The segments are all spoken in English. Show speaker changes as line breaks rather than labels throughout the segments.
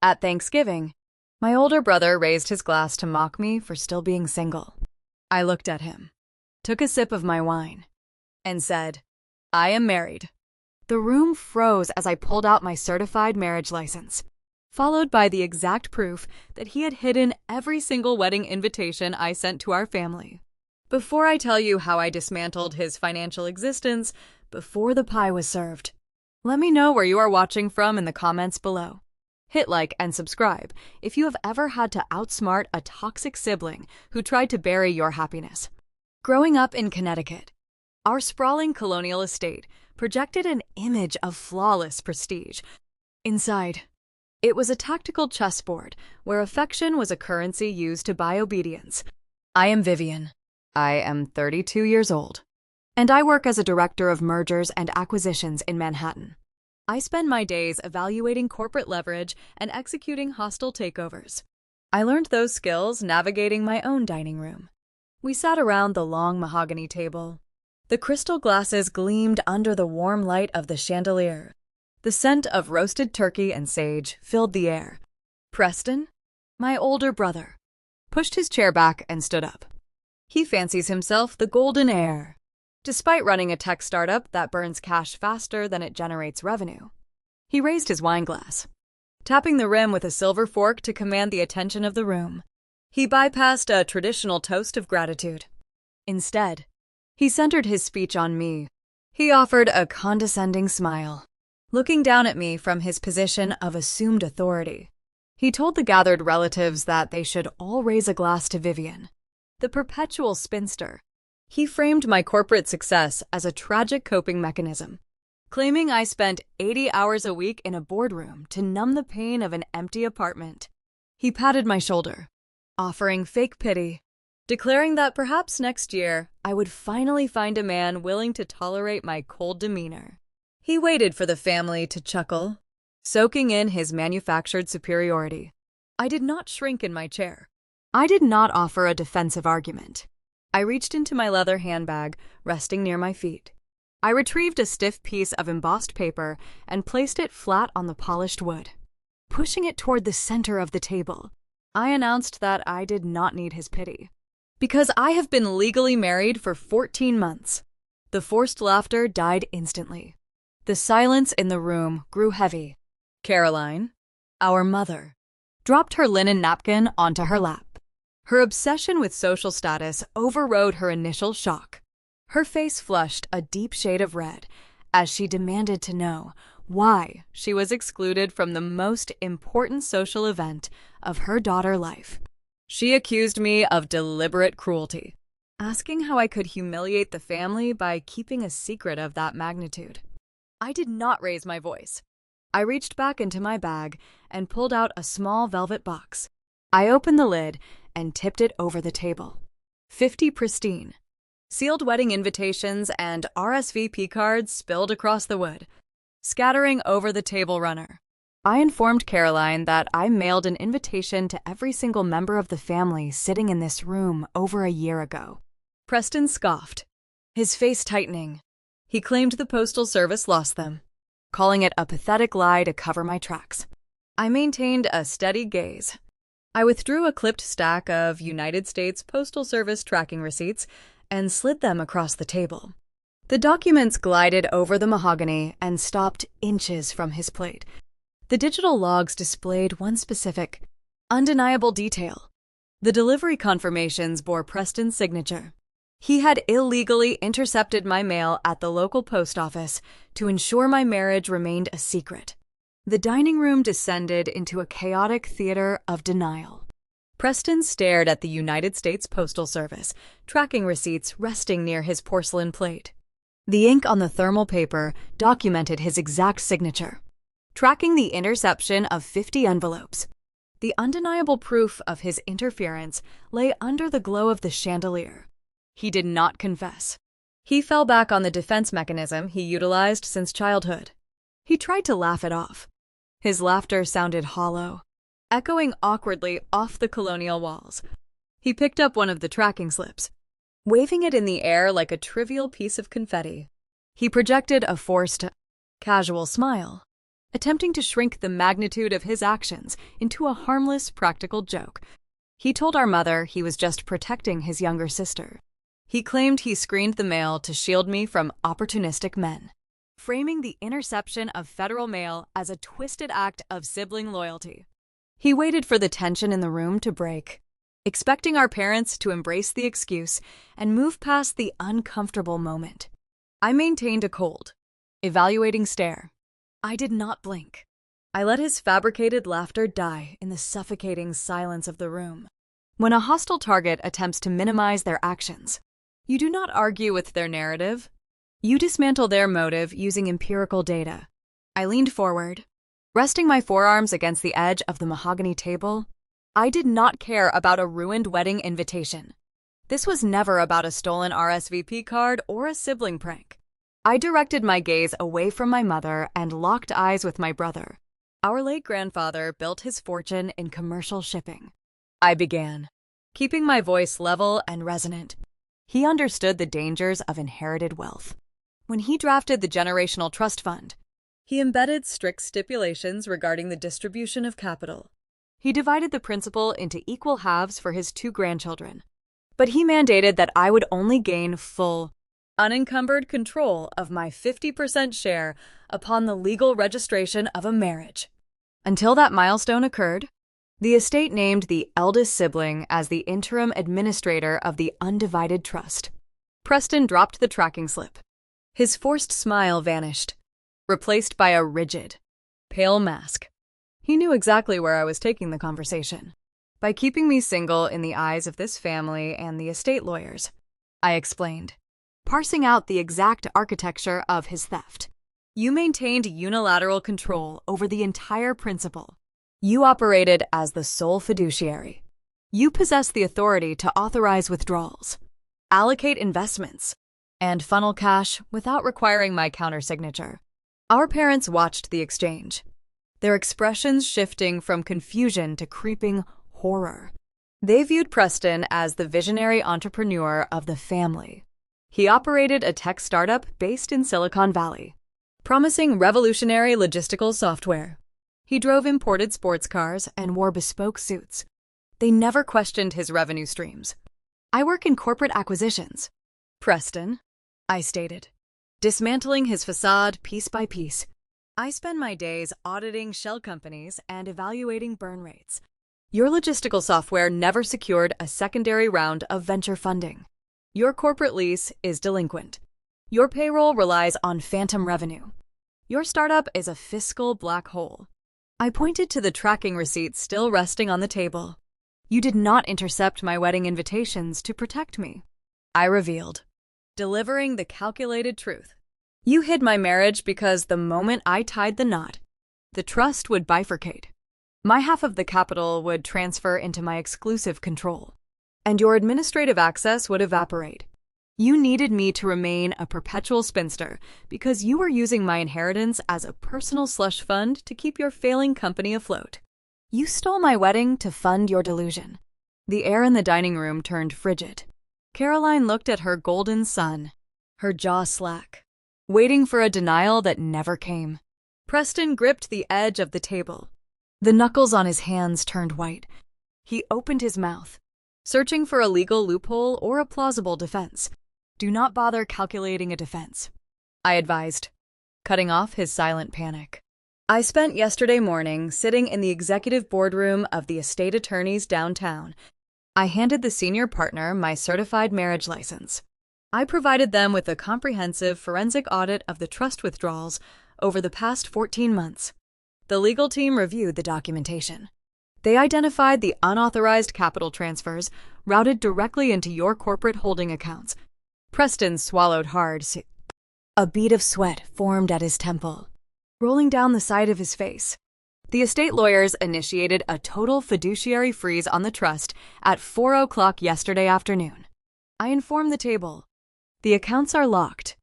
At Thanksgiving, my older brother raised his glass to mock me for still being single. I looked at him, took a sip of my wine, and said, "I am married." The room froze as I pulled out my certified marriage license, followed by the exact proof that he had hidden every single wedding invitation I sent to our family. Before I tell you how I dismantled his financial existence before the pie was served, let me know where you are watching from in the comments below. Hit like and subscribe if you have ever had to outsmart a toxic sibling who tried to bury your happiness. Growing up in Connecticut, our sprawling colonial estate projected an image of flawless prestige. Inside, it was a tactical chessboard where affection was a currency used to buy obedience. I am Vivian. I am 32 years old, and I work as a director of mergers and acquisitions in Manhattan. I spend my days evaluating corporate leverage and executing hostile takeovers. I learned those skills navigating my own dining room. We sat around the long mahogany table. The crystal glasses gleamed under the warm light of the chandelier. The scent of roasted turkey and sage filled the air. Preston, my older brother, pushed his chair back and stood up. He fancies himself the golden heir, despite running a tech startup that burns cash faster than it generates revenue. He raised his wine glass, tapping the rim with a silver fork to command the attention of the room. He bypassed a traditional toast of gratitude. Instead, he centered his speech on me. He offered a condescending smile, looking down at me from his position of assumed authority. He told the gathered relatives that they should all raise a glass to Vivian, the perpetual spinster. He framed my corporate success as a tragic coping mechanism, claiming I spent 80 hours a week in a boardroom to numb the pain of an empty apartment. He patted my shoulder, offering fake pity, declaring that perhaps next year I would finally find a man willing to tolerate my cold demeanor. He waited for the family to chuckle, soaking in his manufactured superiority. I did not shrink in my chair. I did not offer a defensive argument. I reached into my leather handbag, resting near my feet. I retrieved a stiff piece of embossed paper and placed it flat on the polished wood. Pushing it toward the center of the table, I announced that I did not need his pity, because I have been legally married for 14 months. The forced laughter died instantly. The silence in the room grew heavy. Caroline, our mother, dropped her linen napkin onto her lap. Her obsession with social status overrode her initial shock. Her face flushed a deep shade of red as she demanded to know why she was excluded from the most important social event of her daughter's life. She accused me of deliberate cruelty, asking how I could humiliate the family by keeping a secret of that magnitude. I did not raise my voice. I reached back into my bag and pulled out a small velvet box. I opened the lid and tipped it over the table. 50 pristine, sealed wedding invitations and RSVP cards spilled across the wood, scattering over the table runner. I informed Caroline that I mailed an invitation to every single member of the family sitting in this room over a year ago. Preston scoffed, his face tightening. He claimed the Postal Service lost them, calling it a pathetic lie to cover my tracks. I maintained a steady gaze. I withdrew a clipped stack of United States Postal Service tracking receipts and slid them across the table. The documents glided over the mahogany and stopped inches from his plate. The digital logs displayed one specific, undeniable detail. The delivery confirmations bore Preston's signature. He had illegally intercepted my mail at the local post office to ensure my marriage remained a secret. The dining room descended into a chaotic theater of denial. Preston stared at the United States Postal Service, tracking receipts resting near his porcelain plate. The ink on the thermal paper documented his exact signature, tracking the interception of 50 envelopes. The undeniable proof of his interference lay under the glow of the chandelier. He did not confess. He fell back on the defense mechanism he utilized since childhood. He tried to laugh it off. His laughter sounded hollow, echoing awkwardly off the colonial walls. He picked up one of the tracking slips, waving it in the air like a trivial piece of confetti. He projected a forced, casual smile. attempting to shrink the magnitude of his actions into a harmless, practical joke. He told our mother he was just protecting his younger sister. He claimed he screened the mail to shield me from opportunistic men, framing the interception of federal mail as a twisted act of sibling loyalty. He waited for the tension in the room to break, expecting our parents to embrace the excuse and move past the uncomfortable moment. I maintained a cold, evaluating stare. I did not blink. I let his fabricated laughter die in the suffocating silence of the room. When a hostile target attempts to minimize their actions, you do not argue with their narrative. You dismantle their motive using empirical data. I leaned forward, resting my forearms against the edge of the mahogany table. I did not care about a ruined wedding invitation. This was never about a stolen RSVP card or a sibling prank. I directed my gaze away from my mother and locked eyes with my brother. Our late grandfather built his fortune in commercial shipping. I began, keeping my voice level and resonant. He understood the dangers of inherited wealth. When he drafted the generational trust fund, he embedded strict stipulations regarding the distribution of capital. He divided the principal into equal halves for his 2 grandchildren, but he mandated that I would only gain full, unencumbered control of my 50% share upon the legal registration of a marriage. Until that milestone occurred, the estate named the eldest sibling as the interim administrator of the undivided trust. Preston dropped the tracking slip. His forced smile vanished, replaced by a rigid, pale mask. He knew exactly where I was taking the conversation. By keeping me single in the eyes of this family and the estate lawyers, I explained, parsing out the exact architecture of his theft. You maintained unilateral control over the entire principal. You operated as the sole fiduciary. You possessed the authority to authorize withdrawals, allocate investments, and funnel cash without requiring my countersignature. Our parents watched the exchange, their expressions shifting from confusion to creeping horror. They viewed Preston as the visionary entrepreneur of the family. He operated a tech startup based in Silicon Valley, promising revolutionary logistical software. He drove imported sports cars and wore bespoke suits. They never questioned his revenue streams. I work in corporate acquisitions, Preston, I stated, dismantling his facade piece by piece. I spend my days auditing shell companies and evaluating burn rates. Your logistical software never secured a secondary round of venture funding. Your corporate lease is delinquent. Your payroll relies on phantom revenue. Your startup is a fiscal black hole. I pointed to the tracking receipts still resting on the table. You did not intercept my wedding invitations to protect me. I revealed, delivering the calculated truth. You hid my marriage because the moment I tied the knot, the trust would bifurcate. My half of the capital would transfer into my exclusive control, and your administrative access would evaporate. You needed me to remain a perpetual spinster because you were using my inheritance as a personal slush fund to keep your failing company afloat. You stole my wedding to fund your delusion. The air in the dining room turned frigid. Caroline looked at her golden son, her jaw slack, waiting for a denial that never came. Preston gripped the edge of the table. The knuckles on his hands turned white. He opened his mouth, searching for a legal loophole or a plausible defense. Do not bother calculating a defense, I advised, cutting off his silent panic. I spent yesterday morning sitting in the executive boardroom of the estate attorneys downtown. I handed the senior partner my certified marriage license. I provided them with a comprehensive forensic audit of the trust withdrawals over the past 14 months. The legal team reviewed the documentation. They identified the unauthorized capital transfers routed directly into your corporate holding accounts. Preston swallowed hard. A bead of sweat formed at his temple, rolling down the side of his face. The estate lawyers initiated a total fiduciary freeze on the trust at 4 o'clock yesterday afternoon. I informed the table. The accounts are locked.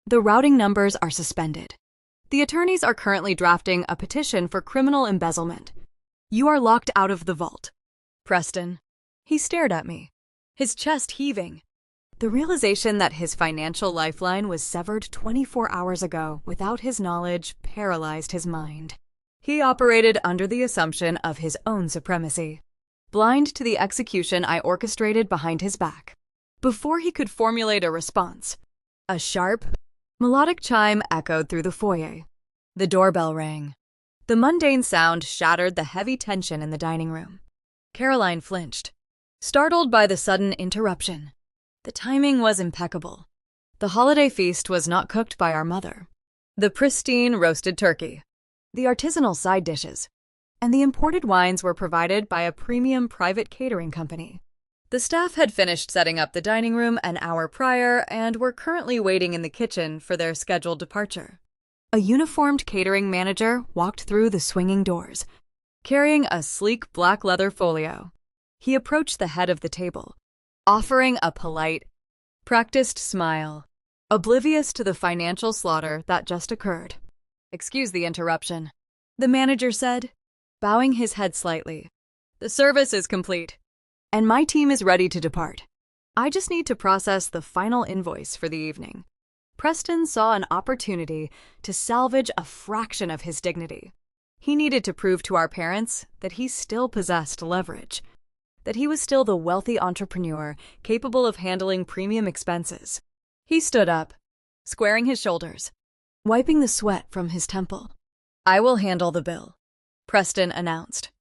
The routing numbers are suspended. The attorneys are currently drafting a petition for criminal embezzlement. You are locked out of the vault. Preston. He stared at me, his chest heaving. The realization that his financial lifeline was severed 24 hours ago without his knowledge paralyzed his mind. He operated under the assumption of his own supremacy, blind to the execution I orchestrated behind his back. Before he could formulate a response, a sharp, melodic chime echoed through the foyer. The doorbell rang. The mundane sound shattered the heavy tension in the dining room. Caroline flinched, startled by the sudden interruption. The timing was impeccable. The holiday feast was not cooked by our mother. The pristine roasted turkey, the artisanal side dishes, and the imported wines were provided by a premium private catering company. The staff had finished setting up the dining room an hour prior and were currently waiting in the kitchen for their scheduled departure. A uniformed catering manager walked through the swinging doors, carrying a sleek black leather folio. He approached the head of the table, offering a polite, practiced smile, oblivious to the financial slaughter that just occurred. "Excuse the interruption," the manager said, bowing his head slightly. "The service is complete, and my team is ready to depart. I just need to process the final invoice for the evening." Preston saw an opportunity to salvage a fraction of his dignity. He needed to prove to our parents that he still possessed leverage, that he was still the wealthy entrepreneur capable of handling premium expenses. He stood up, squaring his shoulders, wiping the sweat from his temple. "I will handle the bill," Preston announced,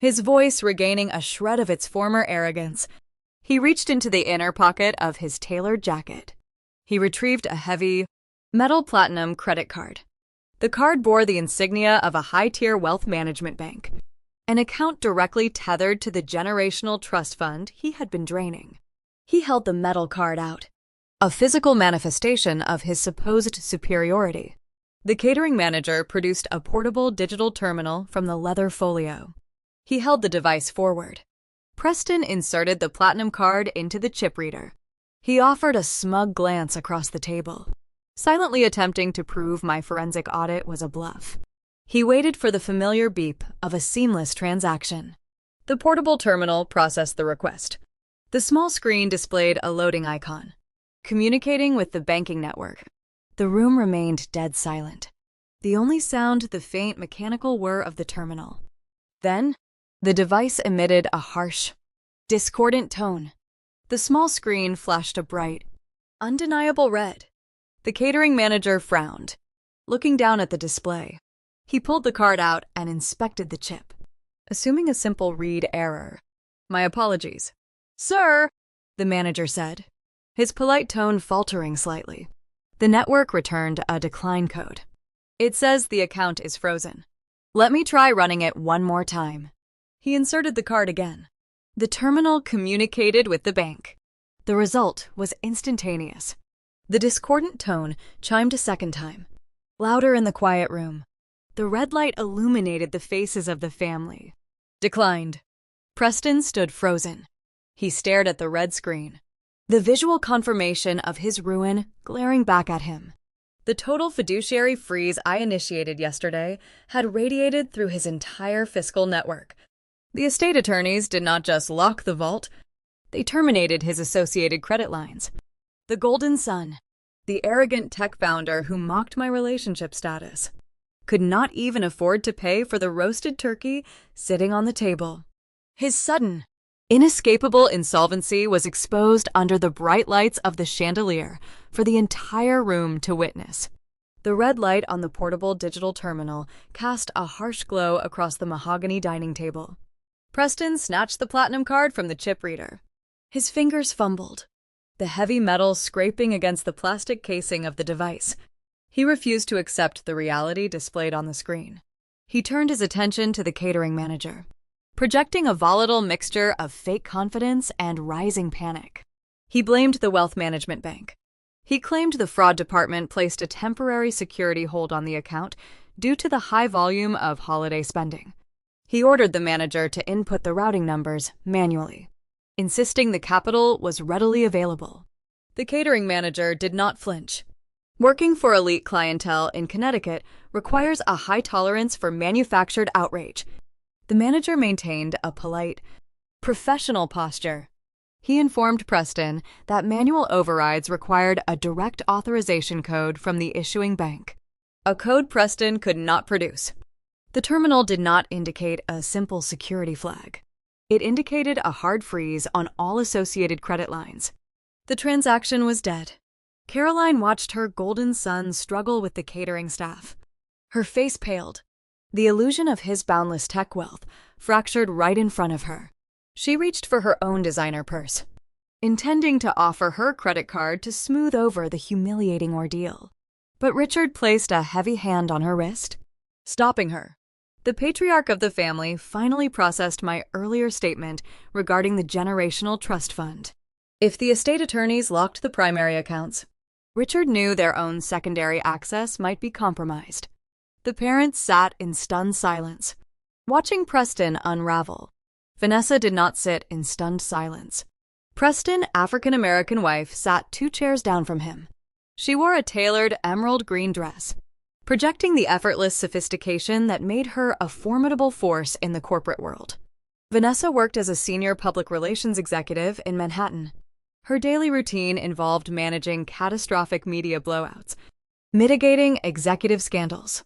his voice regaining a shred of its former arrogance. He reached into the inner pocket of his tailored jacket. He retrieved a heavy, metal platinum credit card. The card bore the insignia of a high-tier wealth management bank, an account directly tethered to the generational trust fund he had been draining. He held the metal card out, a physical manifestation of his supposed superiority. The catering manager produced a portable digital terminal from the leather folio. He held the device forward. Preston inserted the platinum card into the chip reader. He offered a smug glance across the table, silently attempting to prove my forensic audit was a bluff. He waited for the familiar beep of a seamless transaction. The portable terminal processed the request. The small screen displayed a loading icon, communicating with the banking network. The room remained dead silent, the only sound the faint mechanical whir of the terminal. Then, the device emitted a harsh, discordant tone. The small screen flashed a bright, undeniable red. The catering manager frowned, looking down at the display. He pulled the card out and inspected the chip, assuming a simple read error. "My apologies." "Sir," the manager said, his polite tone faltering slightly. The network returned a decline code. "It says the account is frozen. Let me try running it one more time." He inserted the card again. The terminal communicated with the bank. The result was instantaneous. The discordant tone chimed a second time, louder in the quiet room. The red light illuminated the faces of the family. "Declined." Preston stood frozen. He stared at the red screen, the visual confirmation of his ruin glaring back at him. The total fiduciary freeze I initiated yesterday had radiated through his entire fiscal network. The estate attorneys did not just lock the vault, they terminated his associated credit lines. The golden son, the arrogant tech founder who mocked my relationship status, could not even afford to pay for the roasted turkey sitting on the table. His sudden, inescapable insolvency was exposed under the bright lights of the chandelier for the entire room to witness. The red light on the portable digital terminal cast a harsh glow across the mahogany dining table. Preston snatched the platinum card from the chip reader. His fingers fumbled, the heavy metal scraping against the plastic casing of the device. He refused to accept the reality displayed on the screen. He turned his attention to the catering manager, projecting a volatile mixture of fake confidence and rising panic. He blamed the wealth management bank. He claimed the fraud department placed a temporary security hold on the account due to the high volume of holiday spending. He ordered the manager to input the routing numbers manually, insisting the capital was readily available. The catering manager did not flinch. Working for elite clientele in Connecticut requires a high tolerance for manufactured outrage. The manager maintained a polite, professional posture. He informed Preston that manual overrides required a direct authorization code from the issuing bank, a code Preston could not produce. The terminal did not indicate a simple security flag. It indicated a hard freeze on all associated credit lines. The transaction was dead. Caroline watched her golden son struggle with the catering staff. Her face paled. The illusion of his boundless tech wealth fractured right in front of her. She reached for her own designer purse, intending to offer her credit card to smooth over the humiliating ordeal. But Richard placed a heavy hand on her wrist, stopping her. The patriarch of the family finally processed my earlier statement regarding the generational trust fund. If the estate attorneys locked the primary accounts, Richard knew their own secondary access might be compromised. The parents sat in stunned silence, watching Preston unravel. Vanessa did not sit in stunned silence. Preston's African-American wife sat 2 chairs down from him. She wore a tailored emerald green dress, projecting the effortless sophistication that made her a formidable force in the corporate world. Vanessa worked as a senior public relations executive in Manhattan. Her daily routine involved managing catastrophic media blowouts, mitigating executive scandals,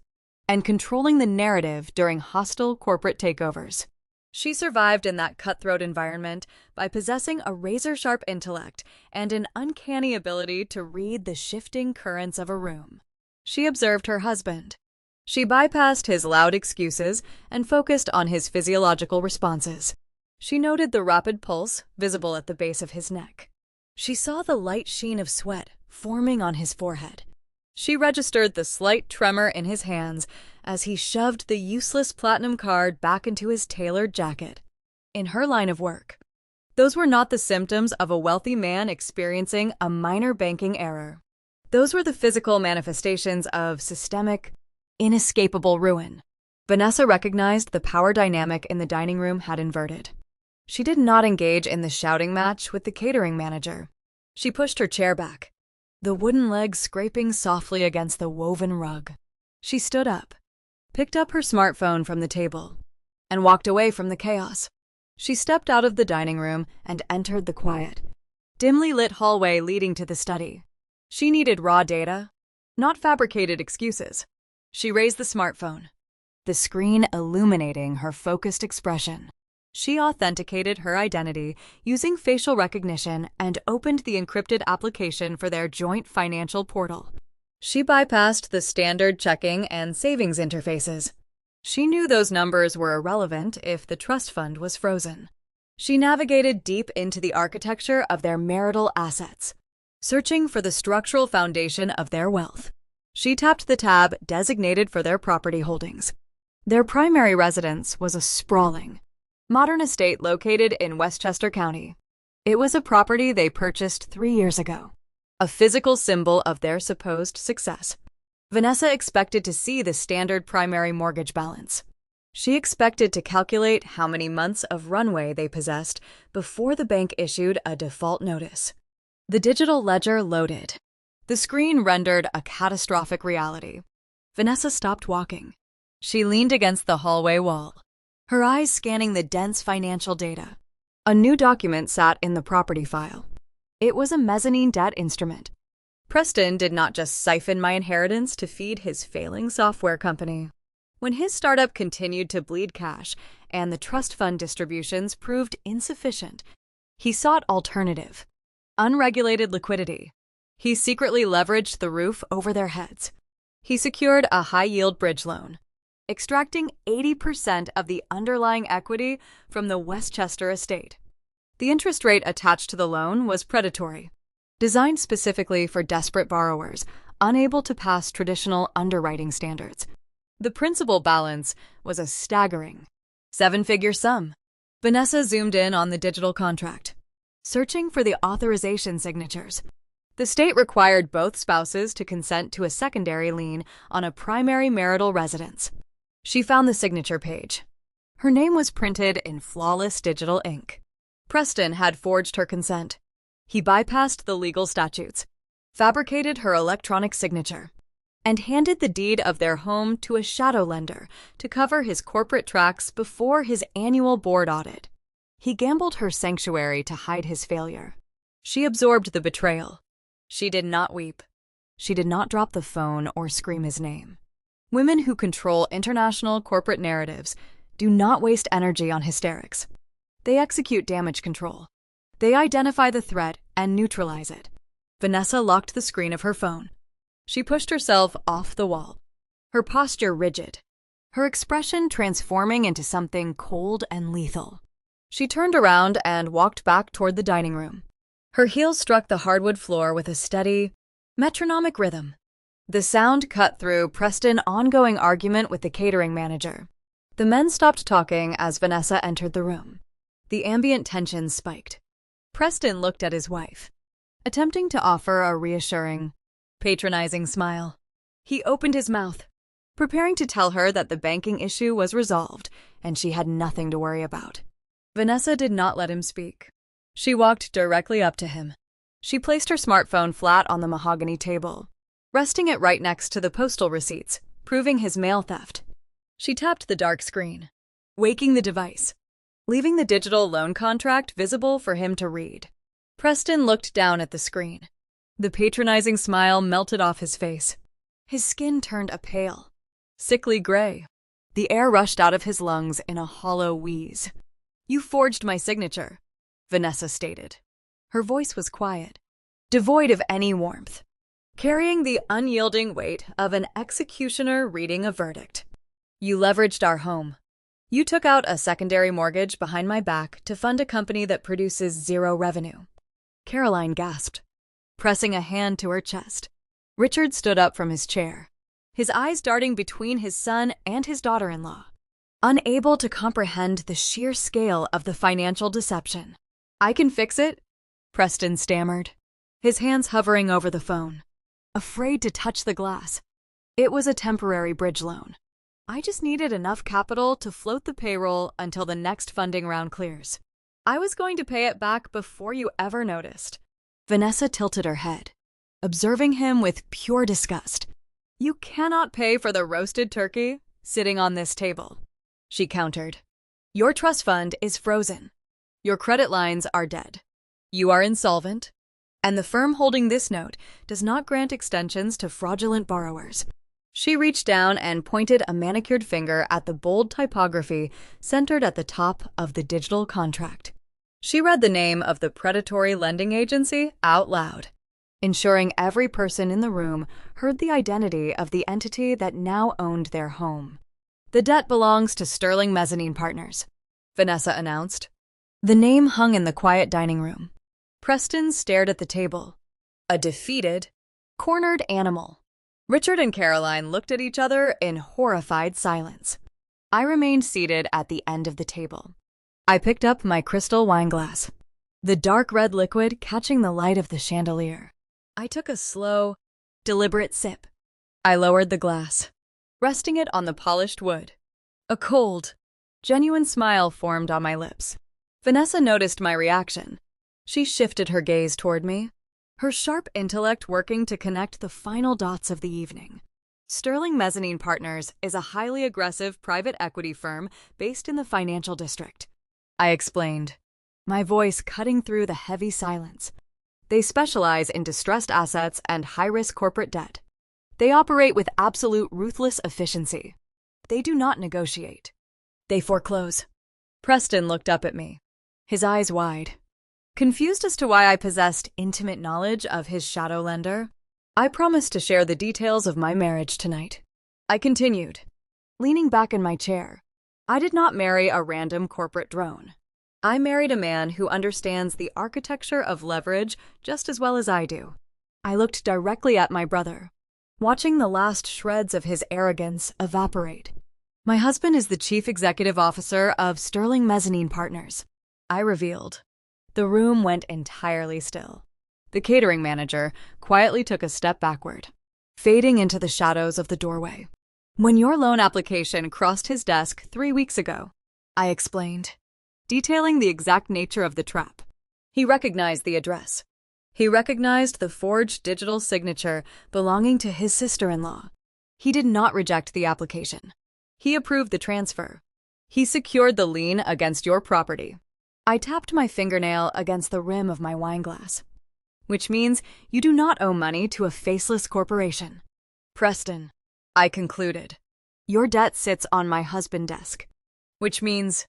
and controlling the narrative during hostile corporate takeovers. She survived in that cutthroat environment by possessing a razor-sharp intellect and an uncanny ability to read the shifting currents of a room. She observed her husband. She bypassed his loud excuses and focused on his physiological responses. She noted the rapid pulse visible at the base of his neck. She saw the light sheen of sweat forming on his forehead. She registered the slight tremor in his hands as he shoved the useless platinum card back into his tailored jacket. In her line of work, those were not the symptoms of a wealthy man experiencing a minor banking error. Those were the physical manifestations of systemic, inescapable ruin. Vanessa recognized the power dynamic in the dining room had inverted. She did not engage in the shouting match with the catering manager. She pushed her chair back, the wooden legs scraping softly against the woven rug. She stood up, picked up her smartphone from the table, and walked away from the chaos. She stepped out of the dining room and entered the quiet, dimly lit hallway leading to the study. She needed raw data, not fabricated excuses. She raised the smartphone, the screen illuminating her focused expression. She authenticated her identity using facial recognition and opened the encrypted application for their joint financial portal. She bypassed the standard checking and savings interfaces. She knew those numbers were irrelevant if the trust fund was frozen. She navigated deep into the architecture of their marital assets, searching for the structural foundation of their wealth. She tapped the tab designated for their property holdings. Their primary residence was a sprawling, modern estate located in Westchester County. It was a property they purchased 3 years ago, a physical symbol of their supposed success. Vanessa expected to see the standard primary mortgage balance. She expected to calculate how many months of runway they possessed before the bank issued a default notice. The digital ledger loaded. The screen rendered a catastrophic reality. Vanessa stopped walking. She leaned against the hallway wall, her eyes scanning the dense financial data. A new document sat in the property file. It was a mezzanine debt instrument. Preston did not just siphon my inheritance to feed his failing software company. When his startup continued to bleed cash and the trust fund distributions proved insufficient, he sought alternative, unregulated liquidity. He secretly leveraged the roof over their heads. He secured a high-yield bridge loan, extracting 80% of the underlying equity from the Westchester estate. The interest rate attached to the loan was predatory, designed specifically for desperate borrowers unable to pass traditional underwriting standards. The principal balance was a staggering 7-figure sum. Vanessa zoomed in on the digital contract, searching for the authorization signatures. The state required both spouses to consent to a secondary lien on a primary marital residence. She found the signature page. Her name was printed in flawless digital ink. Preston had forged her consent. He bypassed the legal statutes, fabricated her electronic signature, and handed the deed of their home to a shadow lender to cover his corporate tracks before his annual board audit. He gambled her sanctuary to hide his failure. She absorbed the betrayal. She did not weep. She did not drop the phone or scream his name. Women who control international corporate narratives do not waste energy on hysterics. They execute damage control. They identify the threat and neutralize it. Vanessa locked the screen of her phone. She pushed herself off the wall, her posture rigid, her expression transforming into something cold and lethal. She turned around and walked back toward the dining room. Her heels struck the hardwood floor with a steady, metronomic rhythm. The sound cut through Preston's ongoing argument with the catering manager. The men stopped talking as Vanessa entered the room. The ambient tension spiked. Preston looked at his wife, attempting to offer a reassuring, patronizing smile. He opened his mouth, preparing to tell her that the banking issue was resolved and she had nothing to worry about. Vanessa did not let him speak. She walked directly up to him. She placed her smartphone flat on the mahogany table, resting it right next to the postal receipts, proving his mail theft. She tapped the dark screen, waking the device, leaving the digital loan contract visible for him to read. Preston looked down at the screen. The patronizing smile melted off his face. His skin turned a pale, sickly gray. The air rushed out of his lungs in a hollow wheeze. "You forged my signature," Vanessa stated. Her voice was quiet, devoid of any warmth, carrying the unyielding weight of an executioner reading a verdict. "You leveraged our home. You took out a secondary mortgage behind my back to fund a company that produces zero revenue." Caroline gasped, pressing a hand to her chest. Richard stood up from his chair, his eyes darting between his son and his daughter-in-law, unable to comprehend the sheer scale of the financial deception. "I can fix it," Preston stammered, his hands hovering over the phone, afraid to touch the glass. "It was a temporary bridge loan. I just needed enough capital to float the payroll until the next funding round clears. I was going to pay it back before you ever noticed." Vanessa tilted her head, observing him with pure disgust. "You cannot pay for the roasted turkey sitting on this table," she countered. "Your trust fund is frozen. Your credit lines are dead. You are insolvent, and the firm holding this note does not grant extensions to fraudulent borrowers." She reached down and pointed a manicured finger at the bold typography centered at the top of the digital contract. She read the name of the predatory lending agency out loud, ensuring every person in the room heard the identity of the entity that now owned their home. "The debt belongs to Sterling Mezzanine Partners," Vanessa announced. The name hung in the quiet dining room. Preston stared at the table, a defeated, cornered animal. Richard and Caroline looked at each other in horrified silence. I remained seated at the end of the table. I picked up my crystal wine glass, the dark red liquid catching the light of the chandelier. I took a slow, deliberate sip. I lowered the glass, resting it on the polished wood. A cold, genuine smile formed on my lips. Vanessa noticed my reaction. She shifted her gaze toward me, her sharp intellect working to connect the final dots of the evening. Sterling Mezzanine Partners is a highly aggressive private equity firm based in the financial district, I explained, my voice cutting through the heavy silence. They specialize in distressed assets and high-risk corporate debt. They operate with absolute ruthless efficiency. They do not negotiate. They foreclose. Preston looked up at me, his eyes wide, confused as to why I possessed intimate knowledge of his shadow lender. I promised to share the details of my marriage tonight. I continued, leaning back in my chair. I did not marry a random corporate drone. I married a man who understands the architecture of leverage just as well as I do. I looked directly at my brother, watching the last shreds of his arrogance evaporate. My husband is the chief executive officer of Sterling Mezzanine Partners, I revealed. The room went entirely still. The catering manager quietly took a step backward, fading into the shadows of the doorway. When your loan application crossed his desk 3 weeks ago, I explained, detailing the exact nature of the trap. He recognized the address. He recognized the forged digital signature belonging to his sister-in-law. He did not reject the application. He approved the transfer. He secured the lien against your property. I tapped my fingernail against the rim of my wine glass. Which means you do not owe money to a faceless corporation. Preston, I concluded, Your debt sits on my husband's desk, which means,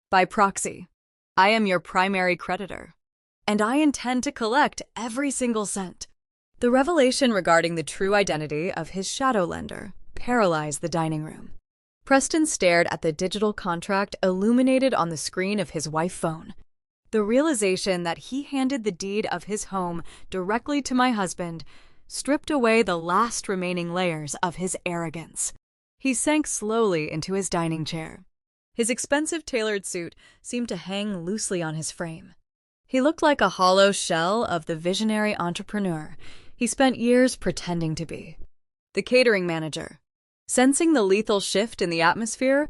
by proxy, I am your primary creditor, and I intend to collect every single cent. The revelation regarding the true identity of his shadow lender paralyzed the dining room. Preston stared at the digital contract illuminated on the screen of his wife's phone. The realization that he handed the deed of his home directly to my husband stripped away the last remaining layers of his arrogance. He sank slowly into his dining chair. His expensive tailored suit seemed to hang loosely on his frame. He looked like a hollow shell of the visionary entrepreneur he spent years pretending to be. The catering manager, sensing the lethal shift in the atmosphere,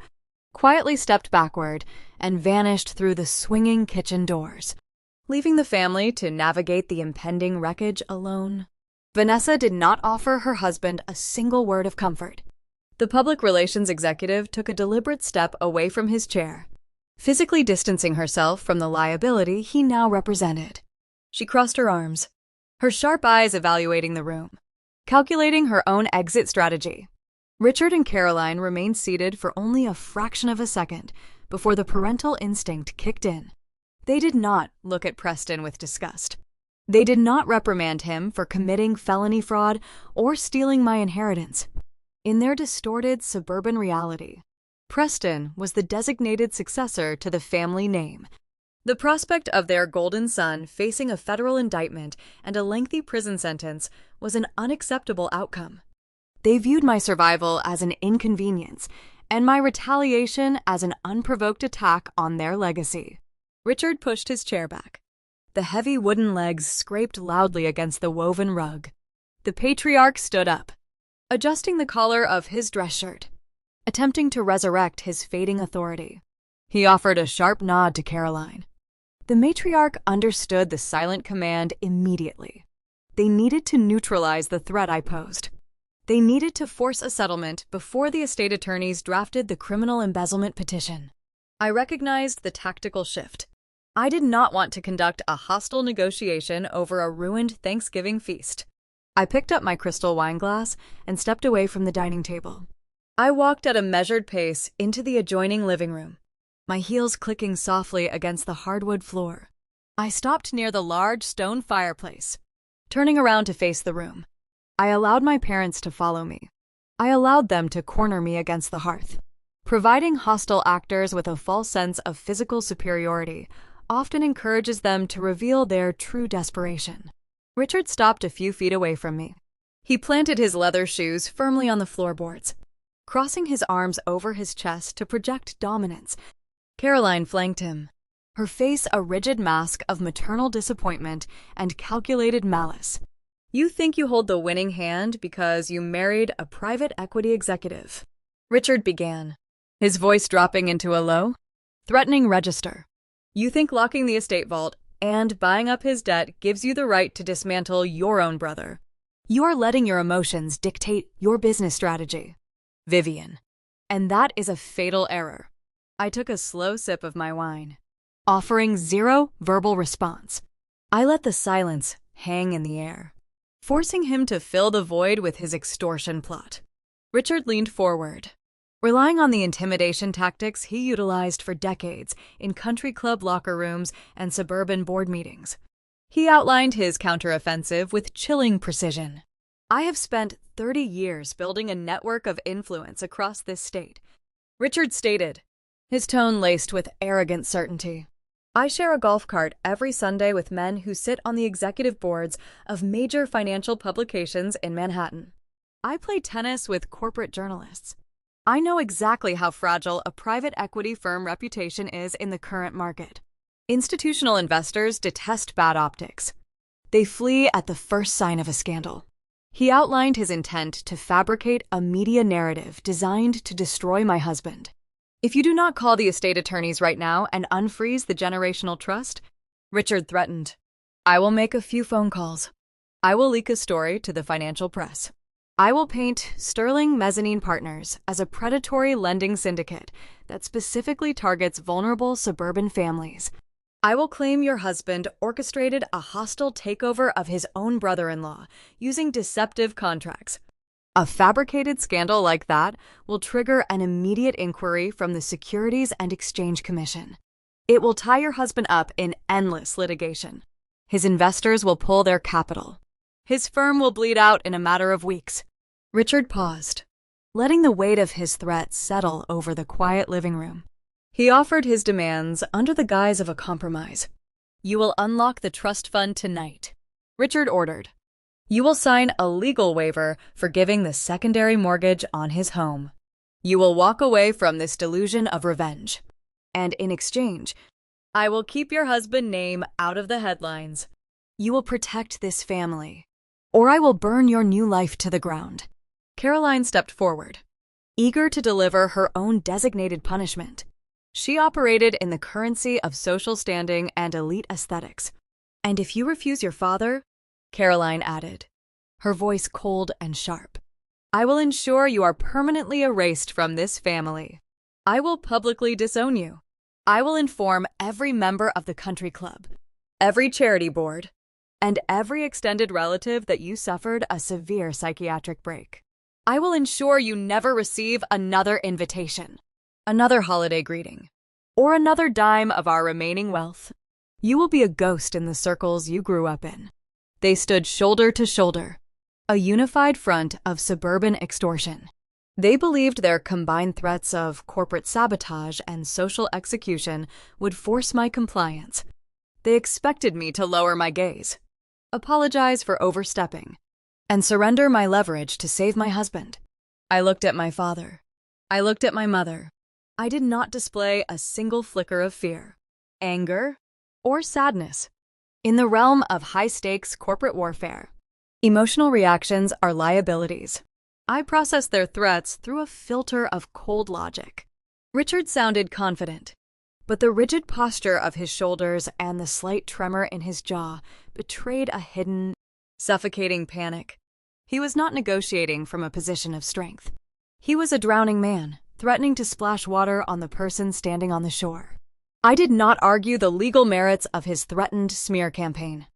quietly stepped backward and vanished through the swinging kitchen doors, leaving the family to navigate the impending wreckage alone. Vanessa did not offer her husband a single word of comfort. The public relations executive took a deliberate step away from his chair, physically distancing herself from the liability he now represented. She crossed her arms, her sharp eyes evaluating the room, calculating her own exit strategy. Richard and Caroline remained seated for only a fraction of a second before the parental instinct kicked in. They did not look at Preston with disgust. They did not reprimand him for committing felony fraud or stealing my inheritance. In their distorted suburban reality, Preston was the designated successor to the family name. The prospect of their golden son facing a federal indictment and a lengthy prison sentence was an unacceptable outcome. They viewed my survival as an inconvenience and my retaliation as an unprovoked attack on their legacy. Richard pushed his chair back. The heavy wooden legs scraped loudly against the woven rug. The patriarch stood up, adjusting the collar of his dress shirt, attempting to resurrect his fading authority. He offered a sharp nod to Caroline. The matriarch understood the silent command immediately. They needed to neutralize the threat I posed. They needed to force a settlement before the estate attorneys drafted the criminal embezzlement petition. I recognized the tactical shift. I did not want to conduct a hostile negotiation over a ruined Thanksgiving feast. I picked up my crystal wine glass and stepped away from the dining table. I walked at a measured pace into the adjoining living room, my heels clicking softly against the hardwood floor. I stopped near the large stone fireplace, turning around to face the room. I allowed my parents to follow me. I allowed them to corner me against the hearth. Providing hostile actors with a false sense of physical superiority often encourages them to reveal their true desperation. Richard stopped a few feet away from me. He planted his leather shoes firmly on the floorboards, crossing his arms over his chest to project dominance. Caroline flanked him, her face a rigid mask of maternal disappointment and calculated malice. You think you hold the winning hand because you married a private equity executive, Richard began, his voice dropping into a low, threatening register. You think locking the estate vault and buying up his debt gives you the right to dismantle your own brother. You are letting your emotions dictate your business strategy, Vivian. And that is a fatal error. I took a slow sip of my wine, offering zero verbal response. I let the silence hang in the air, forcing him to fill the void with his extortion plot. Richard leaned forward, relying on the intimidation tactics he utilized for decades in country club locker rooms and suburban board meetings. He outlined his counteroffensive with chilling precision. I have spent 30 years building a network of influence across this state, Richard stated, his tone laced with arrogant certainty. I share a golf cart every Sunday with men who sit on the executive boards of major financial publications in Manhattan. I play tennis with corporate journalists. I know exactly how fragile a private equity firm reputation is in the current market. Institutional investors detest bad optics. They flee at the first sign of a scandal. He outlined his intent to fabricate a media narrative designed to destroy my husband. If you do not call the estate attorneys right now and unfreeze the generational trust, Richard threatened, I will make a few phone calls. I will leak a story to the financial press. I will paint Sterling Mezzanine Partners as a predatory lending syndicate that specifically targets vulnerable suburban families. I will claim your husband orchestrated a hostile takeover of his own brother-in-law using deceptive contracts. A fabricated scandal like that will trigger an immediate inquiry from the Securities and Exchange Commission. It will tie your husband up in endless litigation. His investors will pull their capital. His firm will bleed out in a matter of weeks. Richard paused, letting the weight of his threat settle over the quiet living room. He offered his demands under the guise of a compromise. "You will unlock the trust fund tonight," Richard ordered. "You will sign a legal waiver for giving the secondary mortgage on his home. You will walk away from this delusion of revenge. And in exchange, I will keep your husband's name out of the headlines. You will protect this family, or I will burn your new life to the ground." Caroline stepped forward, eager to deliver her own designated punishment. She operated in the currency of social standing and elite aesthetics. "And if you refuse your father," Caroline added, her voice cold and sharp, "I will ensure you are permanently erased from this family. I will publicly disown you. I will inform every member of the country club, every charity board, and every extended relative that you suffered a severe psychiatric break. I will ensure you never receive another invitation, another holiday greeting, or another dime of our remaining wealth. You will be a ghost in the circles you grew up in." They stood shoulder to shoulder, a unified front of suburban extortion. They believed their combined threats of corporate sabotage and social execution would force my compliance. They expected me to lower my gaze, apologize for overstepping, and surrender my leverage to save my husband. I looked at my father. I looked at my mother. I did not display a single flicker of fear, anger, or sadness. In the realm of high-stakes corporate warfare, emotional reactions are liabilities. I processed their threats through a filter of cold logic. Richard sounded confident, but the rigid posture of his shoulders and the slight tremor in his jaw betrayed a hidden, suffocating panic. He was not negotiating from a position of strength. He was a drowning man, threatening to splash water on the person standing on the shore. I did not argue the legal merits of his threatened smear campaign.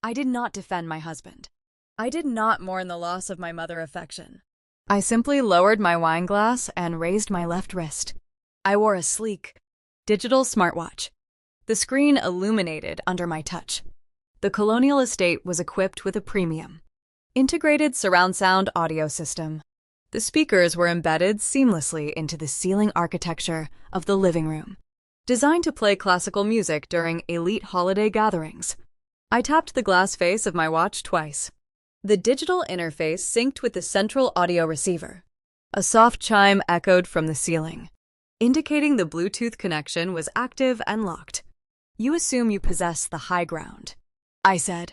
I did not defend my husband. I did not mourn the loss of my mother affection. I simply lowered my wine glass and raised my left wrist. I wore a sleek, digital smartwatch. The screen illuminated under my touch. The colonial estate was equipped with a premium, integrated surround sound audio system. The speakers were embedded seamlessly into the ceiling architecture of the living room, designed to play classical music during elite holiday gatherings. I tapped the glass face of my watch twice. The digital interface synced with the central audio receiver. A soft chime echoed from the ceiling, indicating the Bluetooth connection was active and locked. "You assume you possess the high ground," I said,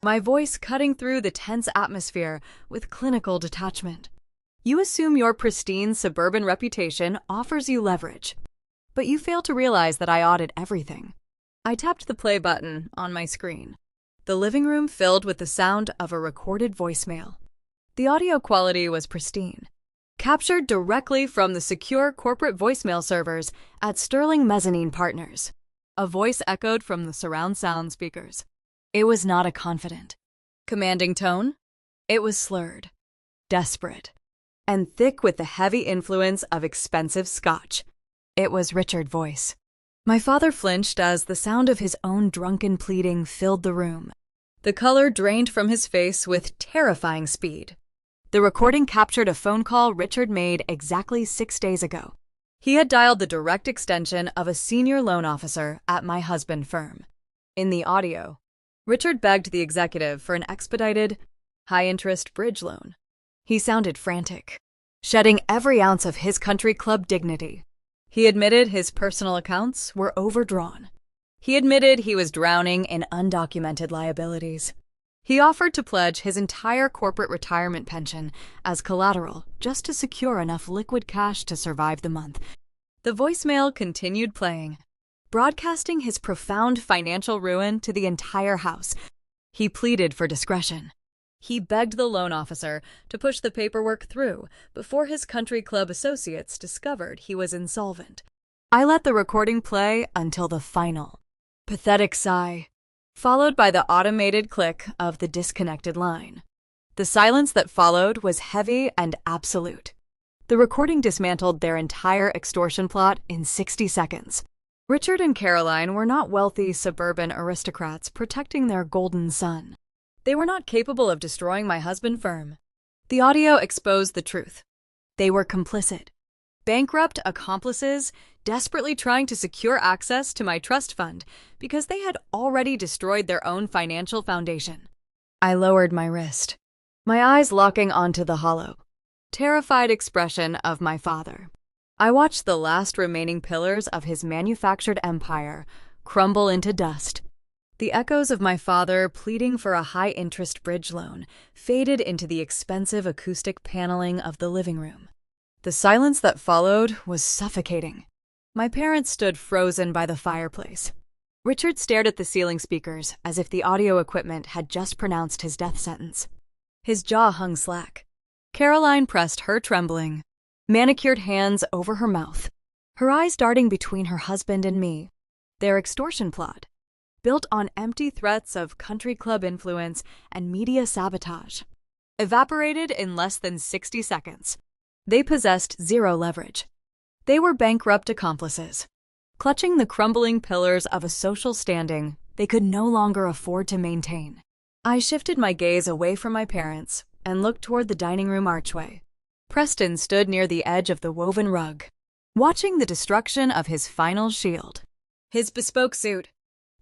my voice cutting through the tense atmosphere with clinical detachment. "You assume your pristine suburban reputation offers you leverage, but you fail to realize that I audit everything." I tapped the play button on my screen. The living room filled with the sound of a recorded voicemail. The audio quality was pristine, captured directly from the secure corporate voicemail servers at Sterling Mezzanine Partners. A voice echoed from the surround sound speakers. It was not a confident, commanding tone. It was slurred, desperate, and thick with the heavy influence of expensive scotch. It was Richard's voice. My father flinched as the sound of his own drunken pleading filled the room. The color drained from his face with terrifying speed. The recording captured a phone call Richard made exactly 6 days ago. He had dialed the direct extension of a senior loan officer at my husband's firm. In the audio, Richard begged the executive for an expedited, high-interest bridge loan. He sounded frantic, shedding every ounce of his country club dignity. He admitted his personal accounts were overdrawn. He admitted he was drowning in undocumented liabilities. He offered to pledge his entire corporate retirement pension as collateral just to secure enough liquid cash to survive the month. The voicemail continued playing, broadcasting his profound financial ruin to the entire house. He pleaded for discretion. He begged the loan officer to push the paperwork through before his country club associates discovered he was insolvent. I let the recording play until the final, pathetic sigh, followed by the automated click of the disconnected line. The silence that followed was heavy and absolute. The recording dismantled their entire extortion plot in 60 seconds. Richard and Caroline were not wealthy suburban aristocrats protecting their golden son. They were not capable of destroying my husband's firm. The audio exposed the truth. They were complicit. Bankrupt accomplices desperately trying to secure access to my trust fund because they had already destroyed their own financial foundation. I lowered my wrist, my eyes locking onto the hollow, terrified expression of my father. I watched the last remaining pillars of his manufactured empire crumble into dust. The echoes of my father pleading for a high-interest bridge loan faded into the expensive acoustic paneling of the living room. The silence that followed was suffocating. My parents stood frozen by the fireplace. Richard stared at the ceiling speakers as if the audio equipment had just pronounced his death sentence. His jaw hung slack. Caroline pressed her trembling, manicured hands over her mouth, her eyes darting between her husband and me. Their extortion plot, built on empty threats of country club influence and media sabotage, evaporated in less than 60 seconds. They possessed zero leverage. They were bankrupt accomplices, clutching the crumbling pillars of a social standing they could no longer afford to maintain. I shifted my gaze away from my parents and looked toward the dining room archway. Preston stood near the edge of the woven rug, watching the destruction of his final shield. His bespoke suit,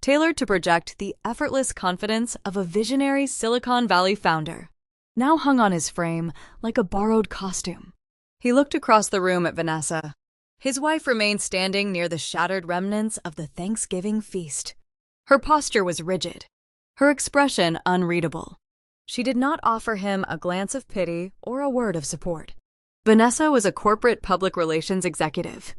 tailored to project the effortless confidence of a visionary Silicon Valley founder, now hung on his frame like a borrowed costume. He looked across the room at Vanessa. His wife remained standing near the shattered remnants of the Thanksgiving feast. Her posture was rigid, her expression unreadable. She did not offer him a glance of pity or a word of support. Vanessa was a corporate public relations executive.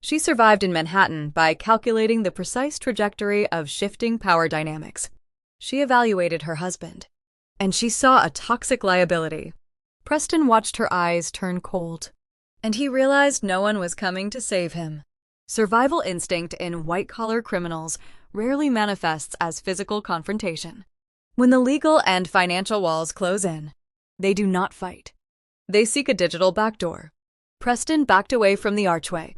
She survived in Manhattan by calculating the precise trajectory of shifting power dynamics. She evaluated her husband, and she saw a toxic liability. Preston watched her eyes turn cold, and he realized no one was coming to save him. Survival instinct in white-collar criminals rarely manifests as physical confrontation. When the legal and financial walls close in, they do not fight. They seek a digital backdoor. Preston backed away from the archway.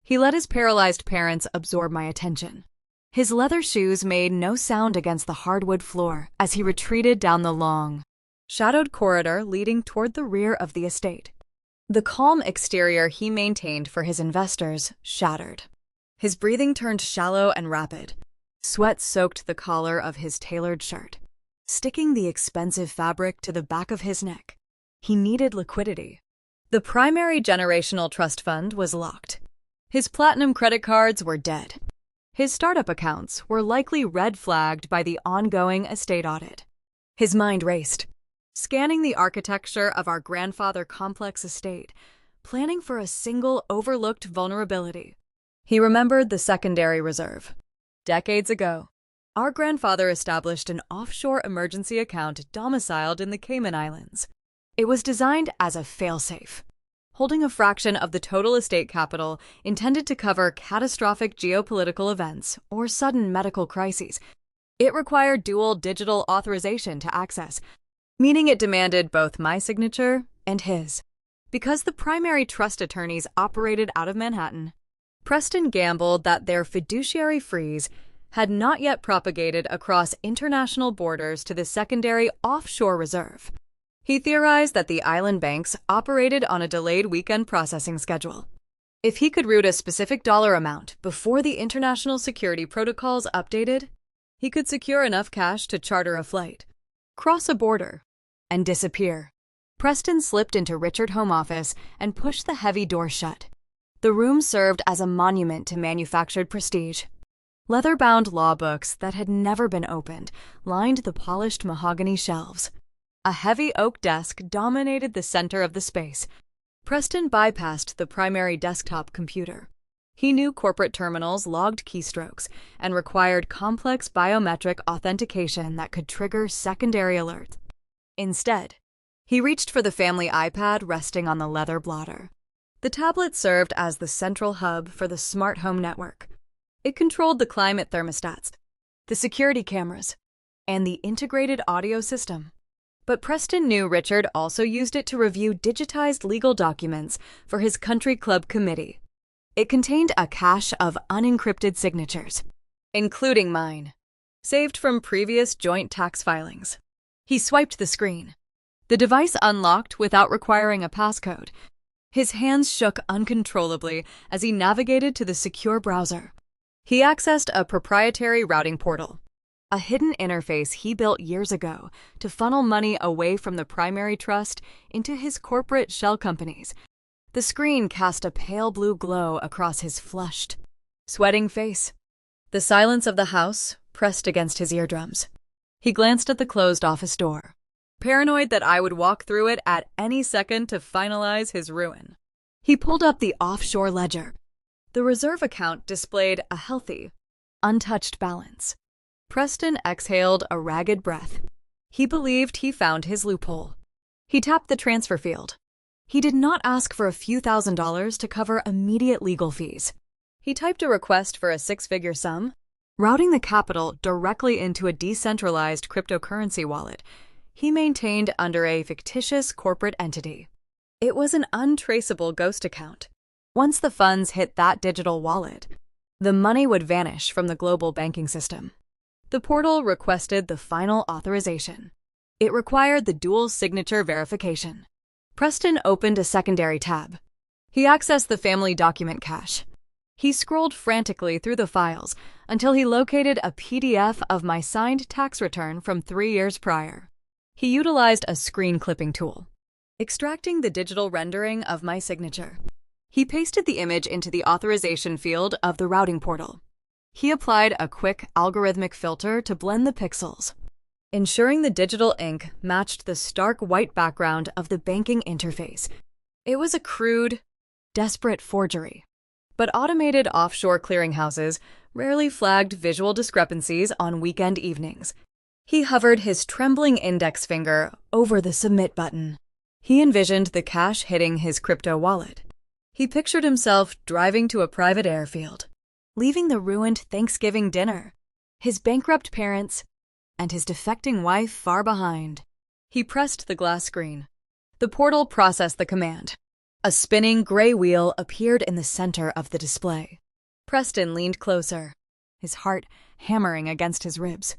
He let his paralyzed parents absorb my attention. His leather shoes made no sound against the hardwood floor as he retreated down the long, shadowed corridor leading toward the rear of the estate. The calm exterior he maintained for his investors shattered. His breathing turned shallow and rapid. Sweat soaked the collar of his tailored shirt, sticking the expensive fabric to the back of his neck. He needed liquidity. The primary generational trust fund was locked. His platinum credit cards were dead. His startup accounts were likely red-flagged by the ongoing estate audit. His mind raced, scanning the architecture of our grandfather complex estate, planning for a single overlooked vulnerability. He remembered the secondary reserve. Decades ago, our grandfather established an offshore emergency account domiciled in the Cayman Islands. It was designed as a failsafe, holding a fraction of the total estate capital intended to cover catastrophic geopolitical events or sudden medical crises. It required dual digital authorization to access, meaning it demanded both my signature and his. Because the primary trust attorneys operated out of Manhattan, Preston gambled that their fiduciary freeze had not yet propagated across international borders to the secondary offshore reserve. He theorized that the island banks operated on a delayed weekend processing schedule. If he could route a specific dollar amount before the international security protocols updated, he could secure enough cash to charter a flight, cross a border, and disappear. Preston slipped into Richard's home office and pushed the heavy door shut. The room served as a monument to manufactured prestige. Leather-bound law books that had never been opened lined the polished mahogany shelves. A heavy oak desk dominated the center of the space. Preston bypassed the primary desktop computer. He knew corporate terminals logged keystrokes and required complex biometric authentication that could trigger secondary alerts. Instead, he reached for the family iPad resting on the leather blotter. The tablet served as the central hub for the smart home network. It controlled the climate thermostats, the security cameras, and the integrated audio system. But Preston knew Richard also used it to review digitized legal documents for his country club committee. It contained a cache of unencrypted signatures, including mine, saved from previous joint tax filings. He swiped the screen. The device unlocked without requiring a passcode. His hands shook uncontrollably as he navigated to the secure browser. He accessed a proprietary routing portal, a hidden interface he built years ago to funnel money away from the primary trust into his corporate shell companies. The screen cast a pale blue glow across his flushed, sweating face. The silence of the house pressed against his eardrums. He glanced at the closed office door, paranoid that I would walk through it at any second to finalize his ruin. He pulled up the offshore ledger. The reserve account displayed a healthy, untouched balance. Preston exhaled a ragged breath. He believed he found his loophole. He tapped the transfer field. He did not ask for a few $1,000s to cover immediate legal fees. He typed a request for a six-figure sum, routing the capital directly into a decentralized cryptocurrency wallet he maintained under a fictitious corporate entity. It was an untraceable ghost account. Once the funds hit that digital wallet, the money would vanish from the global banking system. The portal requested the final authorization. It required the dual signature verification. Preston opened a secondary tab. He accessed the family document cache. He scrolled frantically through the files until he located a PDF of my signed tax return from 3 years prior. He utilized a screen clipping tool, extracting the digital rendering of my signature. He pasted the image into the authorization field of the routing portal. He applied a quick algorithmic filter to blend the pixels, ensuring the digital ink matched the stark white background of the banking interface. It was a crude, desperate forgery. But automated offshore clearinghouses rarely flagged visual discrepancies on weekend evenings. He hovered his trembling index finger over the submit button. He envisioned the cash hitting his crypto wallet. He pictured himself driving to a private airfield, leaving the ruined Thanksgiving dinner, his bankrupt parents, and his defecting wife far behind. He pressed the glass screen. The portal processed the command. A spinning gray wheel appeared in the center of the display. Preston leaned closer, his heart hammering against his ribs.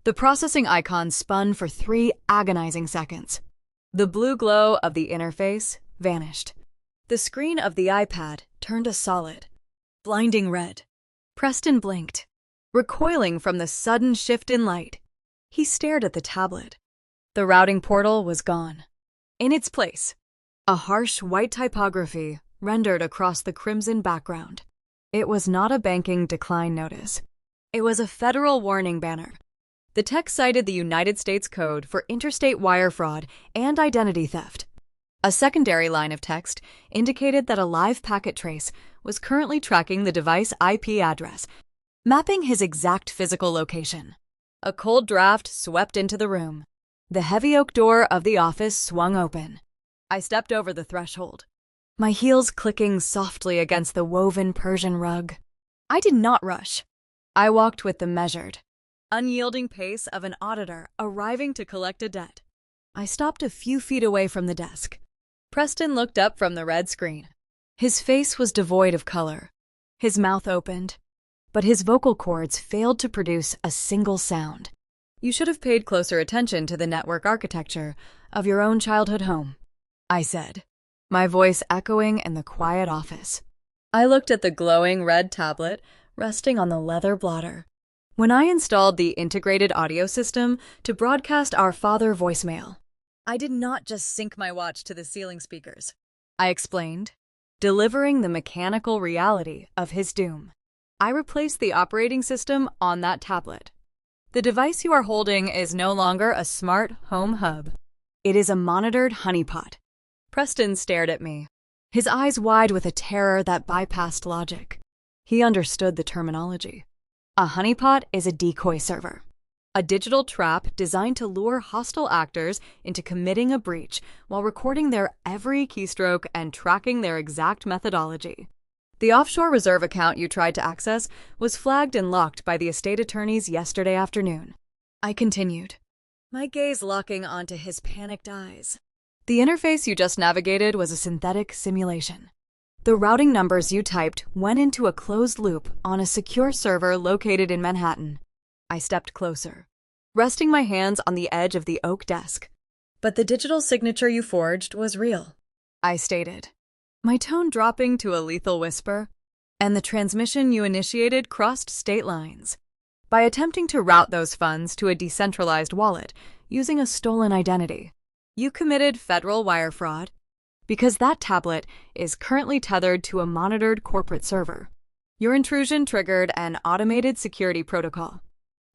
The processing icon spun for 3 agonizing seconds. The blue glow of the interface vanished. The screen of the iPad turned a solid, blinding red. Preston blinked, recoiling from the sudden shift in light. He stared at the tablet. The routing portal was gone. In its place, a harsh white typography rendered across the crimson background. It was not a banking decline notice. It was a federal warning banner. The text cited the United States Code for interstate wire fraud and identity theft. A secondary line of text indicated that a live packet trace was currently tracking the device IP address, mapping his exact physical location. A cold draft swept into the room. The heavy oak door of the office swung open. I stepped over the threshold, my heels clicking softly against the woven Persian rug. I did not rush. I walked with the measured, unyielding pace of an auditor arriving to collect a debt. I stopped a few feet away from the desk. Preston looked up from the red screen. His face was devoid of color. His mouth opened, but his vocal cords failed to produce a single sound. You should have paid closer attention to the network architecture of your own childhood home, I said, my voice echoing in the quiet office. I looked at the glowing red tablet resting on the leather blotter. When I installed the integrated audio system to broadcast our father voicemail, I did not just sync my watch to the ceiling speakers. I explained, delivering the mechanical reality of his doom. I replaced the operating system on that tablet. The device you are holding is no longer a smart home hub. It is a monitored honeypot. Preston stared at me, his eyes wide with a terror that bypassed logic. He understood the terminology. A honeypot is a decoy server, a digital trap designed to lure hostile actors into committing a breach while recording their every keystroke and tracking their exact methodology. The offshore reserve account you tried to access was flagged and locked by the estate attorneys yesterday afternoon. I continued. my gaze locking onto his panicked eyes. The interface you just navigated was a synthetic simulation. The routing numbers you typed went into a closed loop on a secure server located in Manhattan. I stepped closer, resting my hands on the edge of the oak desk. But the digital signature you forged was real, I stated, my tone dropping to a lethal whisper, and the transmission you initiated crossed state lines. By attempting to route those funds to a decentralized wallet using a stolen identity, you committed federal wire fraud because that tablet is currently tethered to a monitored corporate server. Your intrusion triggered an automated security protocol.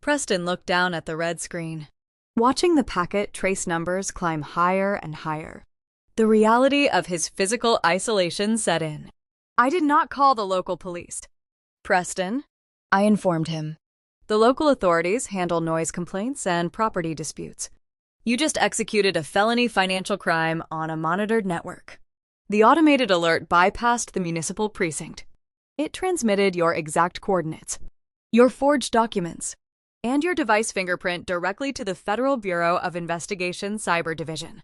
Preston looked down at the red screen, watching the packet trace numbers climb higher and higher. The reality of his physical isolation set in. I did not call the local police, Preston, I informed him. The local authorities handle noise complaints and property disputes. You just executed a felony financial crime on a monitored network. The automated alert bypassed the municipal precinct. It transmitted your exact coordinates, your forged documents, and your device fingerprint directly to the Federal Bureau of Investigation Cyber Division.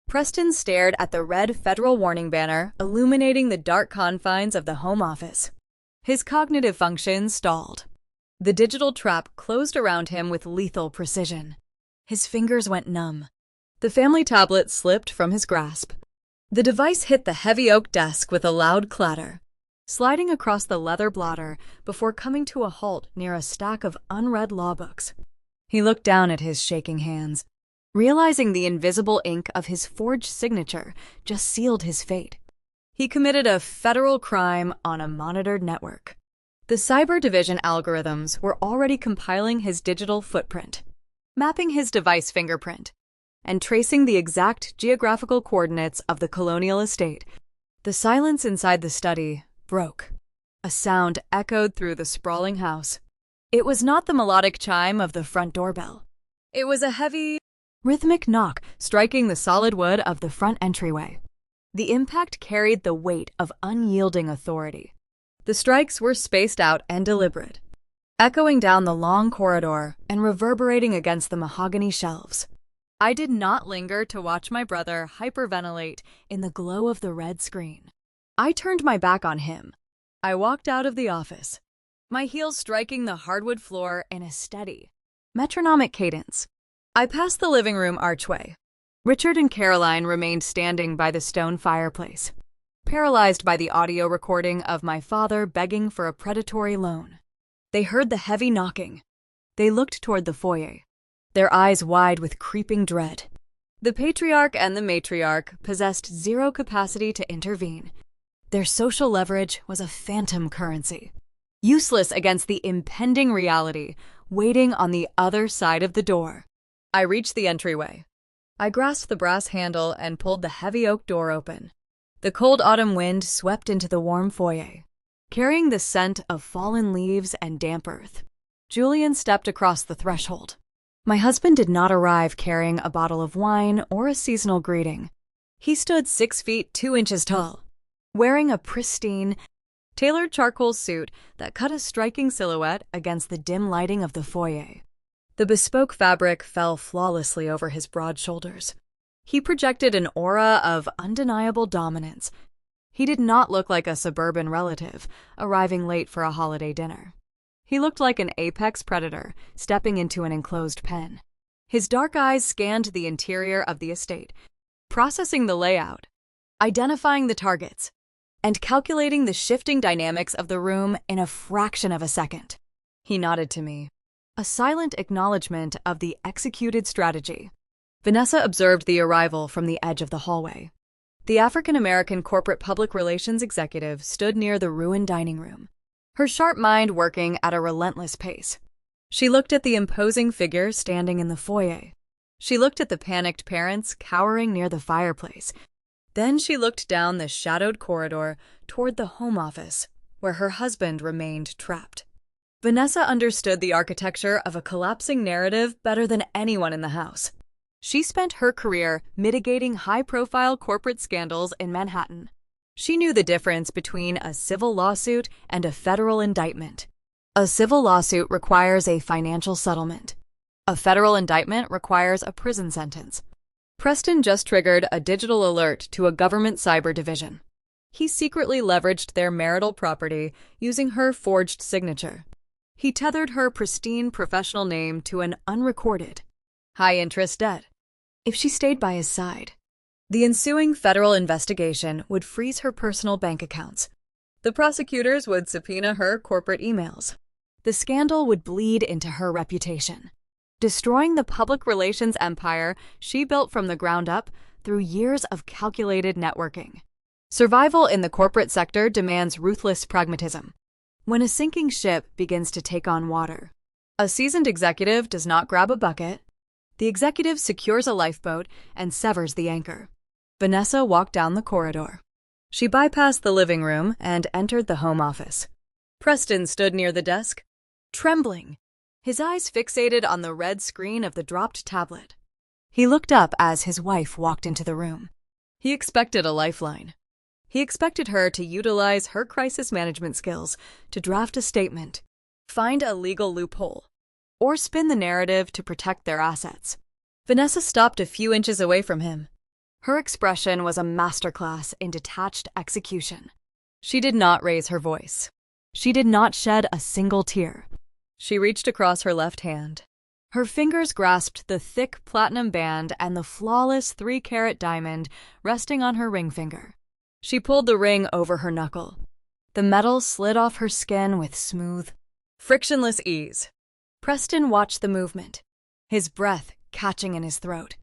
Preston stared at the red federal warning banner illuminating the dark confines of the Home Office. His cognitive functions stalled. The digital trap closed around him with lethal precision. His fingers went numb. The family tablet slipped from his grasp. The device hit the heavy oak desk with a loud clatter, sliding across the leather blotter before coming to a halt near a stack of unread law books. He looked down at his shaking hands, realizing the invisible ink of his forged signature just sealed his fate. He committed a federal crime on a monitored network. The Cyber Division algorithms were already compiling his digital footprint, mapping his device fingerprint, and tracing the exact geographical coordinates of the colonial estate. The silence inside the study broke. A sound echoed through the sprawling house. It was not the melodic chime of the front doorbell. It was a heavy, rhythmic knock striking the solid wood of the front entryway. The impact carried the weight of unyielding authority. The strikes were spaced out and deliberate, echoing down the long corridor and reverberating against the mahogany shelves. I did not linger to watch my brother hyperventilate in the glow of the red screen. I turned my back on him. I walked out of the office, my heels striking the hardwood floor in a steady, metronomic cadence. I passed the living room archway. Richard and Caroline remained standing by the stone fireplace, paralyzed by the audio recording of my father begging for a predatory loan. They heard the heavy knocking. They looked toward the foyer, their eyes wide with creeping dread. The patriarch and the matriarch possessed zero capacity to intervene. Their social leverage was a phantom currency, useless against the impending reality waiting on the other side of the door. I reached the entryway. I grasped the brass handle and pulled the heavy oak door open. The cold autumn wind swept into the warm foyer, carrying the scent of fallen leaves and damp earth. Julian stepped across the threshold. My husband did not arrive carrying a bottle of wine or a seasonal greeting. He stood 6 feet 2 inches tall, wearing a pristine, tailored charcoal suit that cut a striking silhouette against the dim lighting of the foyer. The bespoke fabric fell flawlessly over his broad shoulders. He projected an aura of undeniable dominance. He did not look like a suburban relative arriving late for a holiday dinner. He looked like an apex predator stepping into an enclosed pen. His dark eyes scanned the interior of the estate, processing the layout, identifying the targets, and calculating the shifting dynamics of the room in a fraction of a second. He nodded to me, a silent acknowledgement of the executed strategy. Vanessa observed the arrival from the edge of the hallway. The African-American corporate public relations executive stood near the ruined dining room, her sharp mind working at a relentless pace. She looked at the imposing figure standing in the foyer. She looked at the panicked parents cowering near the fireplace. Then she looked down the shadowed corridor toward the home office, where her husband remained trapped. Vanessa understood the architecture of a collapsing narrative better than anyone in the house. She spent her career mitigating high-profile corporate scandals in Manhattan. She knew the difference between a civil lawsuit and a federal indictment. A civil lawsuit requires a financial settlement. A federal indictment requires a prison sentence. Preston just triggered a digital alert to a government cyber division. He secretly leveraged their marital property using her forged signature. He tethered her pristine professional name to an unrecorded, high-interest debt. If she stayed by his side, the ensuing federal investigation would freeze her personal bank accounts. The prosecutors would subpoena her corporate emails. The scandal would bleed into her reputation, destroying the public relations empire she built from the ground up through years of calculated networking. Survival in the corporate sector demands ruthless pragmatism. When a sinking ship begins to take on water, a seasoned executive does not grab a bucket. The executive secures a lifeboat and severs the anchor. Vanessa walked down the corridor. She bypassed the living room and entered the home office. Preston stood near the desk, trembling, his eyes fixated on the red screen of the dropped tablet. He looked up as his wife walked into the room. He expected a lifeline. He expected her to utilize her crisis management skills to draft a statement, find a legal loophole, or spin the narrative to protect their assets. Vanessa stopped a few inches away from him. Her expression was a masterclass in detached execution. She did not raise her voice. She did not shed a single tear. She reached across her left hand. Her fingers grasped the thick platinum band and the flawless 3-carat diamond resting on her ring finger. She pulled the ring over her knuckle. The metal slid off her skin with smooth, frictionless ease. Preston watched the movement, his breath catching in his throat.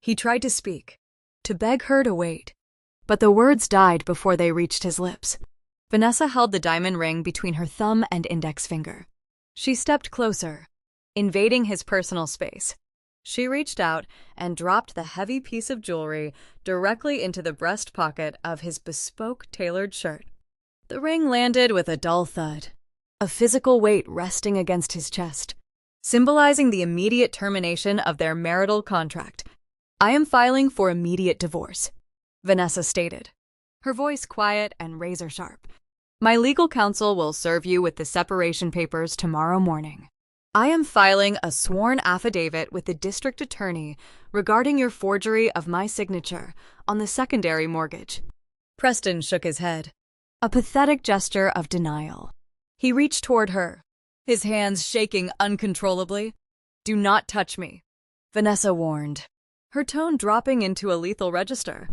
He tried to speak, to beg her to wait, but the words died before they reached his lips. Vanessa held the diamond ring between her thumb and index finger. She stepped closer, invading his personal space. She reached out and dropped the heavy piece of jewelry directly into the breast pocket of his bespoke tailored shirt. The ring landed with a dull thud, a physical weight resting against his chest, symbolizing the immediate termination of their marital contract. "I am filing for immediate divorce," Vanessa stated, her voice quiet and razor-sharp. "My legal counsel will serve you with the separation papers tomorrow morning. I am filing a sworn affidavit with the district attorney regarding your forgery of my signature on the secondary mortgage." Preston shook his head, a pathetic gesture of denial. He reached toward her, his hands shaking uncontrollably. "Do not touch me," Vanessa warned, her tone dropping into a lethal register.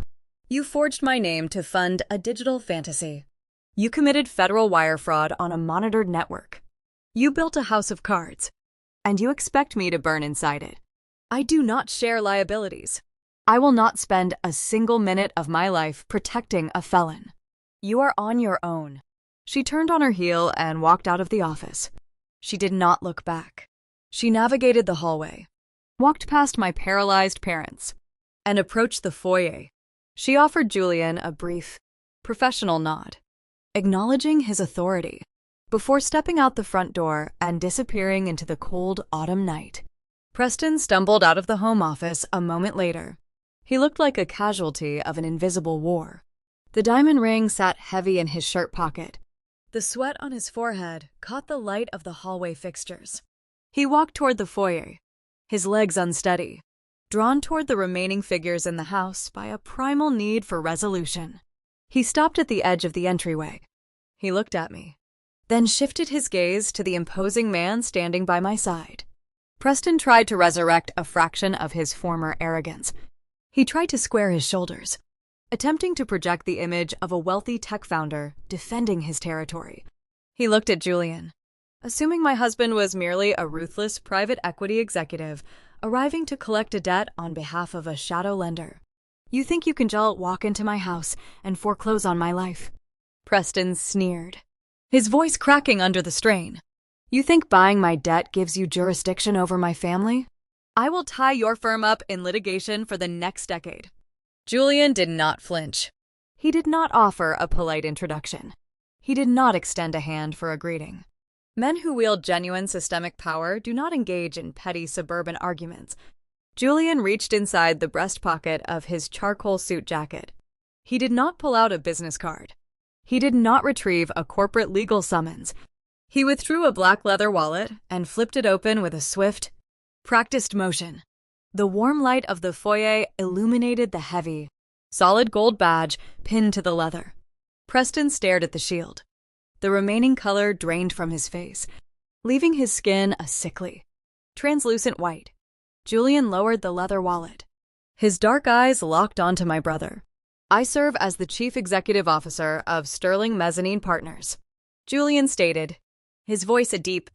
"You forged my name to fund a digital fantasy. You committed federal wire fraud on a monitored network. You built a house of cards, and you expect me to burn inside it. I do not share liabilities. I will not spend a single minute of my life protecting a felon. You are on your own." She turned on her heel and walked out of the office. She did not look back. She navigated the hallway, walked past my paralyzed parents, and approached the foyer. She offered Julian a brief, professional nod, acknowledging his authority, before stepping out the front door and disappearing into the cold autumn night. Preston stumbled out of the home office a moment later. He looked like a casualty of an invisible war. The diamond ring sat heavy in his shirt pocket. The sweat on his forehead caught the light of the hallway fixtures. He walked toward the foyer, his legs unsteady, drawn toward the remaining figures in the house by a primal need for resolution. He stopped at the edge of the entryway. He looked at me, then shifted his gaze to the imposing man standing by my side. Preston tried to resurrect a fraction of his former arrogance. He tried to square his shoulders, attempting to project the image of a wealthy tech founder defending his territory. He looked at Julian, assuming my husband was merely a ruthless private equity executive arriving to collect a debt on behalf of a shadow lender. "You think you can walk into my house and foreclose on my life?" Preston sneered, his voice cracking under the strain. "You think buying my debt gives you jurisdiction over my family? I will tie your firm up in litigation for the next decade." Julian did not flinch. He did not offer a polite introduction. He did not extend a hand for a greeting. Men who wield genuine systemic power do not engage in petty suburban arguments. Julian reached inside the breast pocket of his charcoal suit jacket. He did not pull out a business card. He did not retrieve a corporate legal summons. He withdrew a black leather wallet and flipped it open with a swift, Practiced motion. The warm light of the foyer illuminated the heavy, solid gold badge pinned to the leather. Preston stared at the shield. The remaining color drained from his face, leaving his skin a sickly, translucent white. Julian lowered the leather wallet. His dark eyes locked onto my brother. I serve as the Chief Executive Officer of Sterling Mezzanine Partners, Julian stated, his voice a deep,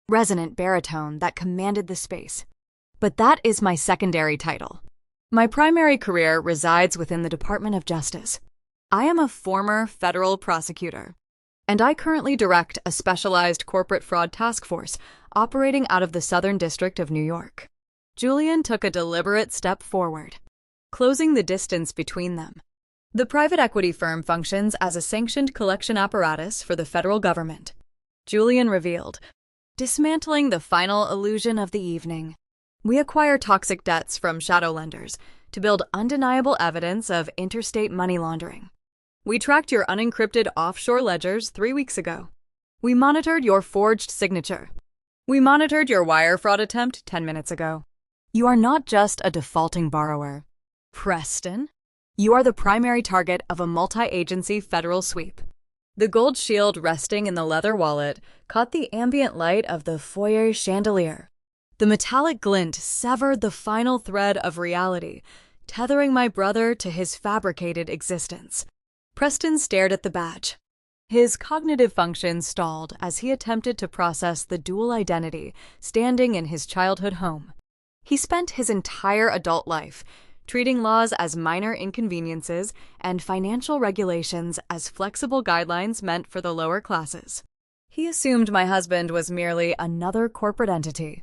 resonant baritone that commanded the space. But that is my secondary title. My primary career resides within the Department of Justice. I am a former federal prosecutor, and I currently direct a specialized corporate fraud task force operating out of the Southern District of New York. Julian took a deliberate step forward, closing the distance between them. The private equity firm functions as a sanctioned collection apparatus for the federal government. Julian revealed, dismantling the final illusion of the evening. We acquire toxic debts from shadow lenders to build undeniable evidence of interstate money laundering. We tracked your unencrypted offshore ledgers 3 weeks ago. We monitored your forged signature. We monitored your wire fraud attempt 10 minutes ago. You are not just a defaulting borrower, Preston. You are the primary target of a multi-agency federal sweep. The gold shield resting in the leather wallet caught the ambient light of the foyer chandelier. The metallic glint severed the final thread of reality, tethering my brother to his fabricated existence. Preston stared at the badge. His cognitive functions stalled as he attempted to process the dual identity standing in his childhood home. He spent his entire adult life treating laws as minor inconveniences and financial regulations as flexible guidelines meant for the lower classes. He assumed my husband was merely another corporate entity,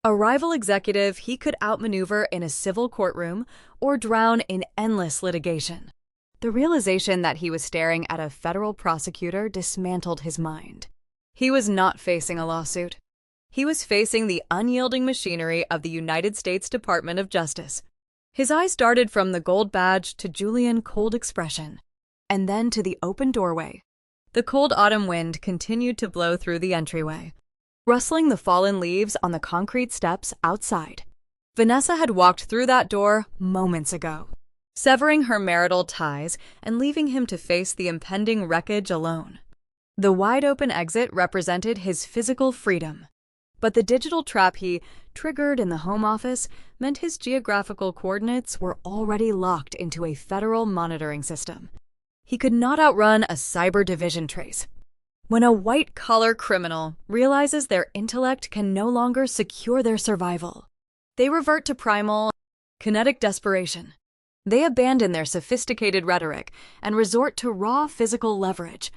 a rival executive he could outmaneuver in a civil courtroom or drown in endless litigation. The realization that he was staring at a federal prosecutor dismantled his mind. He was not facing a lawsuit. He was facing the unyielding machinery of the United States Department of Justice. His eyes darted from the gold badge to Julian's cold expression, and then to the open doorway. The cold autumn wind continued to blow through the entryway, rustling the fallen leaves on the concrete steps outside. Vanessa had walked through that door moments ago, severing her marital ties and leaving him to face the impending wreckage alone. The wide-open exit represented his physical freedom, but the digital trap he triggered in the home office meant his geographical coordinates were already locked into a federal monitoring system. He could not outrun a cyber division trace. When a white-collar criminal realizes their intellect can no longer secure their survival, they revert to primal, kinetic desperation. They abandon their sophisticated rhetoric and resort to raw physical leverage.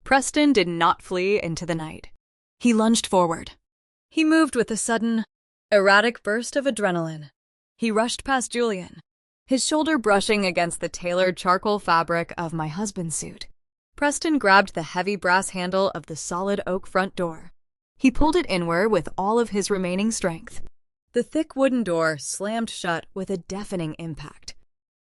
Preston did not flee into the night. He lunged forward. He moved with a sudden, erratic burst of adrenaline. He rushed past Julian, his shoulder brushing against the tailored charcoal fabric of my husband's suit. Preston grabbed the heavy brass handle of the solid oak front door. He pulled it inward with all of his remaining strength. The thick wooden door slammed shut with a deafening impact.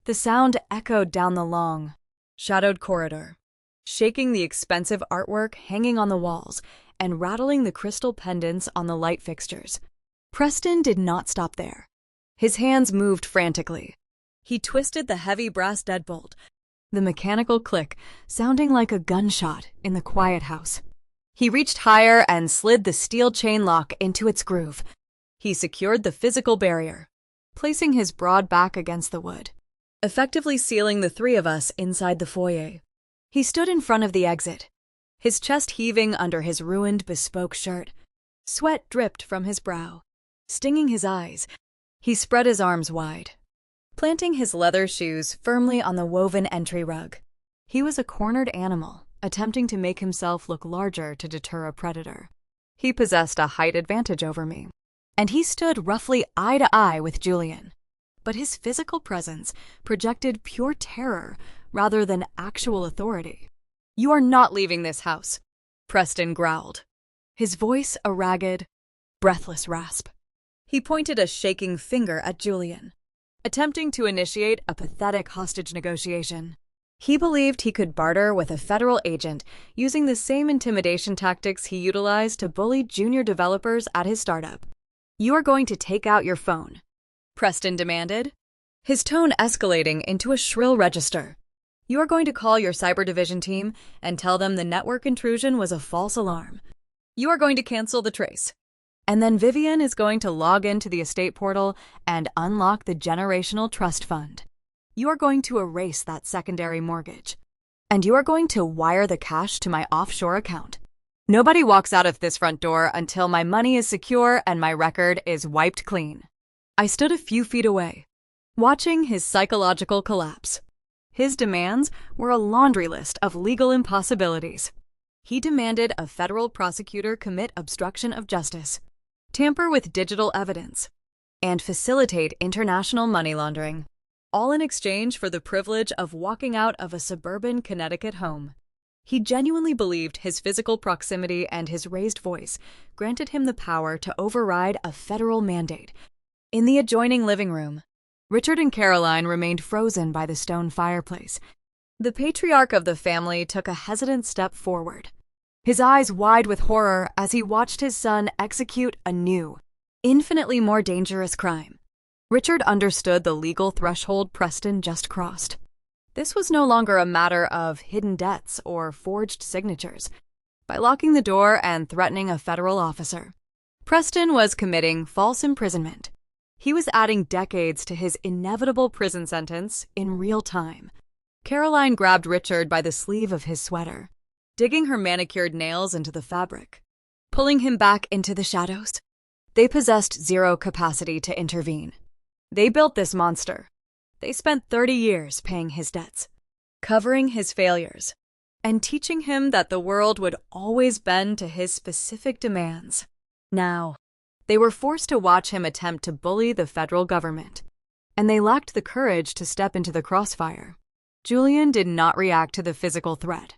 The sound echoed down the long, shadowed corridor, shaking the expensive artwork hanging on the walls and rattling the crystal pendants on the light fixtures. Preston did not stop there. His hands moved frantically. He twisted the heavy brass deadbolt, the mechanical click sounding like a gunshot in the quiet house. He reached higher and slid the steel chain lock into its groove. He secured the physical barrier, placing his broad back against the wood, effectively sealing the three of us inside the foyer. He stood in front of the exit, his chest heaving under his ruined bespoke shirt. Sweat dripped from his brow, stinging his eyes. He spread his arms wide, planting his leather shoes firmly on the woven entry rug. He was a cornered animal, attempting to make himself look larger to deter a predator. He possessed a height advantage over me, and he stood roughly eye to eye with Julian. But his physical presence projected pure terror rather than actual authority. "You are not leaving this house," Preston growled, his voice a ragged, breathless rasp. He pointed a shaking finger at Julian, attempting to initiate a pathetic hostage negotiation. He believed he could barter with a federal agent using the same intimidation tactics he utilized to bully junior developers at his startup. You are going to take out your phone," Preston demanded, his tone escalating into a shrill register. "You are going to call your cyber division team and tell them the network intrusion was a false alarm. You are going to cancel the trace. And then Vivian is going to log into the estate portal and unlock the generational trust fund. You are going to erase that secondary mortgage. And you are going to wire the cash to my offshore account. Nobody walks out of this front door until my money is secure and my record is wiped clean." I stood a few feet away, watching his psychological collapse. His demands were a laundry list of legal impossibilities. He demanded a federal prosecutor commit obstruction of justice, tamper with digital evidence, and facilitate international money laundering, all in exchange for the privilege of walking out of a suburban Connecticut home. He genuinely believed his physical proximity and his raised voice granted him the power to override a federal mandate. In the adjoining living room, Richard and Caroline remained frozen by the stone fireplace. The patriarch of the family took a hesitant step forward, his eyes wide with horror as he watched his son execute a new, infinitely more dangerous crime. Richard understood the legal threshold Preston just crossed. This was no longer a matter of hidden debts or forged signatures. By locking the door and threatening a federal officer, Preston was committing false imprisonment. He was adding decades to his inevitable prison sentence in real time. Caroline grabbed Richard by the sleeve of his sweater, digging her manicured nails into the fabric, pulling him back into the shadows. They possessed zero capacity to intervene. They built this monster. They spent 30 years paying his debts, covering his failures, and teaching him that the world would always bend to his specific demands. Now, they were forced to watch him attempt to bully the federal government, and they lacked the courage to step into the crossfire. Julian did not react to the physical threat.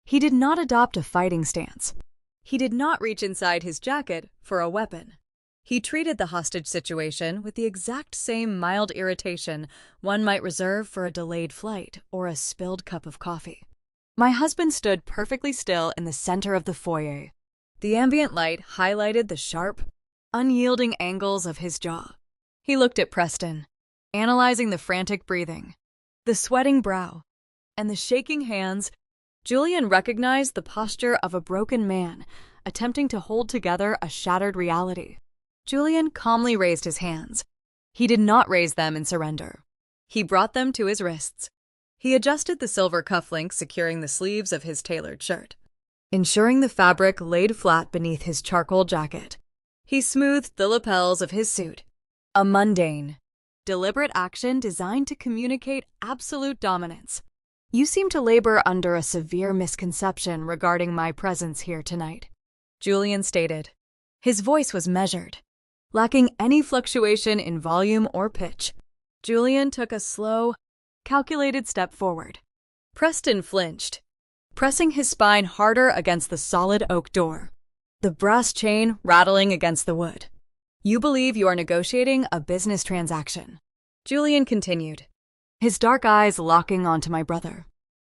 He did not adopt a fighting stance. He did not reach inside his jacket for a weapon. He treated the hostage situation with the exact same mild irritation one might reserve for a delayed flight or a spilled cup of coffee. My husband stood perfectly still in the center of the foyer. The ambient light highlighted the sharp, unyielding angles of his jaw. He looked at Preston, analyzing the frantic breathing, the sweating brow, and the shaking hands. Julian recognized the posture of a broken man attempting to hold together a shattered reality. Julian calmly raised his hands. He did not raise them in surrender. He brought them to his wrists. He adjusted the silver cufflinks securing the sleeves of his tailored shirt, ensuring the fabric laid flat beneath his charcoal jacket. He smoothed the lapels of his suit, a mundane, deliberate action designed to communicate absolute dominance. "You seem to labor under a severe misconception regarding my presence here tonight," Julian stated. His voice was measured, lacking any fluctuation in volume or pitch. Julian took a slow, calculated step forward. Preston flinched, pressing his spine harder against the solid oak door, the brass chain rattling against the wood. "You believe you are negotiating a business transaction," Julian continued, his dark eyes locking onto my brother.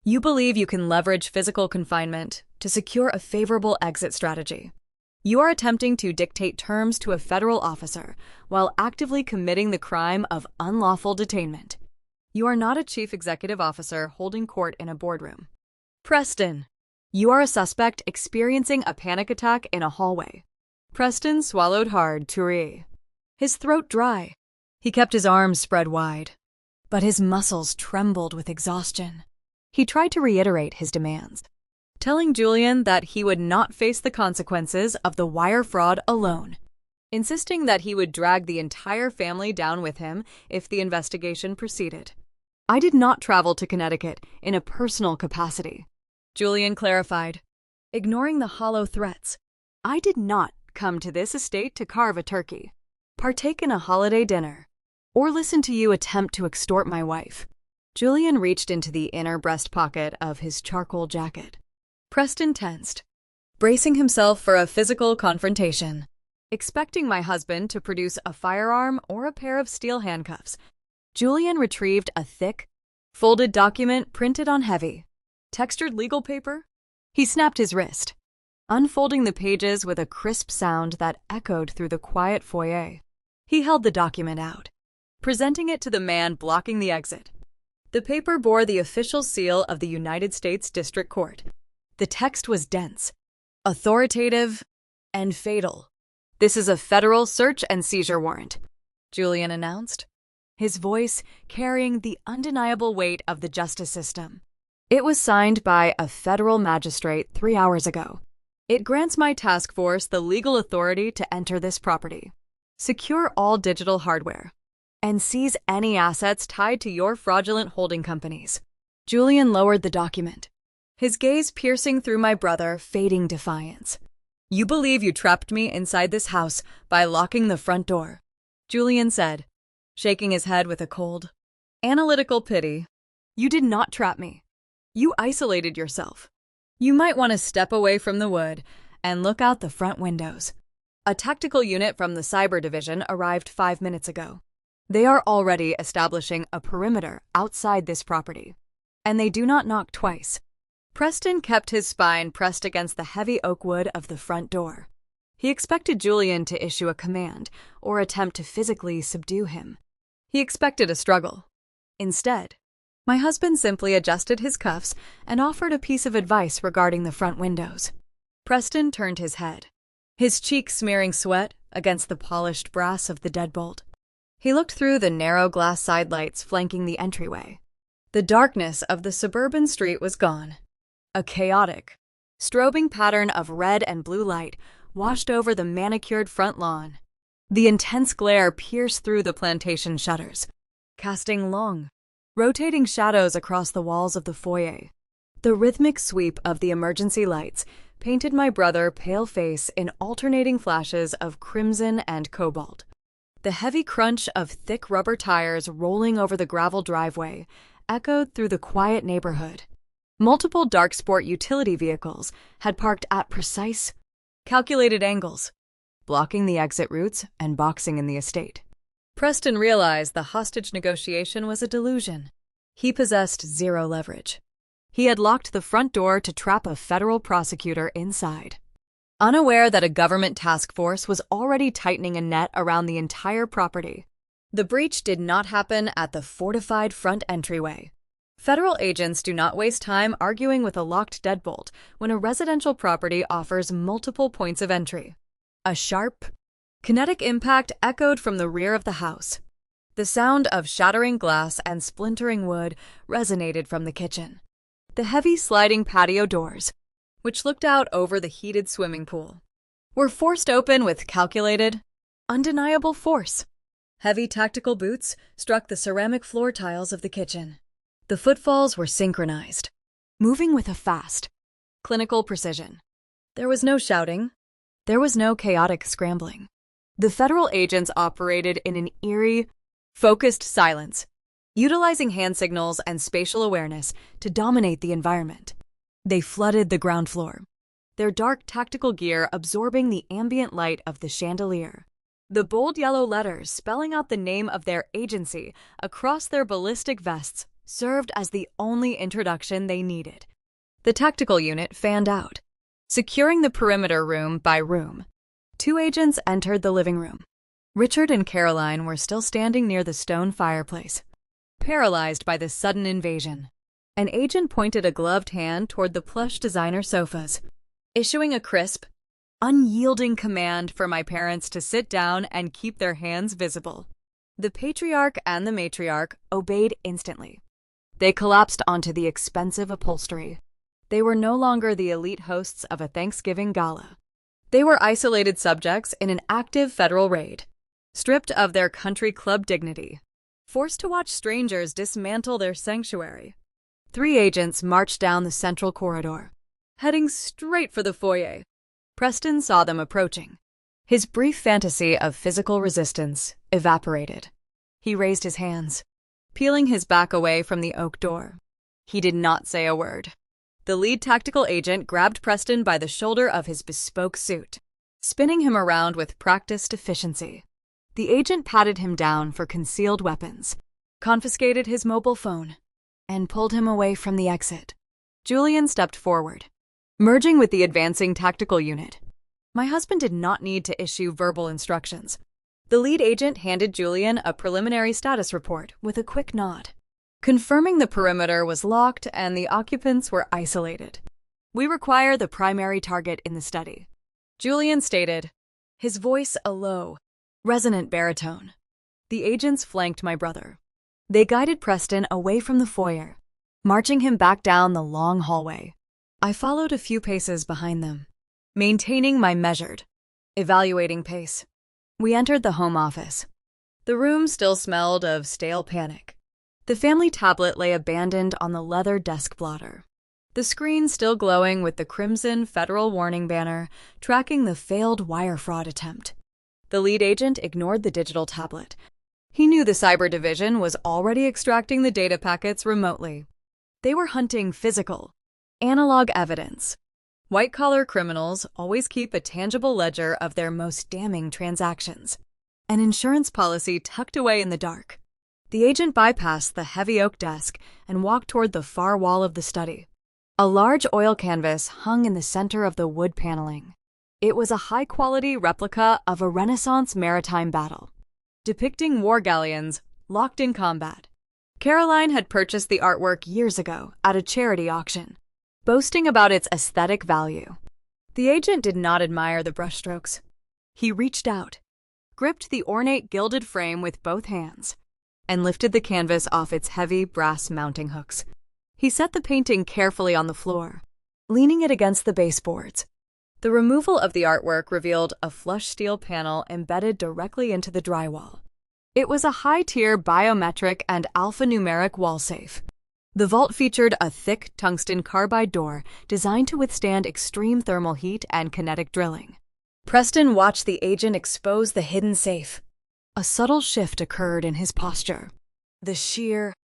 "You believe you can leverage physical confinement to secure a favorable exit strategy. You are attempting to dictate terms to a federal officer while actively committing the crime of unlawful detainment. You are not a chief executive officer holding court in a boardroom. Preston, you are a suspect experiencing a panic attack in a hallway." Preston swallowed hard to re, his throat dry. He kept his arms spread wide, but his muscles trembled with exhaustion. He tried to reiterate his demands, telling Julian that he would not face the consequences of the wire fraud alone, insisting that he would drag the entire family down with him if the investigation proceeded. "I did not travel to Connecticut in a personal capacity," Julian clarified, ignoring the hollow threats. "I did not come to this estate to carve a turkey, partake in a holiday dinner, or listen to you attempt to extort my wife." Julian reached into the inner breast pocket of his charcoal jacket. Preston tensed, bracing himself for a physical confrontation, expecting my husband to produce a firearm or a pair of steel handcuffs. Julian retrieved a thick, folded document printed on heavy, textured legal paper. He snapped his wrist, unfolding the pages with a crisp sound that echoed through the quiet foyer. He held the document out, presenting it to the man blocking the exit. The paper bore the official seal of the United States District Court. The text was dense, authoritative, and fatal. "This is a federal search and seizure warrant," Julian announced, his voice carrying the undeniable weight of the justice system. "It was signed by a federal magistrate 3 hours ago. It grants my task force the legal authority to enter this property, secure all digital hardware, and seize any assets tied to your fraudulent holding companies." Julian lowered the document, his gaze piercing through my brother, fading defiance. "You believe you trapped me inside this house by locking the front door," Julian said, shaking his head with a cold, analytical pity. "You did not trap me. You isolated yourself. You might want to step away from the wood and look out the front windows. A tactical unit from the cyber division arrived 5 minutes ago. They are already establishing a perimeter outside this property, and they do not knock twice." Preston kept his spine pressed against the heavy oak wood of the front door. He expected Julian to issue a command or attempt to physically subdue him. He expected a struggle. Instead, my husband simply adjusted his cuffs and offered a piece of advice regarding the front windows. Preston turned his head, his cheek smearing sweat against the polished brass of the deadbolt. He looked through the narrow glass sidelights flanking the entryway. The darkness of the suburban street was gone. A chaotic, strobing pattern of red and blue light washed over the manicured front lawn. The intense glare pierced through the plantation shutters, casting long, rotating shadows across the walls of the foyer. The rhythmic sweep of the emergency lights painted my brother pale face in alternating flashes of crimson and cobalt. The heavy crunch of thick rubber tires rolling over the gravel driveway echoed through the quiet neighborhood. Multiple dark sport utility vehicles had parked at precise, calculated angles, blocking the exit routes and boxing in the estate. Preston realized the hostage negotiation was a delusion. He possessed zero leverage. He had locked the front door to trap a federal prosecutor inside. Unaware that a government task force was already tightening a net around the entire property, the breach did not happen at the fortified front entryway. Federal agents do not waste time arguing with a locked deadbolt when a residential property offers multiple points of entry. A sharp, kinetic impact echoed from the rear of the house. The sound of shattering glass and splintering wood resonated from the kitchen. The heavy sliding patio doors, which looked out over the heated swimming pool, were forced open with calculated, undeniable force. Heavy tactical boots struck the ceramic floor tiles of the kitchen. The footfalls were synchronized, moving with a fast, clinical precision. There was no shouting. There was no chaotic scrambling. The federal agents operated in an eerie, focused silence, utilizing hand signals and spatial awareness to dominate the environment. They flooded the ground floor, their dark tactical gear absorbing the ambient light of the chandelier. The bold yellow letters spelling out the name of their agency across their ballistic vests served as the only introduction they needed. The tactical unit fanned out, securing the perimeter room by room. 2 agents entered the living room. Richard and Caroline were still standing near the stone fireplace, paralyzed by this sudden invasion. An agent pointed a gloved hand toward the plush designer sofas, issuing a crisp, unyielding command for my parents to sit down and keep their hands visible. The patriarch and the matriarch obeyed instantly. They collapsed onto the expensive upholstery. They were no longer the elite hosts of a Thanksgiving gala. They were isolated subjects in an active federal raid, stripped of their country club dignity, forced to watch strangers dismantle their sanctuary. 3 agents marched down the central corridor, heading straight for the foyer. Preston saw them approaching. His brief fantasy of physical resistance evaporated. He raised his hands, peeling his back away from the oak door. He did not say a word. The lead tactical agent grabbed Preston by the shoulder of his bespoke suit, spinning him around with practiced efficiency. The agent patted him down for concealed weapons, confiscated his mobile phone, and pulled him away from the exit. Julian stepped forward, merging with the advancing tactical unit. My husband did not need to issue verbal instructions. The lead agent handed Julian a preliminary status report with a quick nod, confirming the perimeter was locked and the occupants were isolated. We require the primary target in the study, Julian stated, his voice a low, resonant baritone. The agents flanked my brother. They guided Preston away from the foyer, marching him back down the long hallway. I followed a few paces behind them, maintaining my measured, evaluating pace. We entered the home office. The room still smelled of stale panic. The family tablet lay abandoned on the leather desk blotter, the screen still glowing with the crimson federal warning banner tracking the failed wire fraud attempt. The lead agent ignored the digital tablet. He knew the cyber division was already extracting the data packets remotely. They were hunting physical, analog evidence. White-collar criminals always keep a tangible ledger of their most damning transactions. An insurance policy tucked away in the dark. The agent bypassed the heavy oak desk and walked toward the far wall of the study. A large oil canvas hung in the center of the wood paneling. It was a high-quality replica of a Renaissance maritime battle, depicting war galleons locked in combat. Caroline had purchased the artwork years ago at a charity auction, boasting about its aesthetic value. The agent did not admire the brushstrokes. He reached out, gripped the ornate gilded frame with both hands, and lifted the canvas off its heavy brass mounting hooks. He set the painting carefully on the floor, leaning it against the baseboards. The removal of the artwork revealed a flush steel panel embedded directly into the drywall. It was a high-tier biometric and alphanumeric wall safe. The vault featured a thick tungsten carbide door designed to withstand extreme thermal heat and kinetic drilling. Preston watched the agent expose the hidden safe. A subtle shift occurred in his posture. The sheer,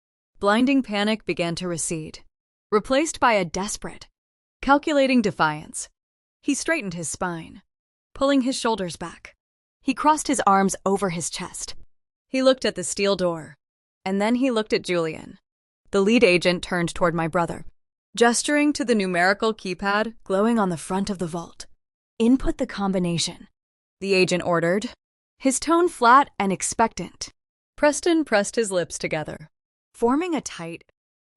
blinding panic began to recede, replaced by a desperate, calculating defiance. He straightened his spine, pulling his shoulders back. He crossed his arms over his chest. He looked at the steel door, and then he looked at Julian. The lead agent turned toward my brother, gesturing to the numerical keypad glowing on the front of the vault. "Input the combination," the agent ordered, his tone flat and expectant. Preston pressed his lips together, forming a tight,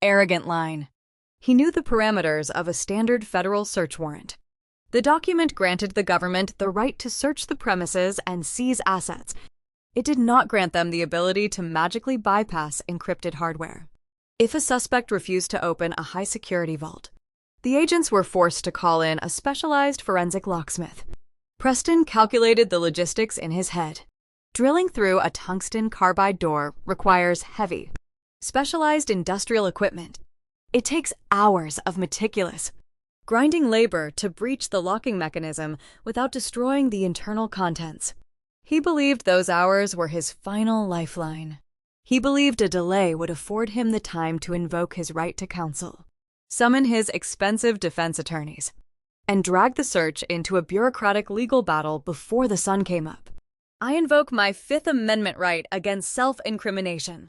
arrogant line. He knew the parameters of a standard federal search warrant. The document granted the government the right to search the premises and seize assets. It did not grant them the ability to magically bypass encrypted hardware. If a suspect refused to open a high-security vault, the agents were forced to call in a specialized forensic locksmith. Preston calculated the logistics in his head. Drilling through a tungsten carbide door requires heavy, specialized industrial equipment. It takes hours of meticulous, grinding labor to breach the locking mechanism without destroying the internal contents. He believed those hours were his final lifeline. He believed a delay would afford him the time to invoke his right to counsel, summon his expensive defense attorneys, and drag the search into a bureaucratic legal battle before the sun came up. "I invoke my Fifth Amendment right against self-incrimination,"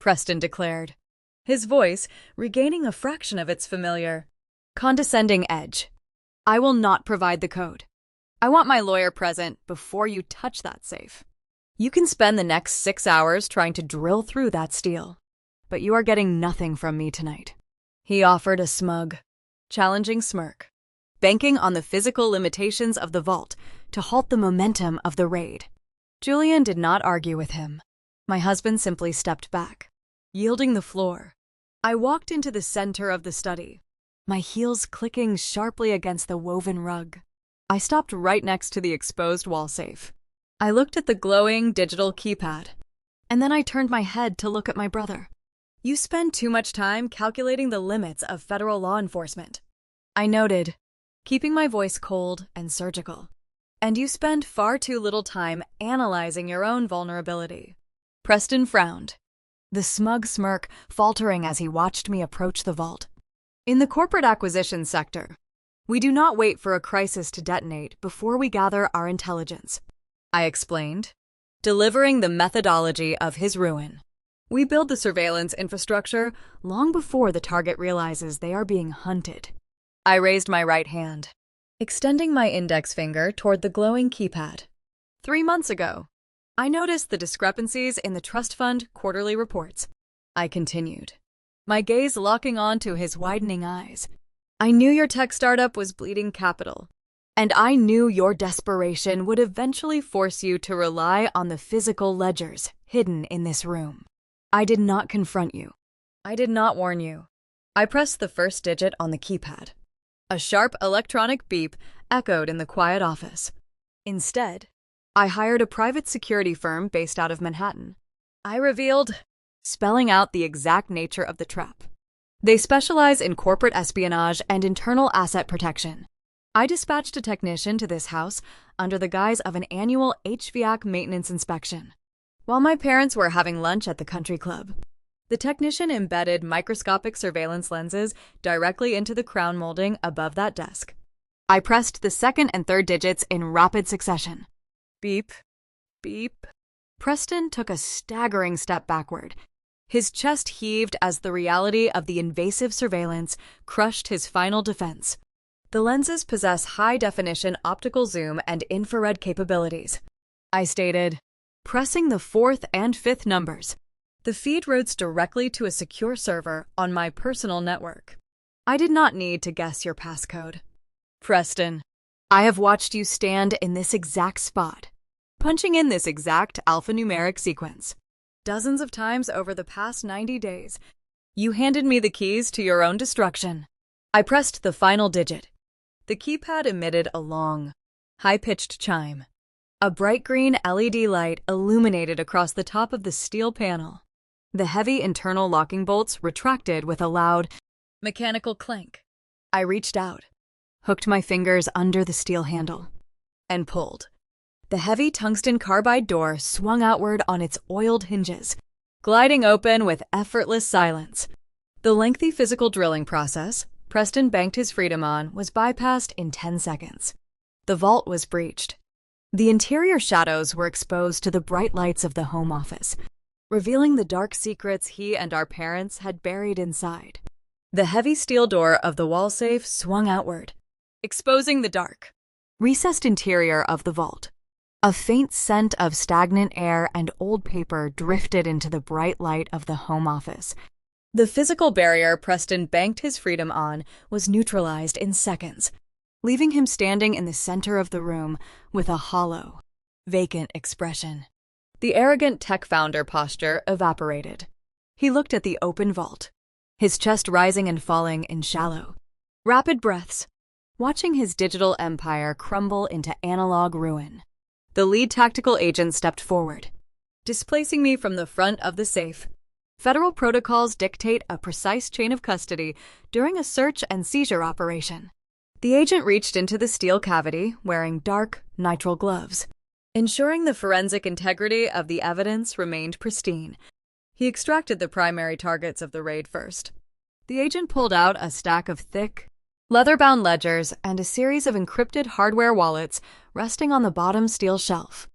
Preston declared, his voice regaining a fraction of its familiar, condescending edge. "I will not provide the code. I want my lawyer present before you touch that safe. You can spend the next 6 hours trying to drill through that steel, but you are getting nothing from me tonight." He offered a smug, challenging smirk, banking on the physical limitations of the vault to halt the momentum of the raid. Julian did not argue with him. My husband simply stepped back, yielding the floor. I walked into the center of the study, my heels clicking sharply against the woven rug. I stopped right next to the exposed wall safe. I looked at the glowing digital keypad, and then I turned my head to look at my brother. "You spend too much time calculating the limits of federal law enforcement," I noted, keeping my voice cold and surgical. "And you spend far too little time analyzing your own vulnerability." Preston frowned, the smug smirk faltering as he watched me approach the vault. "In the corporate acquisition sector, we do not wait for a crisis to detonate before we gather our intelligence," I explained, delivering the methodology of his ruin. "We build the surveillance infrastructure long before the target realizes they are being hunted." I raised my right hand, extending my index finger toward the glowing keypad. 3 months ago, I noticed the discrepancies in the trust fund quarterly reports. I continued, my gaze locking on to his widening eyes. I knew your tech startup was bleeding capital, and I knew your desperation would eventually force you to rely on the physical ledgers hidden in this room. I did not confront you. I did not warn you. I pressed the first digit on the keypad. A sharp electronic beep echoed in the quiet office. Instead, I hired a private security firm based out of Manhattan. I revealed, spelling out the exact nature of the trap. They specialize in corporate espionage and internal asset protection. I dispatched a technician to this house under the guise of an annual HVAC maintenance inspection. While my parents were having lunch at the country club, the technician embedded microscopic surveillance lenses directly into the crown molding above that desk. I pressed the second and third digits in rapid succession. Beep, beep. Preston took a staggering step backward. His chest heaved as the reality of the invasive surveillance crushed his final defense. The lenses possess high-definition optical zoom and infrared capabilities. I stated, pressing the fourth and fifth numbers. The feed routes directly to a secure server on my personal network. I did not need to guess your passcode. Preston, I have watched you stand in this exact spot, punching in this exact alphanumeric sequence. Dozens of times over the past 90 days, you handed me the keys to your own destruction. I pressed the final digit. The keypad emitted a long, high-pitched chime. A bright green LED light illuminated across the top of the steel panel. The heavy internal locking bolts retracted with a loud, mechanical clank. I reached out, hooked my fingers under the steel handle, and pulled. The heavy tungsten carbide door swung outward on its oiled hinges, gliding open with effortless silence. The lengthy physical drilling process Preston banked his freedom on was bypassed in 10 seconds. The vault was breached. The interior shadows were exposed to the bright lights of the home office, revealing the dark secrets he and our parents had buried inside. The heavy steel door of the wall safe swung outward, exposing the dark, recessed interior of the vault. A faint scent of stagnant air and old paper drifted into the bright light of the home office. The physical barrier Preston banked his freedom on was neutralized in seconds, leaving him standing in the center of the room with a hollow, vacant expression. The arrogant tech founder posture evaporated. He looked at the open vault, his chest rising and falling in shallow, rapid breaths, watching his digital empire crumble into analog ruin. The lead tactical agent stepped forward, displacing me from the front of the safe. Federal protocols dictate a precise chain of custody during a search and seizure operation. The agent reached into the steel cavity wearing dark, nitrile gloves, ensuring the forensic integrity of the evidence remained pristine. He extracted the primary targets of the raid first. The agent pulled out a stack of thick, leather-bound ledgers and a series of encrypted hardware wallets resting on the bottom steel shelf.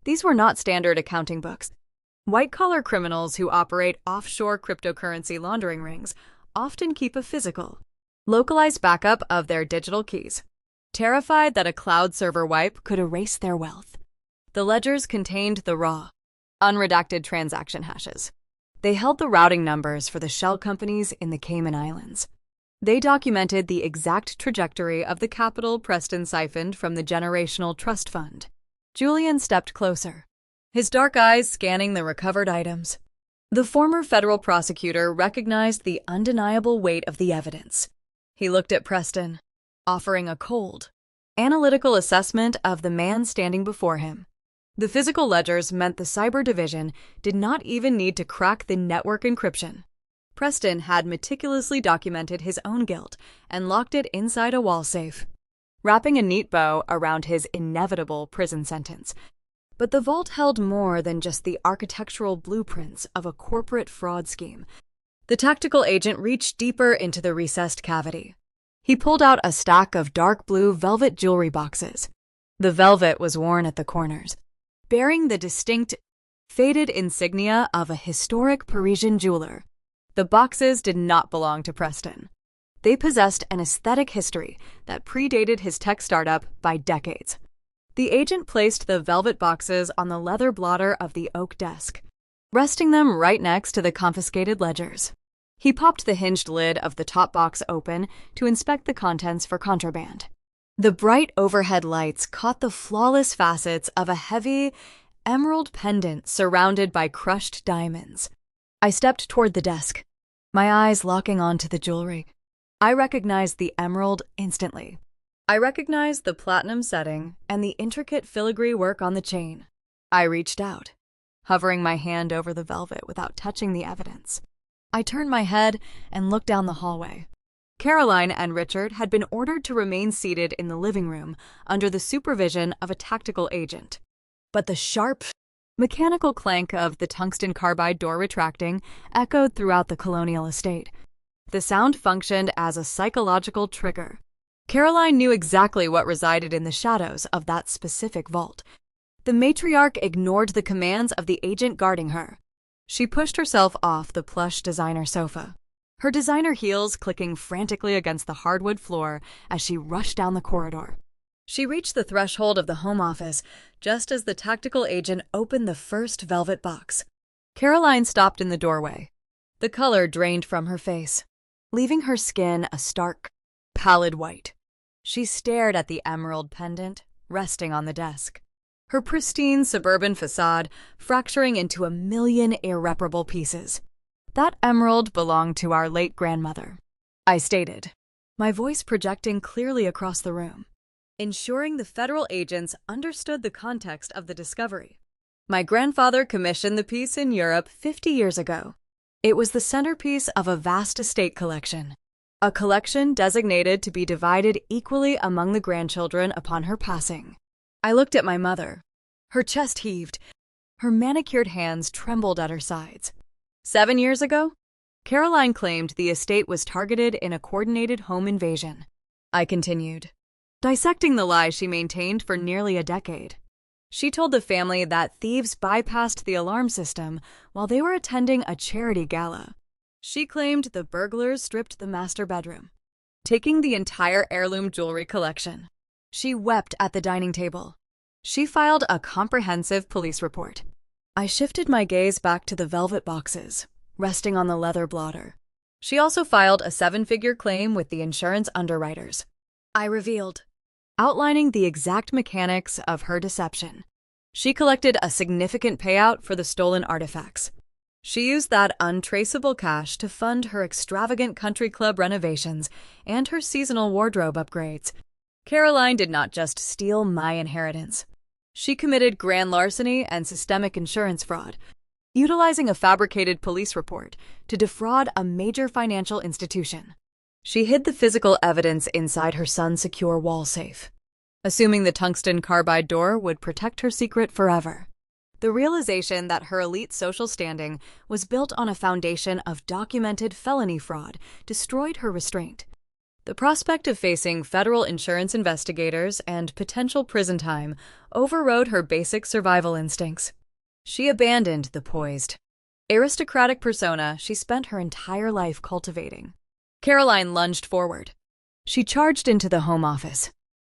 These were not standard accounting books. White-collar criminals who operate offshore cryptocurrency laundering rings often keep a physical, localized backup of their digital keys, terrified that a cloud server wipe could erase their wealth. The ledgers contained the raw, unredacted transaction hashes. They held the routing numbers for the shell companies in the Cayman Islands. They documented the exact trajectory of the capital Preston siphoned from the generational trust fund. Julian stepped closer, his dark eyes scanning the recovered items. The former federal prosecutor recognized the undeniable weight of the evidence. He looked at Preston, offering a cold, analytical assessment of the man standing before him. The physical ledgers meant the cyber division did not even need to crack the network encryption. Preston had meticulously documented his own guilt and locked it inside a wall safe, wrapping a neat bow around his inevitable prison sentence. But the vault held more than just the architectural blueprints of a corporate fraud scheme. The tactical agent reached deeper into the recessed cavity. He pulled out a stack of dark blue velvet jewelry boxes. The velvet was worn at the corners, bearing the distinct, faded insignia of a historic Parisian jeweler. The boxes did not belong to Preston. They possessed an aesthetic history that predated his tech startup by decades. The agent placed the velvet boxes on the leather blotter of the oak desk, resting them right next to the confiscated ledgers. He popped the hinged lid of the top box open to inspect the contents for contraband. The bright overhead lights caught the flawless facets of a heavy, emerald pendant surrounded by crushed diamonds. I stepped toward the desk, my eyes locking onto the jewelry. I recognized the emerald instantly. I recognized the platinum setting and the intricate filigree work on the chain. I reached out, hovering my hand over the velvet without touching the evidence. I turned my head and looked down the hallway. Caroline and Richard had been ordered to remain seated in the living room under the supervision of a tactical agent. But the sharp, mechanical clank of the tungsten carbide door retracting echoed throughout the colonial estate. The sound functioned as a psychological trigger. Caroline knew exactly what resided in the shadows of that specific vault. The matriarch ignored the commands of the agent guarding her. She pushed herself off the plush designer sofa, her designer heels clicking frantically against the hardwood floor as she rushed down the corridor. She reached the threshold of the home office just as the tactical agent opened the first velvet box. Caroline stopped in the doorway. The color drained from her face, leaving her skin a stark, pallid white. She stared at the emerald pendant resting on the desk, her pristine suburban facade fracturing into a million irreparable pieces. That emerald belonged to our late grandmother, I stated, my voice projecting clearly across the room, ensuring the federal agents understood the context of the discovery. My grandfather commissioned the piece in Europe 50 years ago. It was the centerpiece of a vast estate collection, a collection designated to be divided equally among the grandchildren upon her passing. I looked at my mother. Her chest heaved. Her manicured hands trembled at her sides. 7 years ago, Caroline claimed the estate was targeted in a coordinated home invasion. I continued, dissecting the lie she maintained for nearly a decade. She told the family that thieves bypassed the alarm system while they were attending a charity gala. She claimed the burglars stripped the master bedroom, taking the entire heirloom jewelry collection. She wept at the dining table. She filed a comprehensive police report. I shifted my gaze back to the velvet boxes, resting on the leather blotter. She also filed a 7-figure claim with the insurance underwriters. I revealed, outlining the exact mechanics of her deception. She collected a significant payout for the stolen artifacts. She used that untraceable cash to fund her extravagant country club renovations and her seasonal wardrobe upgrades. Caroline did not just steal my inheritance. She committed grand larceny and systemic insurance fraud, utilizing a fabricated police report to defraud a major financial institution. She hid the physical evidence inside her son's secure wall safe, assuming the tungsten carbide door would protect her secret forever. The realization that her elite social standing was built on a foundation of documented felony fraud destroyed her restraint. The prospect of facing federal insurance investigators and potential prison time overrode her basic survival instincts. She abandoned the poised, aristocratic persona she spent her entire life cultivating. Caroline lunged forward. She charged into the home office,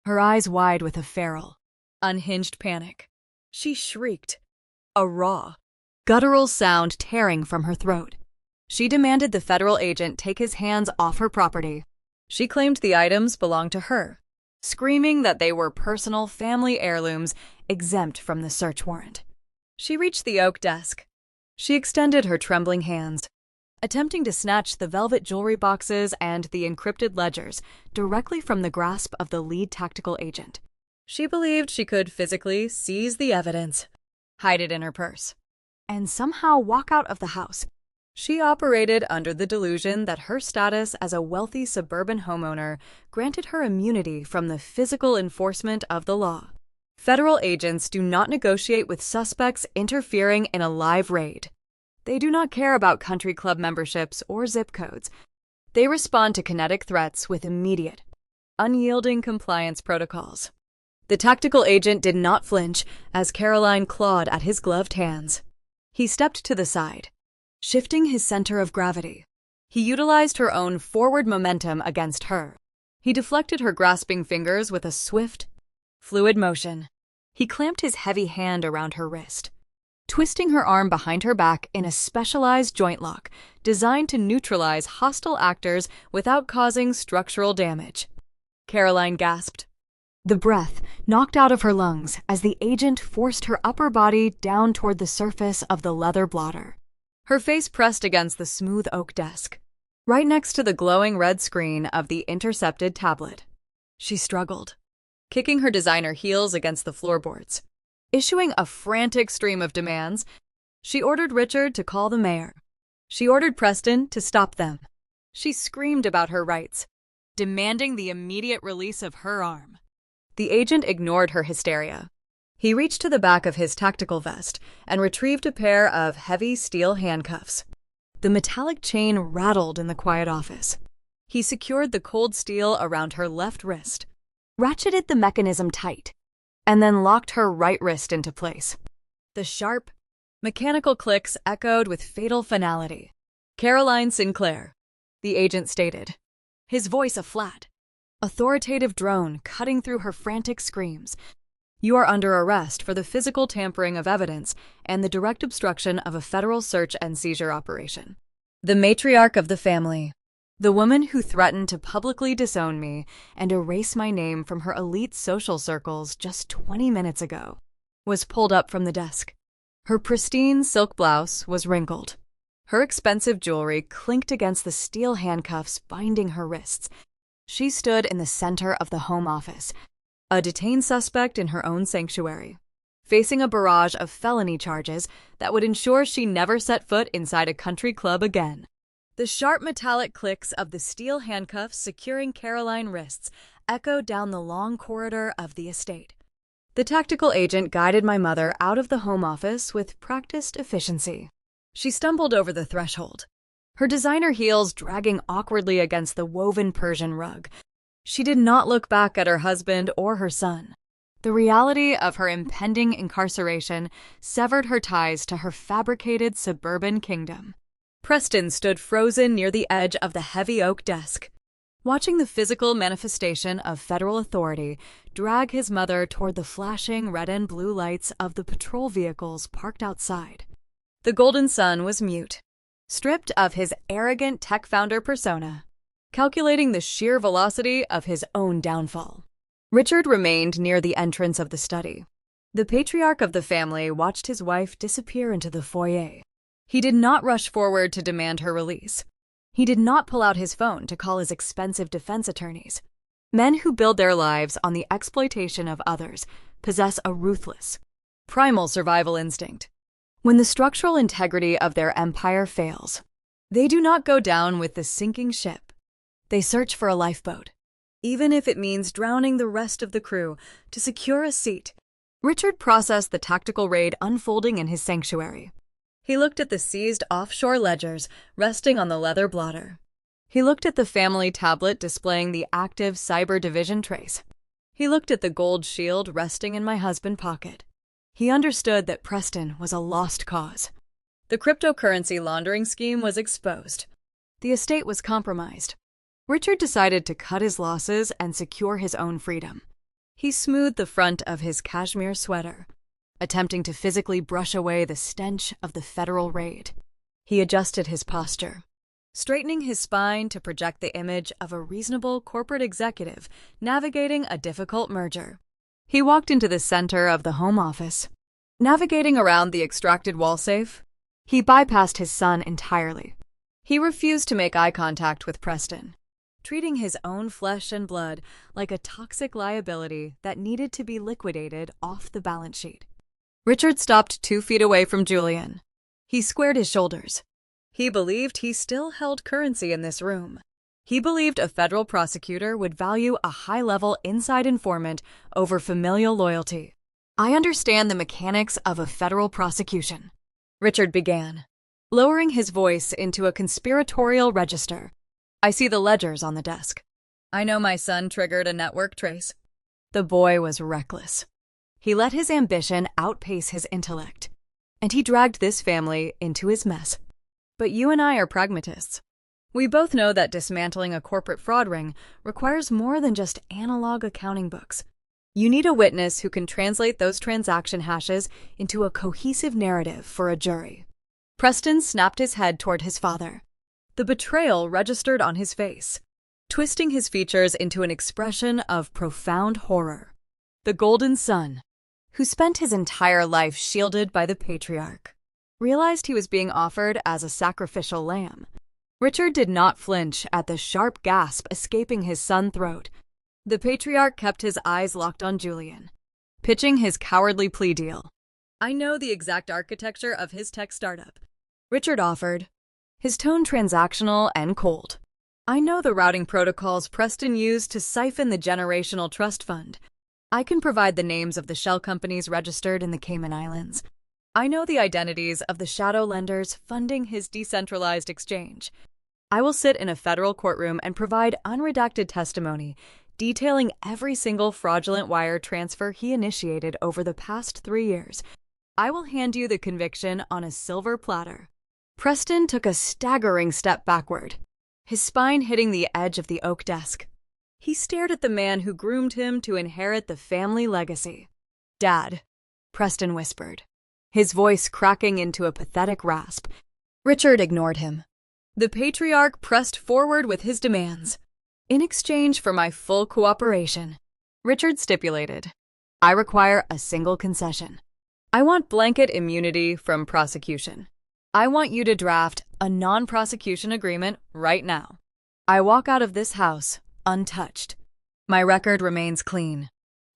her eyes wide with a feral, unhinged panic. She shrieked, a raw, guttural sound tearing from her throat. She demanded the federal agent take his hands off her property. She claimed the items belonged to her, screaming that they were personal family heirlooms exempt from the search warrant. She reached the oak desk. She extended her trembling hands, attempting to snatch the velvet jewelry boxes and the encrypted ledgers directly from the grasp of the lead tactical agent. She believed she could physically seize the evidence, hide it in her purse, and somehow walk out of the house. She operated under the delusion that her status as a wealthy suburban homeowner granted her immunity from the physical enforcement of the law. Federal agents do not negotiate with suspects interfering in a live raid. They do not care about country club memberships or zip codes. They respond to kinetic threats with immediate, unyielding compliance protocols. The tactical agent did not flinch as Caroline clawed at his gloved hands. He stepped to the side, shifting his center of gravity. He utilized her own forward momentum against her. He deflected her grasping fingers with a swift, fluid motion. He clamped his heavy hand around her wrist, twisting her arm behind her back in a specialized joint lock designed to neutralize hostile actors without causing structural damage. Caroline gasped. The breath knocked out of her lungs as the agent forced her upper body down toward the surface of the leather blotter. Her face pressed against the smooth oak desk, right next to the glowing red screen of the intercepted tablet. She struggled, kicking her designer heels against the floorboards. Issuing a frantic stream of demands, she ordered Richard to call the mayor. She ordered Preston to stop them. She screamed about her rights, demanding the immediate release of her arm. The agent ignored her hysteria. He reached to the back of his tactical vest and retrieved a pair of heavy steel handcuffs. The metallic chain rattled in the quiet office. He secured the cold steel around her left wrist, ratcheted the mechanism tight, and then locked her right wrist into place. The sharp, mechanical clicks echoed with fatal finality. Caroline Sinclair, the agent stated, his voice a flat, authoritative drone cutting through her frantic screams. You are under arrest for the physical tampering of evidence and the direct obstruction of a federal search and seizure operation. The matriarch of the family, the woman who threatened to publicly disown me and erase my name from her elite social circles just 20 minutes ago, was pulled up from the desk. Her pristine silk blouse was wrinkled. Her expensive jewelry clinked against the steel handcuffs binding her wrists. She stood in the center of the home office, a detained suspect in her own sanctuary, facing a barrage of felony charges that would ensure she never set foot inside a country club again. The sharp metallic clicks of the steel handcuffs securing Caroline's wrists echoed down the long corridor of the estate. The tactical agent guided my mother out of the home office with practiced efficiency. She stumbled over the threshold, her designer heels dragging awkwardly against the woven Persian rug. She did not look back at her husband or her son. The reality of her impending incarceration severed her ties to her fabricated suburban kingdom. Preston stood frozen near the edge of the heavy oak desk, watching the physical manifestation of federal authority drag his mother toward the flashing red and blue lights of the patrol vehicles parked outside. The golden sun was mute, stripped of his arrogant tech founder persona, calculating the sheer velocity of his own downfall. Richard remained near the entrance of the study. The patriarch of the family watched his wife disappear into the foyer. He did not rush forward to demand her release. He did not pull out his phone to call his expensive defense attorneys. Men who build their lives on the exploitation of others possess a ruthless, primal survival instinct. When the structural integrity of their empire fails, they do not go down with the sinking ship. They search for a lifeboat, even if it means drowning the rest of the crew to secure a seat. Richard processed the tactical raid unfolding in his sanctuary. He looked at the seized offshore ledgers resting on the leather blotter. He looked at the family tablet displaying the active cyber division trace. He looked at the gold shield resting in my husband's pocket. He understood that Preston was a lost cause. The cryptocurrency laundering scheme was exposed. The estate was compromised. Richard decided to cut his losses and secure his own freedom. He smoothed the front of his cashmere sweater, attempting to physically brush away the stench of the federal raid. He adjusted his posture, straightening his spine to project the image of a reasonable corporate executive navigating a difficult merger. He walked into the center of the home office, navigating around the extracted wall safe. He bypassed his son entirely. He refused to make eye contact with Preston, treating his own flesh and blood like a toxic liability that needed to be liquidated off the balance sheet. Richard stopped 2 feet away from Julian. He squared his shoulders. He believed he still held currency in this room. He believed a federal prosecutor would value a high-level inside informant over familial loyalty. I understand the mechanics of a federal prosecution, Richard began, lowering his voice into a conspiratorial register. I see the ledgers on the desk. I know my son triggered a network trace. The boy was reckless. He let his ambition outpace his intellect, and he dragged this family into his mess. But you and I are pragmatists. We both know that dismantling a corporate fraud ring requires more than just analog accounting books. You need a witness who can translate those transaction hashes into a cohesive narrative for a jury. Preston snapped his head toward his father. The betrayal registered on his face, twisting his features into an expression of profound horror. The golden son, who spent his entire life shielded by the patriarch, realized he was being offered as a sacrificial lamb. Richard did not flinch at the sharp gasp escaping his son's throat. The patriarch kept his eyes locked on Julian, pitching his cowardly plea deal. "I know the exact architecture of his tech startup," Richard offered, his tone transactional and cold. "I know the routing protocols Preston used to siphon the generational trust fund. I can provide the names of the shell companies registered in the Cayman Islands. I know the identities of the shadow lenders funding his decentralized exchange. I will sit in a federal courtroom and provide unredacted testimony detailing every single fraudulent wire transfer he initiated over the past 3 years. I will hand you the conviction on a silver platter." Preston took a staggering step backward, his spine hitting the edge of the oak desk. He stared at the man who groomed him to inherit the family legacy. "Dad," Preston whispered, his voice cracking into a pathetic rasp. Richard ignored him. The patriarch pressed forward with his demands. "In exchange for my full cooperation," Richard stipulated, "I require a single concession. I want blanket immunity from prosecution. I want you to draft a non-prosecution agreement right now. I walk out of this house untouched. My record remains clean.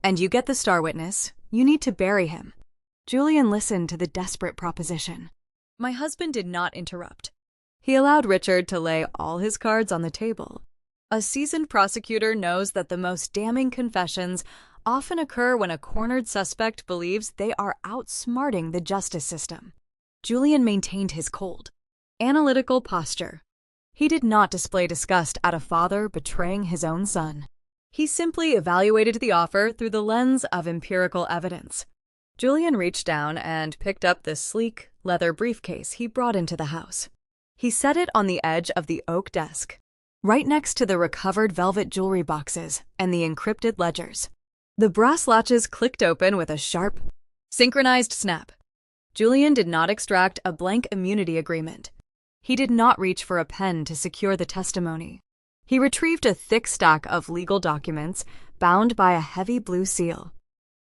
And you get the star witness. You need to bury him." Julian listened to the desperate proposition. My husband did not interrupt. He allowed Richard to lay all his cards on the table. A seasoned prosecutor knows that the most damning confessions often occur when a cornered suspect believes they are outsmarting the justice system. Julian maintained his cold, analytical posture. He did not display disgust at a father betraying his own son. He simply evaluated the offer through the lens of empirical evidence. Julian reached down and picked up the sleek, leather briefcase he brought into the house. He set it on the edge of the oak desk, right next to the recovered velvet jewelry boxes and the encrypted ledgers. The brass latches clicked open with a sharp, synchronized snap. Julian did not extract a blank immunity agreement. He did not reach for a pen to secure the testimony. He retrieved a thick stack of legal documents bound by a heavy blue seal.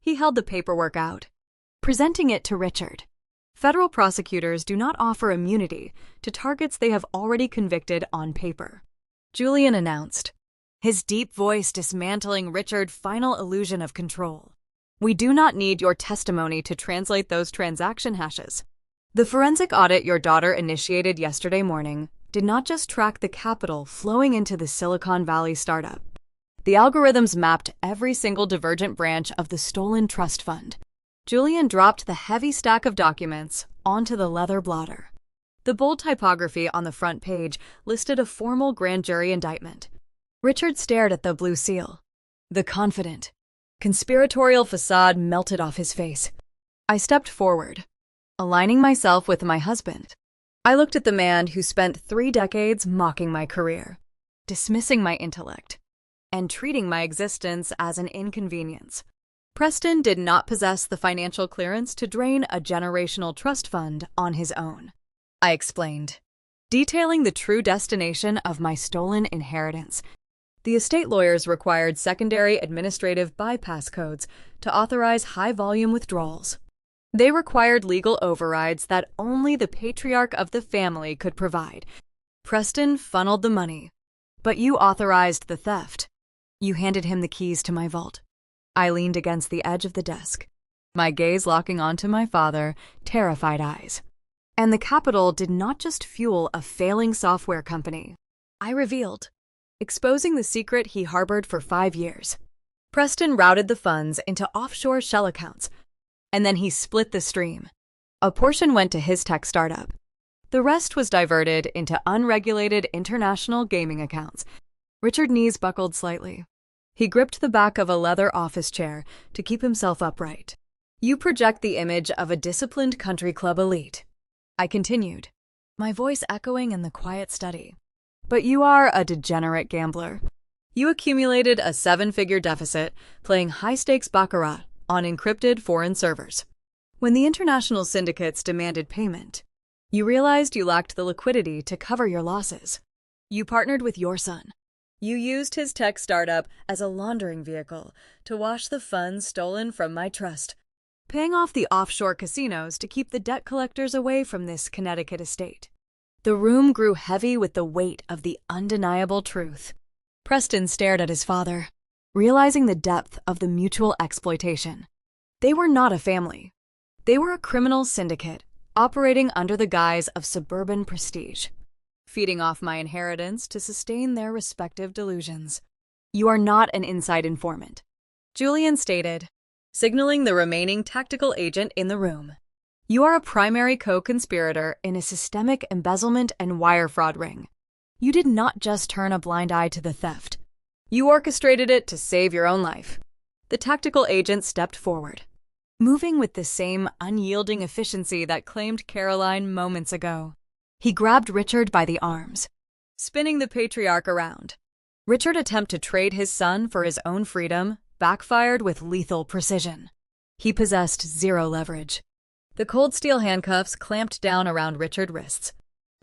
He held the paperwork out, presenting it to Richard. Federal prosecutors do not offer immunity to targets they have already convicted on paper, Julian announced, his deep voice dismantling Richard's final illusion of control. "We do not need your testimony to translate those transaction hashes. The forensic audit your daughter initiated yesterday morning did not just track the capital flowing into the Silicon Valley startup. The algorithms mapped every single divergent branch of the stolen trust fund." Julian dropped the heavy stack of documents onto the leather blotter. The bold typography on the front page listed a formal grand jury indictment. Richard stared at the blue seal. The confident, conspiratorial facade melted off his face. I stepped forward, aligning myself with my husband. I looked at the man who spent 3 decades mocking my career, dismissing my intellect, and treating my existence as an inconvenience. Preston did not possess the financial clearance to drain a generational trust fund on his own, I explained, detailing the true destination of my stolen inheritance. The estate lawyers required secondary administrative bypass codes to authorize high-volume withdrawals. They required legal overrides that only the patriarch of the family could provide. Preston funneled the money, but you authorized the theft. You handed him the keys to my vault. I leaned against the edge of the desk, my gaze locking onto my father, terrified eyes. And the capital did not just fuel a failing software company. I revealed, exposing the secret he harbored for 5 years. Preston routed the funds into offshore shell accounts, and then he split the stream. A portion went to his tech startup. The rest was diverted into unregulated international gaming accounts. Richard's knees buckled slightly. He gripped the back of a leather office chair to keep himself upright. You project the image of a disciplined country club elite, I continued, my voice echoing in the quiet study. But you are a degenerate gambler. You accumulated a 7-figure deficit playing high-stakes baccarat on encrypted foreign servers. When the international syndicates demanded payment, you realized you lacked the liquidity to cover your losses. You partnered with your son. You used his tech startup as a laundering vehicle to wash the funds stolen from my trust, paying off the offshore casinos to keep the debt collectors away from this Connecticut estate. The room grew heavy with the weight of the undeniable truth. Preston stared at his father, realizing the depth of the mutual exploitation. They were not a family. They were a criminal syndicate operating under the guise of suburban prestige, feeding off my inheritance to sustain their respective delusions. You are not an inside informant, Julian stated, signaling the remaining tactical agent in the room. You are a primary co-conspirator in a systemic embezzlement and wire fraud ring. You did not just turn a blind eye to the theft. You orchestrated it to save your own life. The tactical agent stepped forward, moving with the same unyielding efficiency that claimed Caroline moments ago. He grabbed Richard by the arms, spinning the patriarch around. Richard's attempt to trade his son for his own freedom backfired with lethal precision. He possessed zero leverage. The cold steel handcuffs clamped down around Richard's wrists.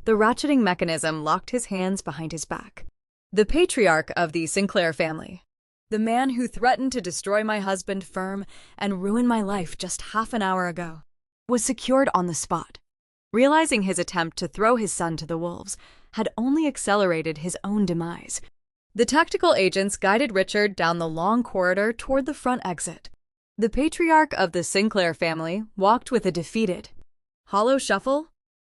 The ratcheting mechanism locked his hands behind his back. The patriarch of the Sinclair family, the man who threatened to destroy my husband's firm and ruin my life just half an hour ago, was secured on the spot. Realizing his attempt to throw his son to the wolves had only accelerated his own demise, the tactical agents guided Richard down the long corridor toward the front exit. The patriarch of the Sinclair family walked with a defeated, hollow shuffle.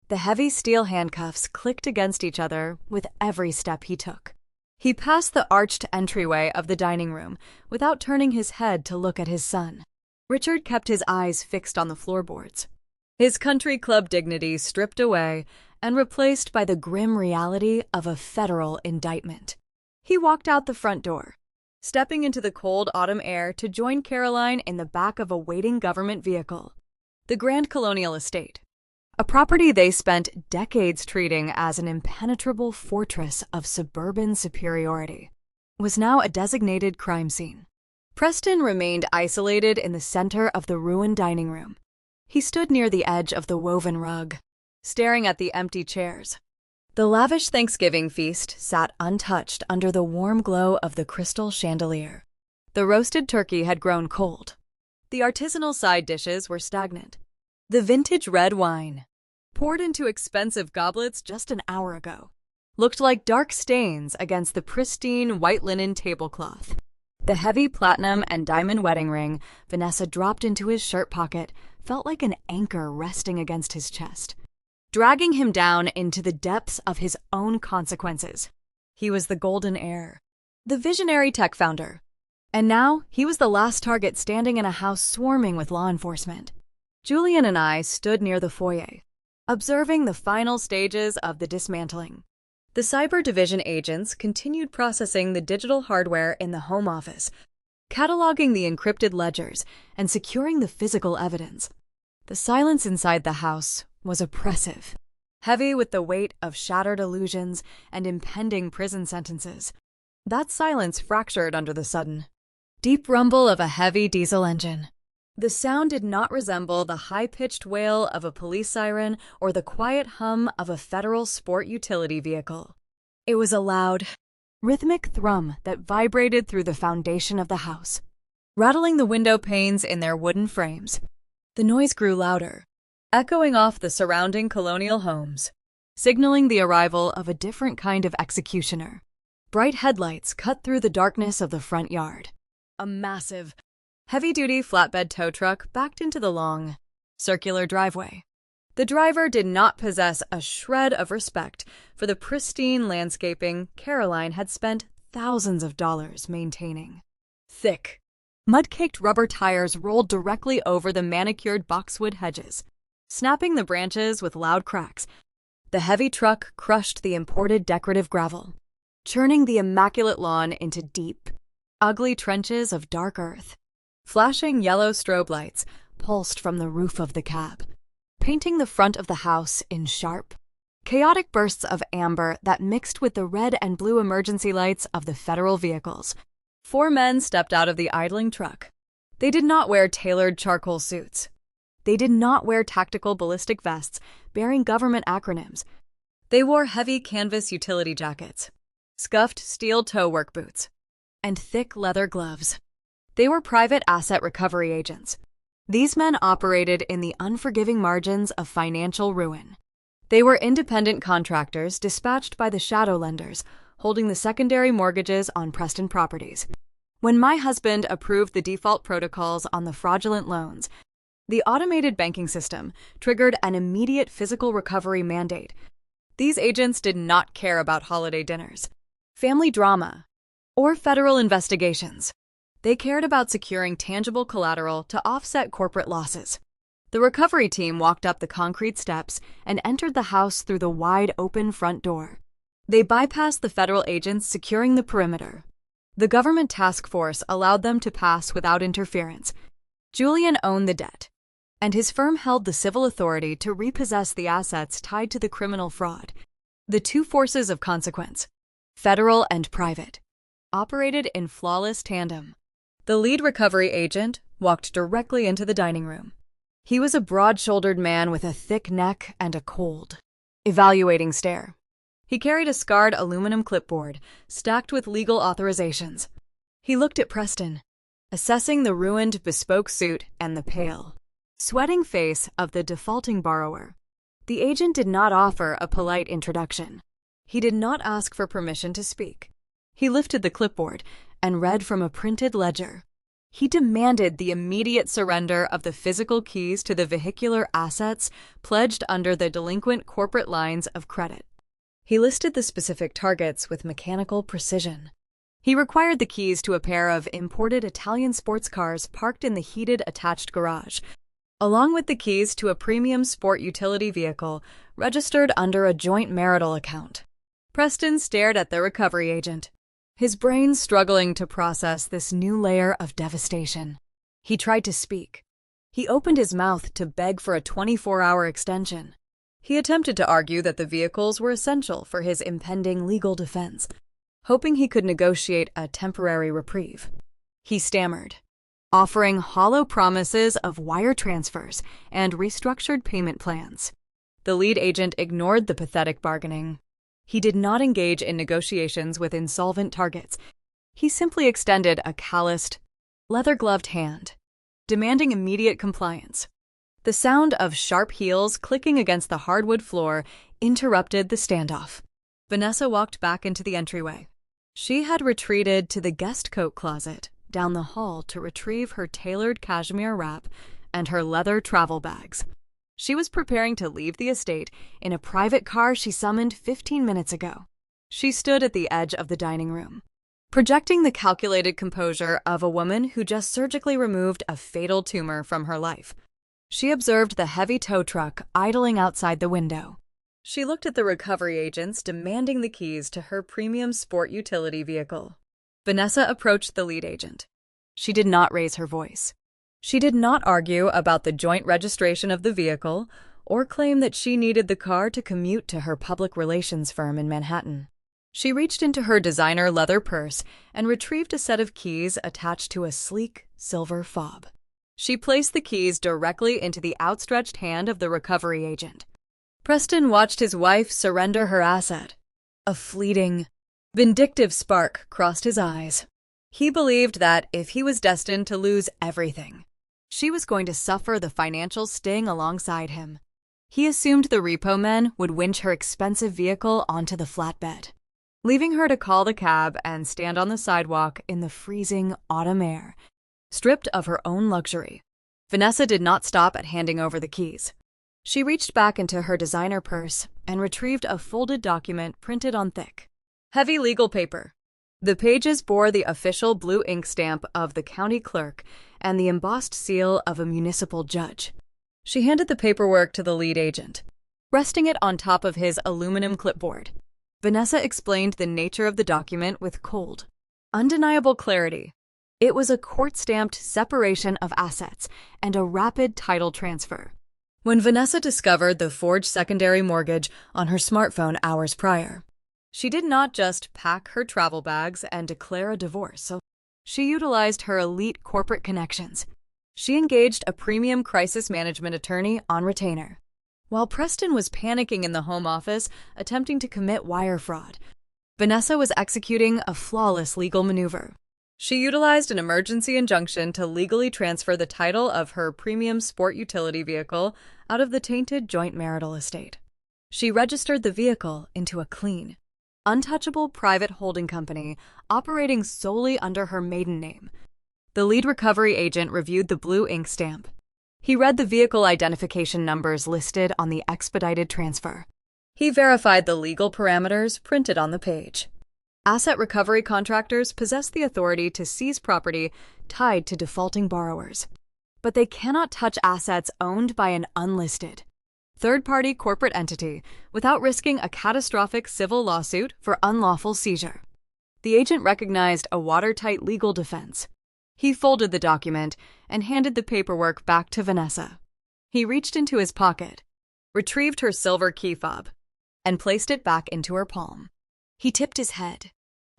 The heavy steel handcuffs clicked against each other with every step he took. He passed the arched entryway of the dining room without turning his head to look at his son. Richard kept his eyes fixed on the floorboards, his country club dignity stripped away and replaced by the grim reality of a federal indictment. He walked out the front door, stepping into the cold autumn air to join Caroline in the back of a waiting government vehicle. The Grand Colonial Estate, a property they spent decades treating as an impenetrable fortress of suburban superiority, was now a designated crime scene. Preston remained isolated in the center of the ruined dining room. He stood near the edge of the woven rug, staring at the empty chairs. The lavish Thanksgiving feast sat untouched under the warm glow of the crystal chandelier. The roasted turkey had grown cold. The artisanal side dishes were stagnant. The vintage red wine, poured into expensive goblets just an hour ago, looked like dark stains against the pristine white linen tablecloth. The heavy platinum and diamond wedding ring Vanessa dropped into his shirt pocket felt like an anchor resting against his chest, dragging him down into the depths of his own consequences. He was the golden heir, the visionary tech founder, and now he was the last target standing in a house swarming with law enforcement. Julian and I stood near the foyer, observing the final stages of the dismantling. The cyber division agents continued processing the digital hardware in the home office, cataloging the encrypted ledgers and securing the physical evidence. The silence inside the house was oppressive, heavy with the weight of shattered illusions and impending prison sentences. That silence fractured under the sudden, deep rumble of a heavy diesel engine. The sound did not resemble the high-pitched wail of a police siren or the quiet hum of a federal sport utility vehicle. It was a loud, rhythmic thrum that vibrated through the foundation of the house, rattling the window panes in their wooden frames. The noise grew louder, echoing off the surrounding colonial homes, signaling the arrival of a different kind of executioner. Bright headlights cut through the darkness of the front yard. A massive, heavy-duty flatbed tow truck backed into the long, circular driveway. The driver did not possess a shred of respect for the pristine landscaping Caroline had spent thousands of dollars maintaining. Thick, mud-caked rubber tires rolled directly over the manicured boxwood hedges, snapping the branches with loud cracks. The heavy truck crushed the imported decorative gravel, churning the immaculate lawn into deep, ugly trenches of dark earth. Flashing yellow strobe lights pulsed from the roof of the cab, painting the front of the house in sharp, chaotic bursts of amber that mixed with the red and blue emergency lights of the federal vehicles. 4 men stepped out of the idling truck. They did not wear tailored charcoal suits. They did not wear tactical ballistic vests bearing government acronyms. They wore heavy canvas utility jackets, scuffed steel toe work boots, and thick leather gloves. They were private asset recovery agents. These men operated in the unforgiving margins of financial ruin. They were independent contractors dispatched by the shadow lenders, holding the secondary mortgages on Preston properties. When my husband approved the default protocols on the fraudulent loans, the automated banking system triggered an immediate physical recovery mandate. These agents did not care about holiday dinners, family drama, or federal investigations. They cared about securing tangible collateral to offset corporate losses. The recovery team walked up the concrete steps and entered the house through the wide-open front door. They bypassed the federal agents securing the perimeter. The government task force allowed them to pass without interference. Julian owned the debt, and his firm held the civil authority to repossess the assets tied to the criminal fraud. The two forces of consequence, federal and private, operated in flawless tandem. The lead recovery agent walked directly into the dining room. He was a broad-shouldered man with a thick neck and a cold, evaluating stare. He carried a scarred aluminum clipboard stacked with legal authorizations. He looked at Preston, assessing the ruined bespoke suit and the pale, sweating face of the defaulting borrower. The agent did not offer a polite introduction. He did not ask for permission to speak. He lifted the clipboard and read from a printed ledger. He demanded the immediate surrender of the physical keys to the vehicular assets pledged under the delinquent corporate lines of credit. He listed the specific targets with mechanical precision. He required the keys to a pair of imported Italian sports cars parked in the heated attached garage, along with the keys to a premium sport utility vehicle registered under a joint marital account. Preston stared at the recovery agent, his brain struggling to process this new layer of devastation. He tried to speak. He opened his mouth to beg for a 24-hour extension. He attempted to argue that the vehicles were essential for his impending legal defense, hoping he could negotiate a temporary reprieve. He stammered, offering hollow promises of wire transfers and restructured payment plans. The lead agent ignored the pathetic bargaining. He did not engage in negotiations with insolvent targets. He simply extended a calloused, leather-gloved hand, demanding immediate compliance. The sound of sharp heels clicking against the hardwood floor interrupted the standoff. Vanessa walked back into the entryway. She had retreated to the guest coat closet down the hall to retrieve her tailored cashmere wrap and her leather travel bags. She was preparing to leave the estate in a private car she summoned 15 minutes ago. She stood at the edge of the dining room, projecting the calculated composure of a woman who just surgically removed a fatal tumor from her life. She observed the heavy tow truck idling outside the window. She looked at the recovery agents demanding the keys to her premium sport utility vehicle. Vanessa approached the lead agent. She did not raise her voice. She did not argue about the joint registration of the vehicle or claim that she needed the car to commute to her public relations firm in Manhattan. She reached into her designer leather purse and retrieved a set of keys attached to a sleek silver fob. She placed the keys directly into the outstretched hand of the recovery agent. Preston watched his wife surrender her asset. A fleeting, vindictive spark crossed his eyes. He believed that if he was destined to lose everything, she was going to suffer the financial sting alongside him. He assumed the repo men would winch her expensive vehicle onto the flatbed, leaving her to call the cab and stand on the sidewalk in the freezing autumn air, stripped of her own luxury. Vanessa did not stop at handing over the keys. She reached back into her designer purse and retrieved a folded document printed on thick, heavy legal paper. The pages bore the official blue ink stamp of the county clerk and the embossed seal of a municipal judge. She handed the paperwork to the lead agent, resting it on top of his aluminum clipboard. Vanessa explained the nature of the document with cold, undeniable clarity. It was a court-stamped separation of assets and a rapid title transfer. when Vanessa discovered the forged secondary mortgage on her smartphone hours prior. She did not just pack her travel bags and declare a divorce, so she utilized her elite corporate connections. She engaged a premium crisis management attorney on retainer. While Preston was panicking in the home office, attempting to commit wire fraud, Vanessa was executing a flawless legal maneuver. She utilized an emergency injunction to legally transfer the title of her premium sport utility vehicle out of the tainted joint marital estate. She registered the vehicle into a clean, untouchable private holding company operating solely under her maiden name. The lead recovery agent reviewed the blue ink stamp. He read the vehicle identification numbers listed on the expedited transfer. He verified the legal parameters printed on the page. Asset recovery contractors possess the authority to seize property tied to defaulting borrowers, but they cannot touch assets owned by an unlisted, third-party corporate entity without risking a catastrophic civil lawsuit for unlawful seizure. The agent recognized a watertight legal defense. He folded the document and handed the paperwork back to Vanessa. He reached into his pocket, retrieved her silver key fob, and placed it back into her palm. He tipped his head,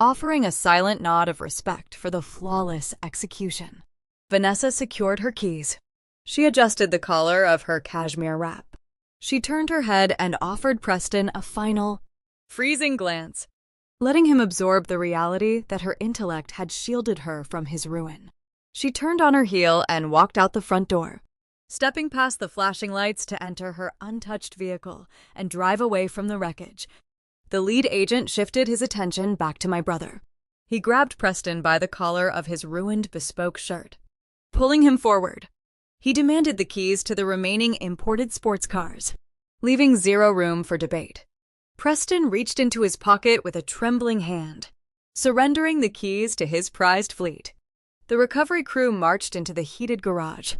offering a silent nod of respect for the flawless execution. Vanessa secured her keys. She adjusted the collar of her cashmere wrap. She turned her head and offered Preston a final, freezing glance, letting him absorb the reality that her intellect had shielded her from his ruin. She turned on her heel and walked out the front door, stepping past the flashing lights to enter her untouched vehicle and drive away from the wreckage. The lead agent shifted his attention back to my brother. He grabbed Preston by the collar of his ruined bespoke shirt. Pulling him forward, he demanded the keys to the remaining imported sports cars, leaving zero room for debate. Preston reached into his pocket with a trembling hand, surrendering the keys to his prized fleet. The recovery crew marched into the heated garage,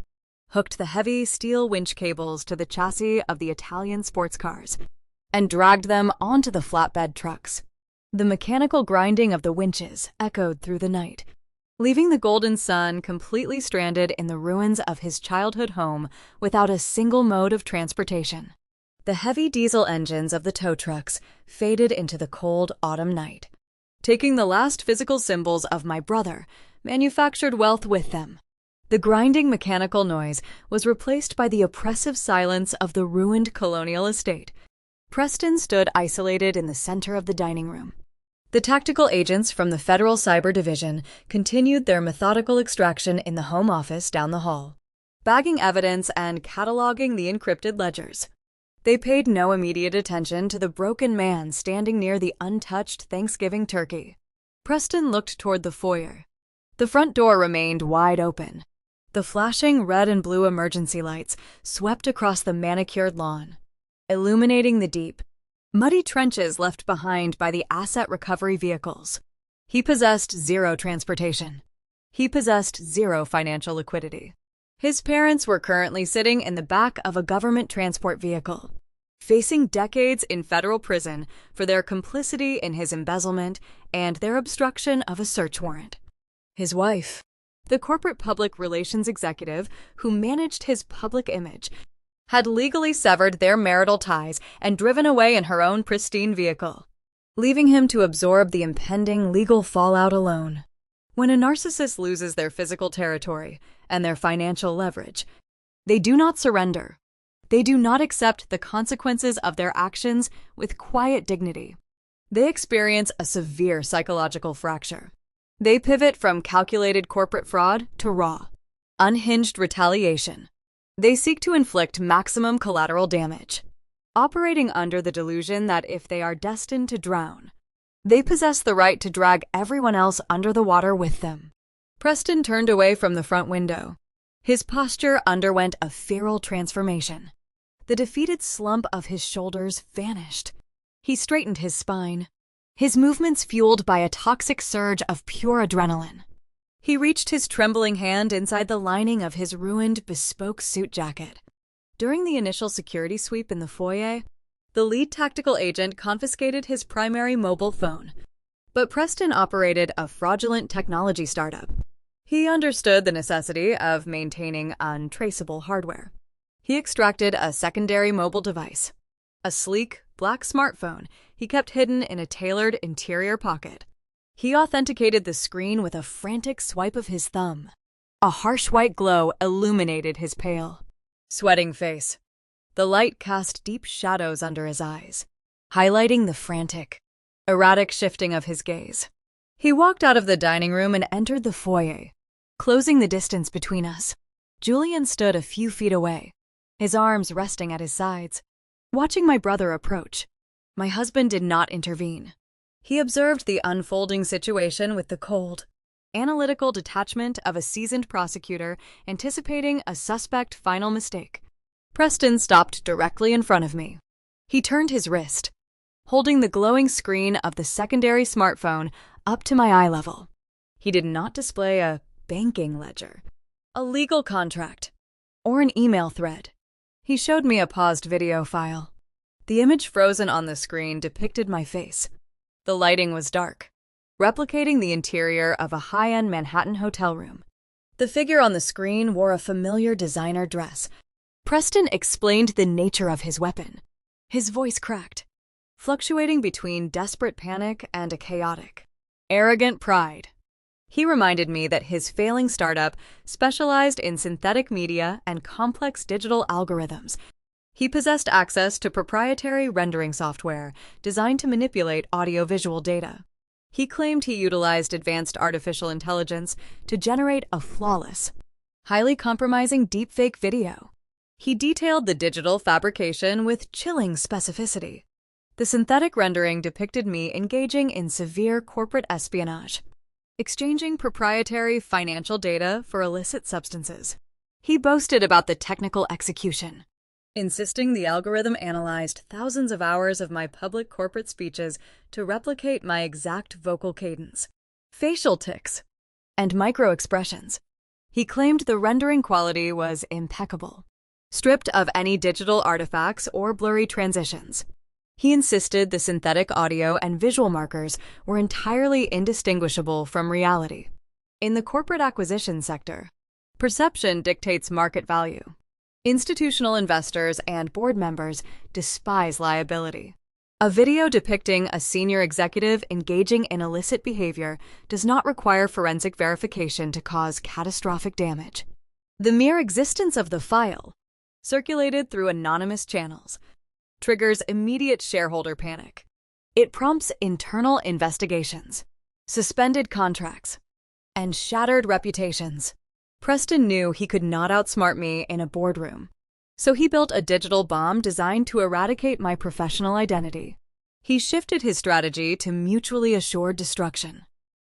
hooked the heavy steel winch cables to the chassis of the Italian sports cars, and dragged them onto the flatbed trucks. The mechanical grinding of the winches echoed through the night, leaving the golden sun completely stranded in the ruins of his childhood home without a single mode of transportation. The heavy diesel engines of the tow trucks faded into the cold autumn night, taking the last physical symbols of my brother, manufactured wealth with them. The grinding mechanical noise was replaced by the oppressive silence of the ruined colonial estate. Preston stood isolated in the center of the dining room. The tactical agents from the Federal Cyber Division continued their methodical extraction in the home office down the hall, bagging evidence and cataloging the encrypted ledgers. They paid no immediate attention to the broken man standing near the untouched Thanksgiving turkey. Preston looked toward the foyer. The front door remained wide open. The flashing red and blue emergency lights swept across the manicured lawn, illuminating the deep, muddy trenches left behind by the asset recovery vehicles. He possessed zero transportation. He possessed zero financial liquidity. His parents were currently sitting in the back of a government transport vehicle, facing decades in federal prison for their complicity in his embezzlement and their obstruction of a search warrant. His wife, the corporate public relations executive who managed his public image, had legally severed their marital ties and driven away in her own pristine vehicle, leaving him to absorb the impending legal fallout alone. When a narcissist loses their physical territory and their financial leverage, they do not surrender. They do not accept the consequences of their actions with quiet dignity. They experience a severe psychological fracture. They pivot from calculated corporate fraud to raw, unhinged retaliation. They seek to inflict maximum collateral damage, operating under the delusion that if they are destined to drown, they possess the right to drag everyone else under the water with them. Preston turned away from the front window. His posture underwent a feral transformation. The defeated slump of his shoulders vanished. He straightened his spine, his movements fueled by a toxic surge of pure adrenaline. He reached his trembling hand inside the lining of his ruined, bespoke suit jacket. During the initial security sweep in the foyer, the lead tactical agent confiscated his primary mobile phone, but Preston operated a fraudulent technology startup. He understood the necessity of maintaining untraceable hardware. He extracted a secondary mobile device, a sleek, black smartphone he kept hidden in a tailored interior pocket. He authenticated the screen with a frantic swipe of his thumb. A harsh white glow illuminated his pale, sweating face. The light cast deep shadows under his eyes, highlighting the frantic, erratic shifting of his gaze. He walked out of the dining room and entered the foyer, closing the distance between us. Julian stood a few feet away, his arms resting at his sides, watching my brother approach. My husband did not intervene. He observed the unfolding situation with the cold, analytical detachment of a seasoned prosecutor anticipating a suspect final mistake. Preston stopped directly in front of me. He turned his wrist, holding the glowing screen of the secondary smartphone up to my eye level. He did not display a banking ledger, a legal contract, or an email thread. He showed me a paused video file. The image frozen on the screen depicted my face. The lighting was dark, replicating the interior of a high-end Manhattan hotel room. The figure on the screen wore a familiar designer dress. Preston explained the nature of his weapon. His voice cracked, fluctuating between desperate panic and a chaotic, arrogant pride. He reminded me that his failing startup specialized in synthetic media and complex digital algorithms. He possessed access to proprietary rendering software designed to manipulate audiovisual data. He claimed he utilized advanced artificial intelligence to generate a flawless, highly compromising deepfake video. He detailed the digital fabrication with chilling specificity. The synthetic rendering depicted me engaging in severe corporate espionage, exchanging proprietary financial data for illicit substances. He boasted about the technical execution, insisting the algorithm analyzed thousands of hours of my public corporate speeches to replicate my exact vocal cadence, facial tics, and micro-expressions. He claimed the rendering quality was impeccable, stripped of any digital artifacts or blurry transitions. He insisted the synthetic audio and visual markers were entirely indistinguishable from reality. In the corporate acquisition sector, perception dictates market value. Institutional investors and board members despise liability. A video depicting a senior executive engaging in illicit behavior does not require forensic verification to cause catastrophic damage. The mere existence of the file, circulated through anonymous channels, triggers immediate shareholder panic. It prompts internal investigations, suspended contracts, and shattered reputations. Preston knew he could not outsmart me in a boardroom, so he built a digital bomb designed to eradicate my professional identity. He shifted his strategy to mutually assured destruction.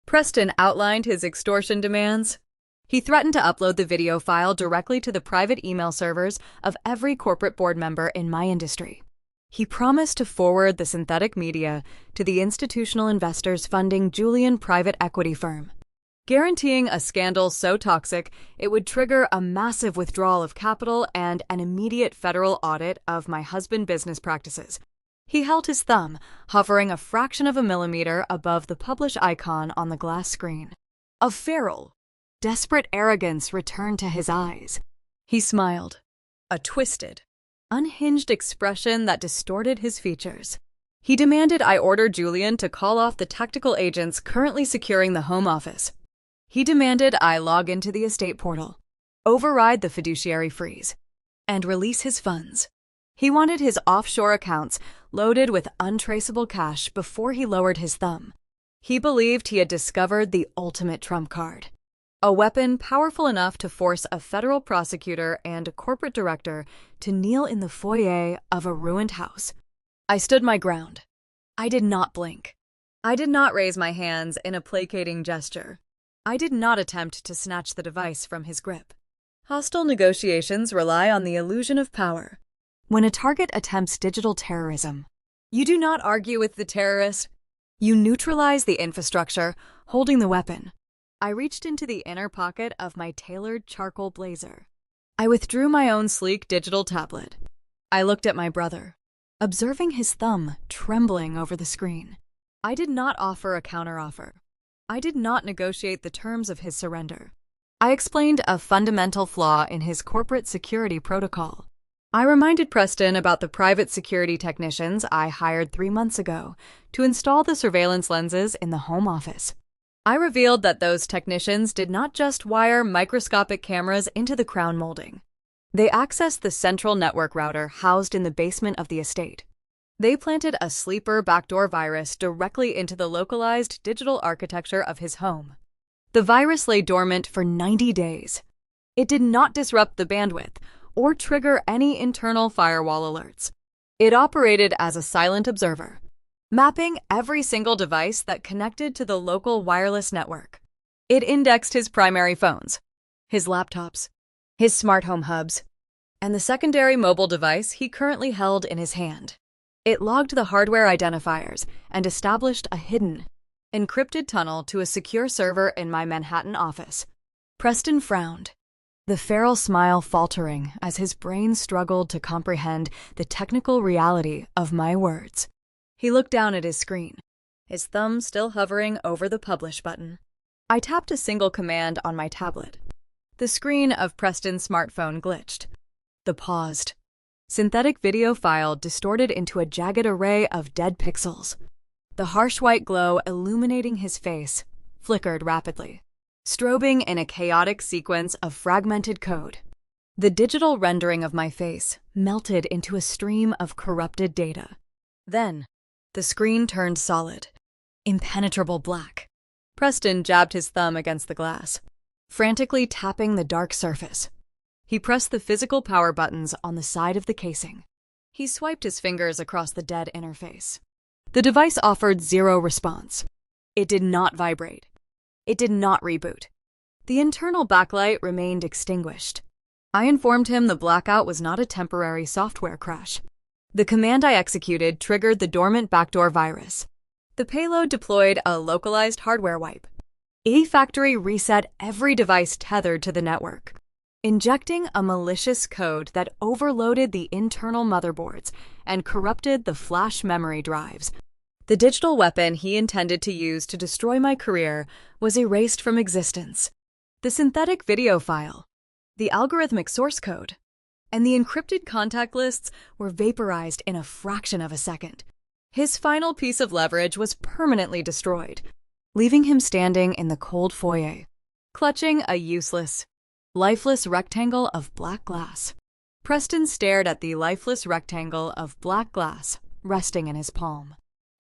Preston outlined his extortion demands. He threatened to upload the video file directly to the private email servers of every corporate board member in my industry. He promised to forward the synthetic media to the institutional investors funding Julian private equity firm, guaranteeing a scandal so toxic it would trigger a massive withdrawal of capital and an immediate federal audit of my husband's business practices. He held his thumb, hovering a fraction of a millimeter above the publish icon on the glass screen. A feral, desperate arrogance returned to his eyes. He smiled, a twisted, unhinged expression that distorted his features. He demanded I order Julian to call off the tactical agents currently securing the home office. He demanded I log into the estate portal, override the fiduciary freeze, and release his funds. He wanted his offshore accounts loaded with untraceable cash before he lowered his thumb. He believed he had discovered the ultimate trump card, a weapon powerful enough to force a federal prosecutor and a corporate director to kneel in the foyer of a ruined house. I stood my ground. I did not blink. I did not raise my hands in a placating gesture. I did not attempt to snatch the device from his grip. Hostile negotiations rely on the illusion of power. When a target attempts digital terrorism, you do not argue with the terrorist. You neutralize the infrastructure, holding the weapon. I reached into the inner pocket of my tailored charcoal blazer. I withdrew my own sleek digital tablet. I looked at my brother, observing his thumb trembling over the screen. I did not offer a counteroffer. I did not negotiate the terms of his surrender. I explained a fundamental flaw in his corporate security protocol. I reminded Preston about the private security technicians I hired 3 months ago to install the surveillance lenses in the home office. I revealed that those technicians did not just wire microscopic cameras into the crown molding. They accessed the central network router housed in the basement of the estate. They planted a sleeper backdoor virus directly into the localized digital architecture of his home. The virus lay dormant for 90 days. It did not disrupt the bandwidth or trigger any internal firewall alerts. It operated as a silent observer, mapping every single device that connected to the local wireless network. It indexed his primary phones, his laptops, his smart home hubs, and the secondary mobile device he currently held in his hand. It logged the hardware identifiers and established a hidden, encrypted tunnel to a secure server in my Manhattan office. Preston frowned, the feral smile faltering as his brain struggled to comprehend the technical reality of my words. He looked down at his screen, his thumb still hovering over the publish button. I tapped a single command on my tablet. The screen of Preston's smartphone glitched. The paused. Synthetic video file distorted into a jagged array of dead pixels. The harsh white glow illuminating his face flickered rapidly, strobing in a chaotic sequence of fragmented code. The digital rendering of my face melted into a stream of corrupted data. Then, the screen turned solid, impenetrable black. Preston jabbed his thumb against the glass, frantically tapping the dark surface. He pressed the physical power buttons on the side of the casing. He swiped his fingers across the dead interface. The device offered zero response. It did not vibrate. It did not reboot. The internal backlight remained extinguished. I informed him the blackout was not a temporary software crash. The command I executed triggered the dormant backdoor virus. The payload deployed a localized hardware wipe. It factory reset every device tethered to the network, injecting a malicious code that overloaded the internal motherboards and corrupted the flash memory drives. The digital weapon he intended to use to destroy my career was erased from existence. The synthetic video file, the algorithmic source code, and the encrypted contact lists were vaporized in a fraction of a second. His final piece of leverage was permanently destroyed, leaving him standing in the cold foyer, clutching a useless, lifeless rectangle of black glass. Preston stared at the lifeless rectangle of black glass resting in his palm.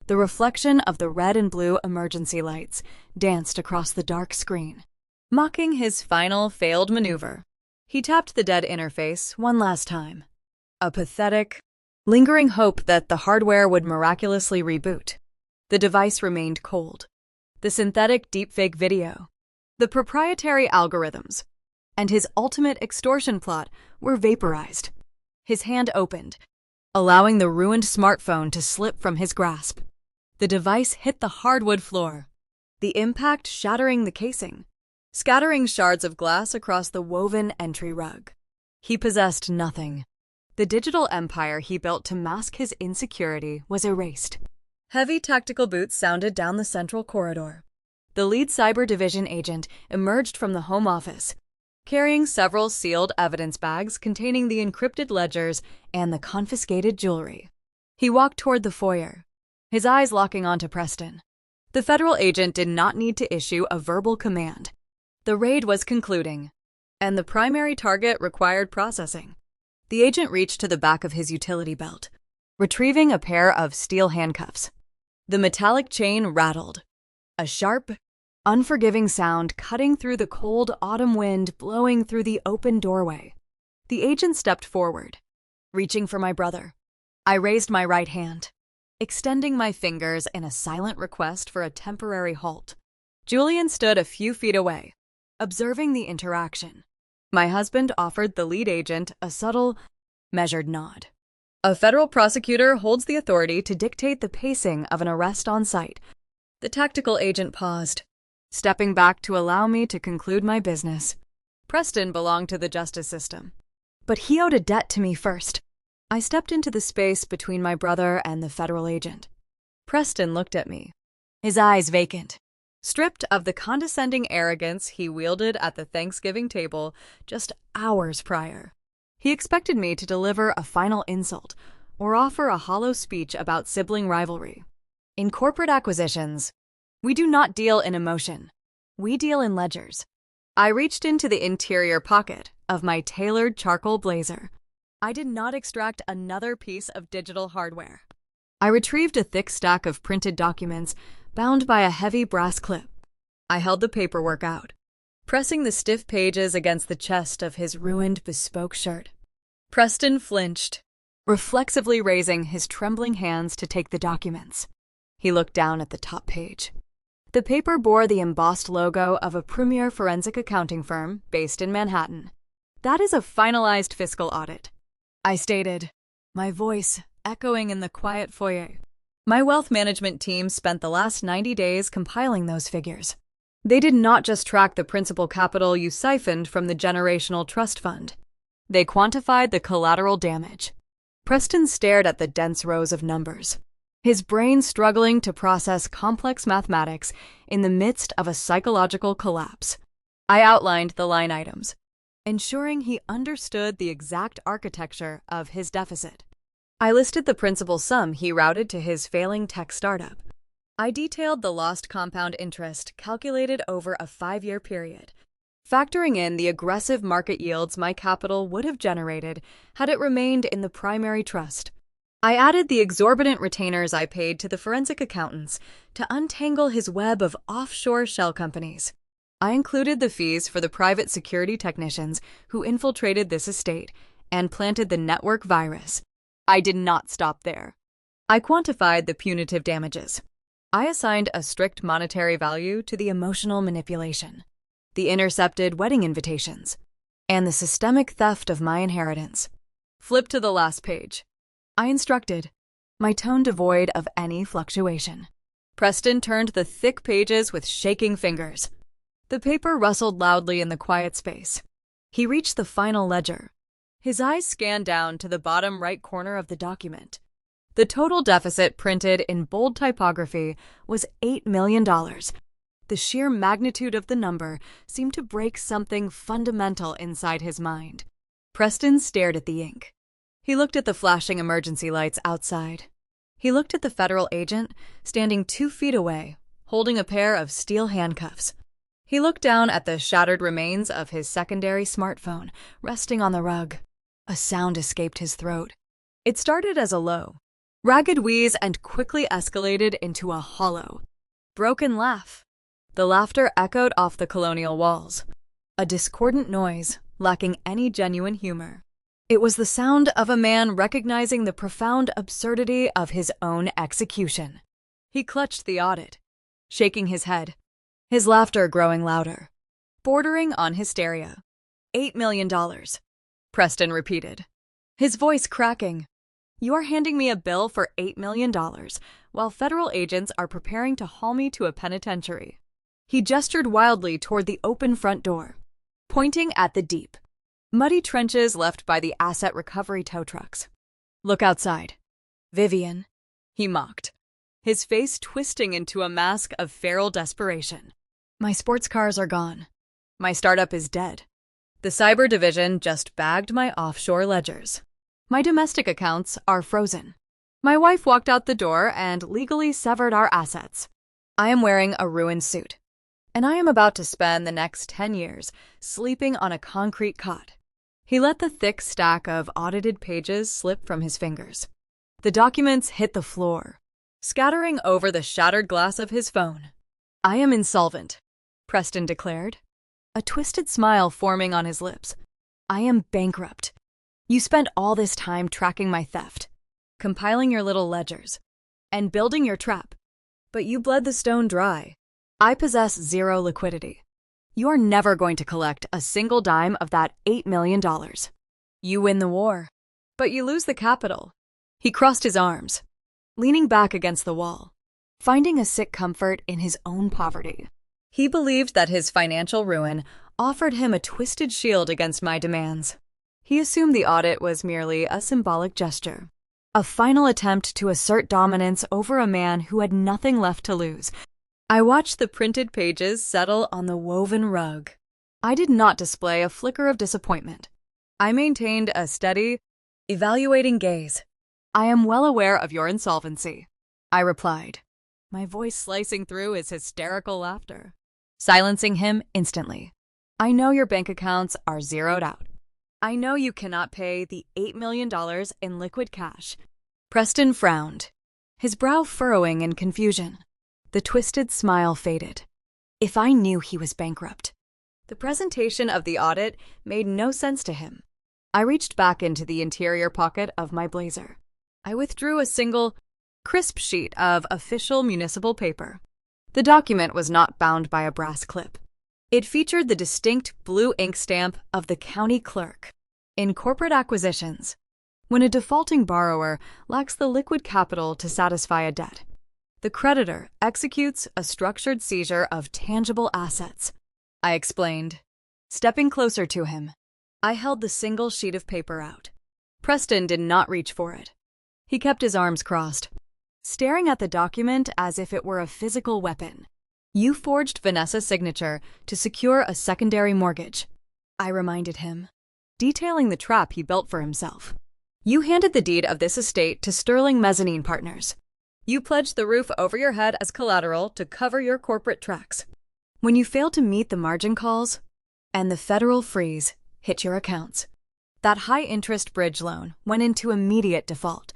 The reflection of the red and blue emergency lights danced across the dark screen, mocking his final failed maneuver. He tapped the dead interface one last time. A pathetic, lingering hope that the hardware would miraculously reboot. The device remained cold. The synthetic deepfake video, the proprietary algorithms, and his ultimate extortion plot were vaporized. His hand opened, allowing the ruined smartphone to slip from his grasp. The device hit the hardwood floor, the impact shattering the casing, scattering shards of glass across the woven entry rug. He possessed nothing. The digital empire he built to mask his insecurity was erased. Heavy tactical boots sounded down the central corridor. The lead cyber division agent emerged from the home office, carrying several sealed evidence bags containing the encrypted ledgers and the confiscated jewelry. He walked toward the foyer, his eyes locking onto Preston. The federal agent did not need to issue a verbal command. The raid was concluding, and the primary target required processing. The agent reached to the back of his utility belt, retrieving a pair of steel handcuffs. The metallic chain rattled, a sharp, unforgiving sound cutting through the cold autumn wind blowing through the open doorway. The agent stepped forward, reaching for my brother. I raised my right hand, extending my fingers in a silent request for a temporary halt. Julian stood a few feet away, observing the interaction. My husband offered the lead agent a subtle, measured nod. A federal prosecutor holds the authority to dictate the pacing of an arrest on site. The tactical agent paused, stepping back to allow me to conclude my business. Preston belonged to the justice system, but he owed a debt to me first. I stepped into the space between my brother and the federal agent. Preston looked at me, his eyes vacant, stripped of the condescending arrogance he wielded at the Thanksgiving table just hours prior. He expected me to deliver a final insult or offer a hollow speech about sibling rivalry. In corporate acquisitions, we do not deal in emotion. We deal in ledgers. I reached into the interior pocket of my tailored charcoal blazer. I did not extract another piece of digital hardware. I retrieved a thick stack of printed documents bound by a heavy brass clip. I held the paperwork out, pressing the stiff pages against the chest of his ruined bespoke shirt. Preston flinched, reflexively raising his trembling hands to take the documents. He looked down at the top page. The paper bore the embossed logo of a premier forensic accounting firm based in Manhattan. "That is a finalized fiscal audit," I stated, my voice echoing in the quiet foyer. My wealth management team spent the last 90 days compiling those figures. They did not just track the principal capital you siphoned from the generational trust fund. They quantified the collateral damage. Preston stared at the dense rows of numbers, his brain struggling to process complex mathematics in the midst of a psychological collapse. I outlined the line items, ensuring he understood the exact architecture of his deficit. I listed the principal sum he routed to his failing tech startup. I detailed the lost compound interest calculated over a 5-year period, factoring in the aggressive market yields my capital would have generated had it remained in the primary trust. I added the exorbitant retainers I paid to the forensic accountants to untangle his web of offshore shell companies. I included the fees for the private security technicians who infiltrated this estate and planted the network virus. I did not stop there. I quantified the punitive damages. I assigned a strict monetary value to the emotional manipulation, the intercepted wedding invitations, and the systemic theft of my inheritance. Flip to the last page, I instructed, my tone devoid of any fluctuation. Preston turned the thick pages with shaking fingers. The paper rustled loudly in the quiet space. He reached the final ledger. His eyes scanned down to the bottom right corner of the document. The total deficit printed in bold typography was $8 million. The sheer magnitude of the number seemed to break something fundamental inside his mind. Preston stared at the ink. He looked at the flashing emergency lights outside. He looked at the federal agent standing 2 feet away, holding a pair of steel handcuffs. He looked down at the shattered remains of his secondary smartphone resting on the rug. A sound escaped his throat. It started as a low, ragged wheeze and quickly escalated into a hollow, broken laugh. The laughter echoed off the colonial walls, a discordant noise lacking any genuine humor. It was the sound of a man recognizing the profound absurdity of his own execution. He clutched the audit, shaking his head, his laughter growing louder, bordering on hysteria. $8 million, Preston repeated, his voice cracking. You are handing me a bill for $8 million while federal agents are preparing to haul me to a penitentiary. He gestured wildly toward the open front door, pointing at the deep, muddy trenches left by the asset recovery tow trucks. Look outside. Vivian, he mocked, his face twisting into a mask of feral desperation. My sports cars are gone. My startup is dead. The cyber division just bagged my offshore ledgers. My domestic accounts are frozen. My wife walked out the door and legally severed our assets. I am wearing a ruined suit, and I am about to spend the next 10 years sleeping on a concrete cot. He let the thick stack of audited pages slip from his fingers. The documents hit the floor, scattering over the shattered glass of his phone. I am insolvent, Preston declared, a twisted smile forming on his lips. I am bankrupt. You spent all this time tracking my theft, compiling your little ledgers, and building your trap. But you bled the stone dry. I possess zero liquidity. You are never going to collect a single dime of that $8 million. You win the war, but you lose the capital. He crossed his arms, leaning back against the wall, finding a sick comfort in his own poverty. He believed that his financial ruin offered him a twisted shield against my demands. He assumed the audit was merely a symbolic gesture, a final attempt to assert dominance over a man who had nothing left to lose. I watched the printed pages settle on the woven rug. I did not display a flicker of disappointment. I maintained a steady, evaluating gaze. "I am well aware of your insolvency," I replied, my voice slicing through his hysterical laughter, silencing him instantly. "I know your bank accounts are zeroed out. I know you cannot pay the $8 million in liquid cash." Preston frowned, his brow furrowing in confusion. The twisted smile faded. If I knew he was bankrupt. The presentation of the audit made no sense to him. I reached back into the interior pocket of my blazer. I withdrew a single, crisp sheet of official municipal paper. The document was not bound by a brass clip. It featured the distinct blue ink stamp of the county clerk. In corporate acquisitions, when a defaulting borrower lacks the liquid capital to satisfy a debt, the creditor executes a structured seizure of tangible assets, I explained, stepping closer to him. I held the single sheet of paper out. Preston did not reach for it. He kept his arms crossed, staring at the document as if it were a physical weapon. "You forged Vanessa's signature to secure a secondary mortgage," I reminded him, detailing the trap he built for himself. "You handed the deed of this estate to Sterling Mezzanine Partners. You pledged the roof over your head as collateral to cover your corporate tracks. When you failed to meet the margin calls, and the federal freeze hit your accounts, that high-interest bridge loan went into immediate default."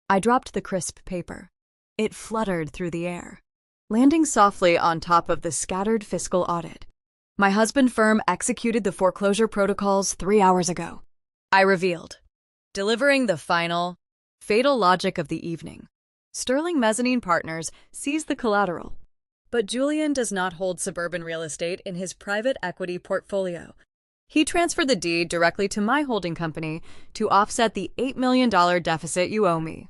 I dropped the crisp paper. It fluttered through the air, landing softly on top of the scattered fiscal audit. "My husband's firm executed the foreclosure protocols 3 hours ago," I revealed, delivering the final, fatal logic of the evening. Sterling Mezzanine Partners seized the collateral, but Julian does not hold suburban real estate in his private equity portfolio. He transferred the deed directly to my holding company to offset the $8 million deficit you owe me.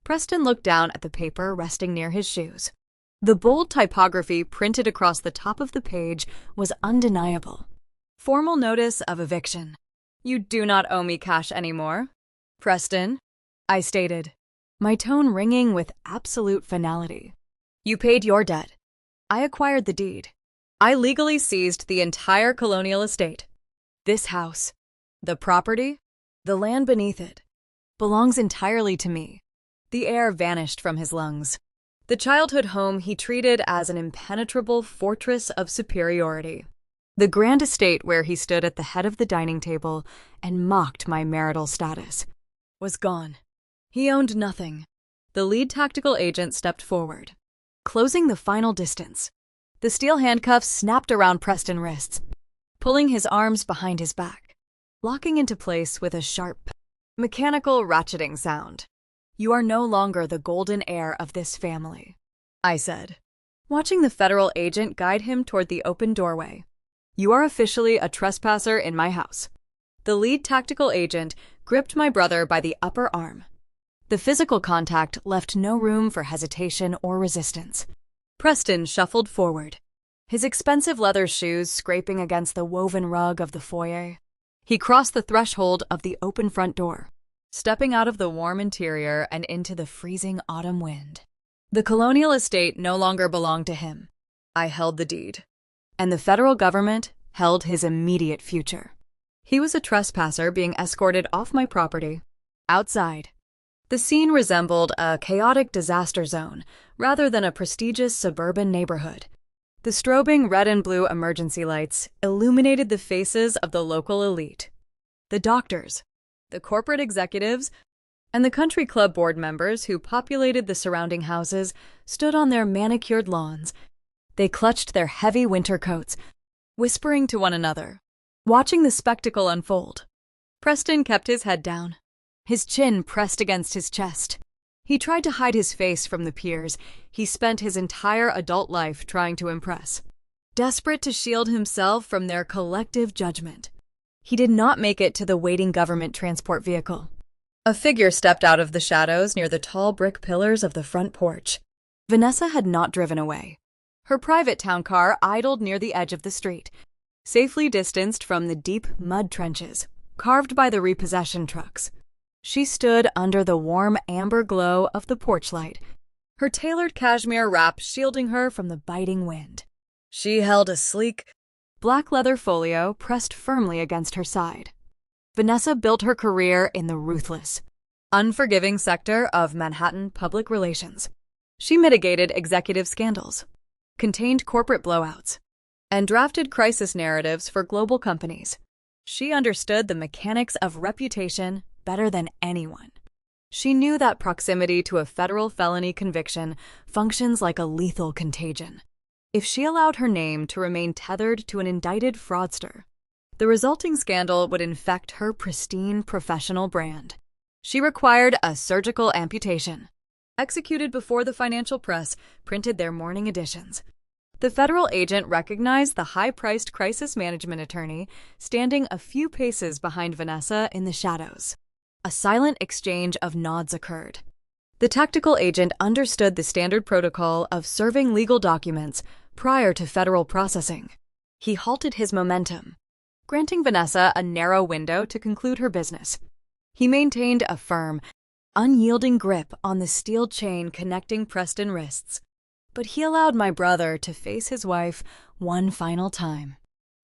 Preston looked down at the paper resting near his shoes. The bold typography printed across the top of the page was undeniable. "Formal notice of eviction. You do not owe me cash anymore, Preston," I stated, my tone ringing with absolute finality. "You paid your debt. I acquired the deed. I legally seized the entire colonial estate. This house, the property, the land beneath it, belongs entirely to me." The air vanished from his lungs. The childhood home he treated as an impenetrable fortress of superiority. The grand estate where he stood at the head of the dining table and mocked my marital status was gone. He owned nothing. The lead tactical agent stepped forward, closing the final distance. The steel handcuffs snapped around Preston's wrists, pulling his arms behind his back, locking into place with a sharp, mechanical ratcheting sound. "You are no longer the golden heir of this family," I said, watching the federal agent guide him toward the open doorway. "You are officially a trespasser in my house." The lead tactical agent gripped my brother by the upper arm. The physical contact left no room for hesitation or resistance. Preston shuffled forward, his expensive leather shoes scraping against the woven rug of the foyer. He crossed the threshold of the open front door, stepping out of the warm interior and into the freezing autumn wind. The colonial estate no longer belonged to him. I held the deed, and the federal government held his immediate future. He was a trespasser being escorted off my property. Outside, the scene resembled a chaotic disaster zone rather than a prestigious suburban neighborhood. The strobing red and blue emergency lights illuminated the faces of the local elite. The doctors, the corporate executives, and the country club board members who populated the surrounding houses stood on their manicured lawns. They clutched their heavy winter coats, whispering to one another, watching the spectacle unfold. Preston kept his head down, his chin pressed against his chest. He tried to hide his face from the peers he spent his entire adult life trying to impress, desperate to shield himself from their collective judgment. He did not make it to the waiting government transport vehicle. A figure stepped out of the shadows near the tall brick pillars of the front porch. Vanessa had not driven away. Her private town car idled near the edge of the street, safely distanced from the deep mud trenches carved by the repossession trucks. She stood under the warm amber glow of the porch light, her tailored cashmere wrap shielding her from the biting wind. She held a sleek, black leather folio pressed firmly against her side. Vanessa built her career in the ruthless, unforgiving sector of Manhattan public relations. She mitigated executive scandals, contained corporate blowouts, and drafted crisis narratives for global companies. She understood the mechanics of reputation better than anyone. She knew that proximity to a federal felony conviction functions like a lethal contagion. If she allowed her name to remain tethered to an indicted fraudster, the resulting scandal would infect her pristine professional brand. She required a surgical amputation, executed before the financial press printed their morning editions. The federal agent recognized the high-priced crisis management attorney standing a few paces behind Vanessa in the shadows. A silent exchange of nods occurred. The tactical agent understood the standard protocol of serving legal documents prior to federal processing. He halted his momentum, granting Vanessa a narrow window to conclude her business. He maintained a firm, unyielding grip on the steel chain connecting Preston wrists, but he allowed my brother to face his wife one final time.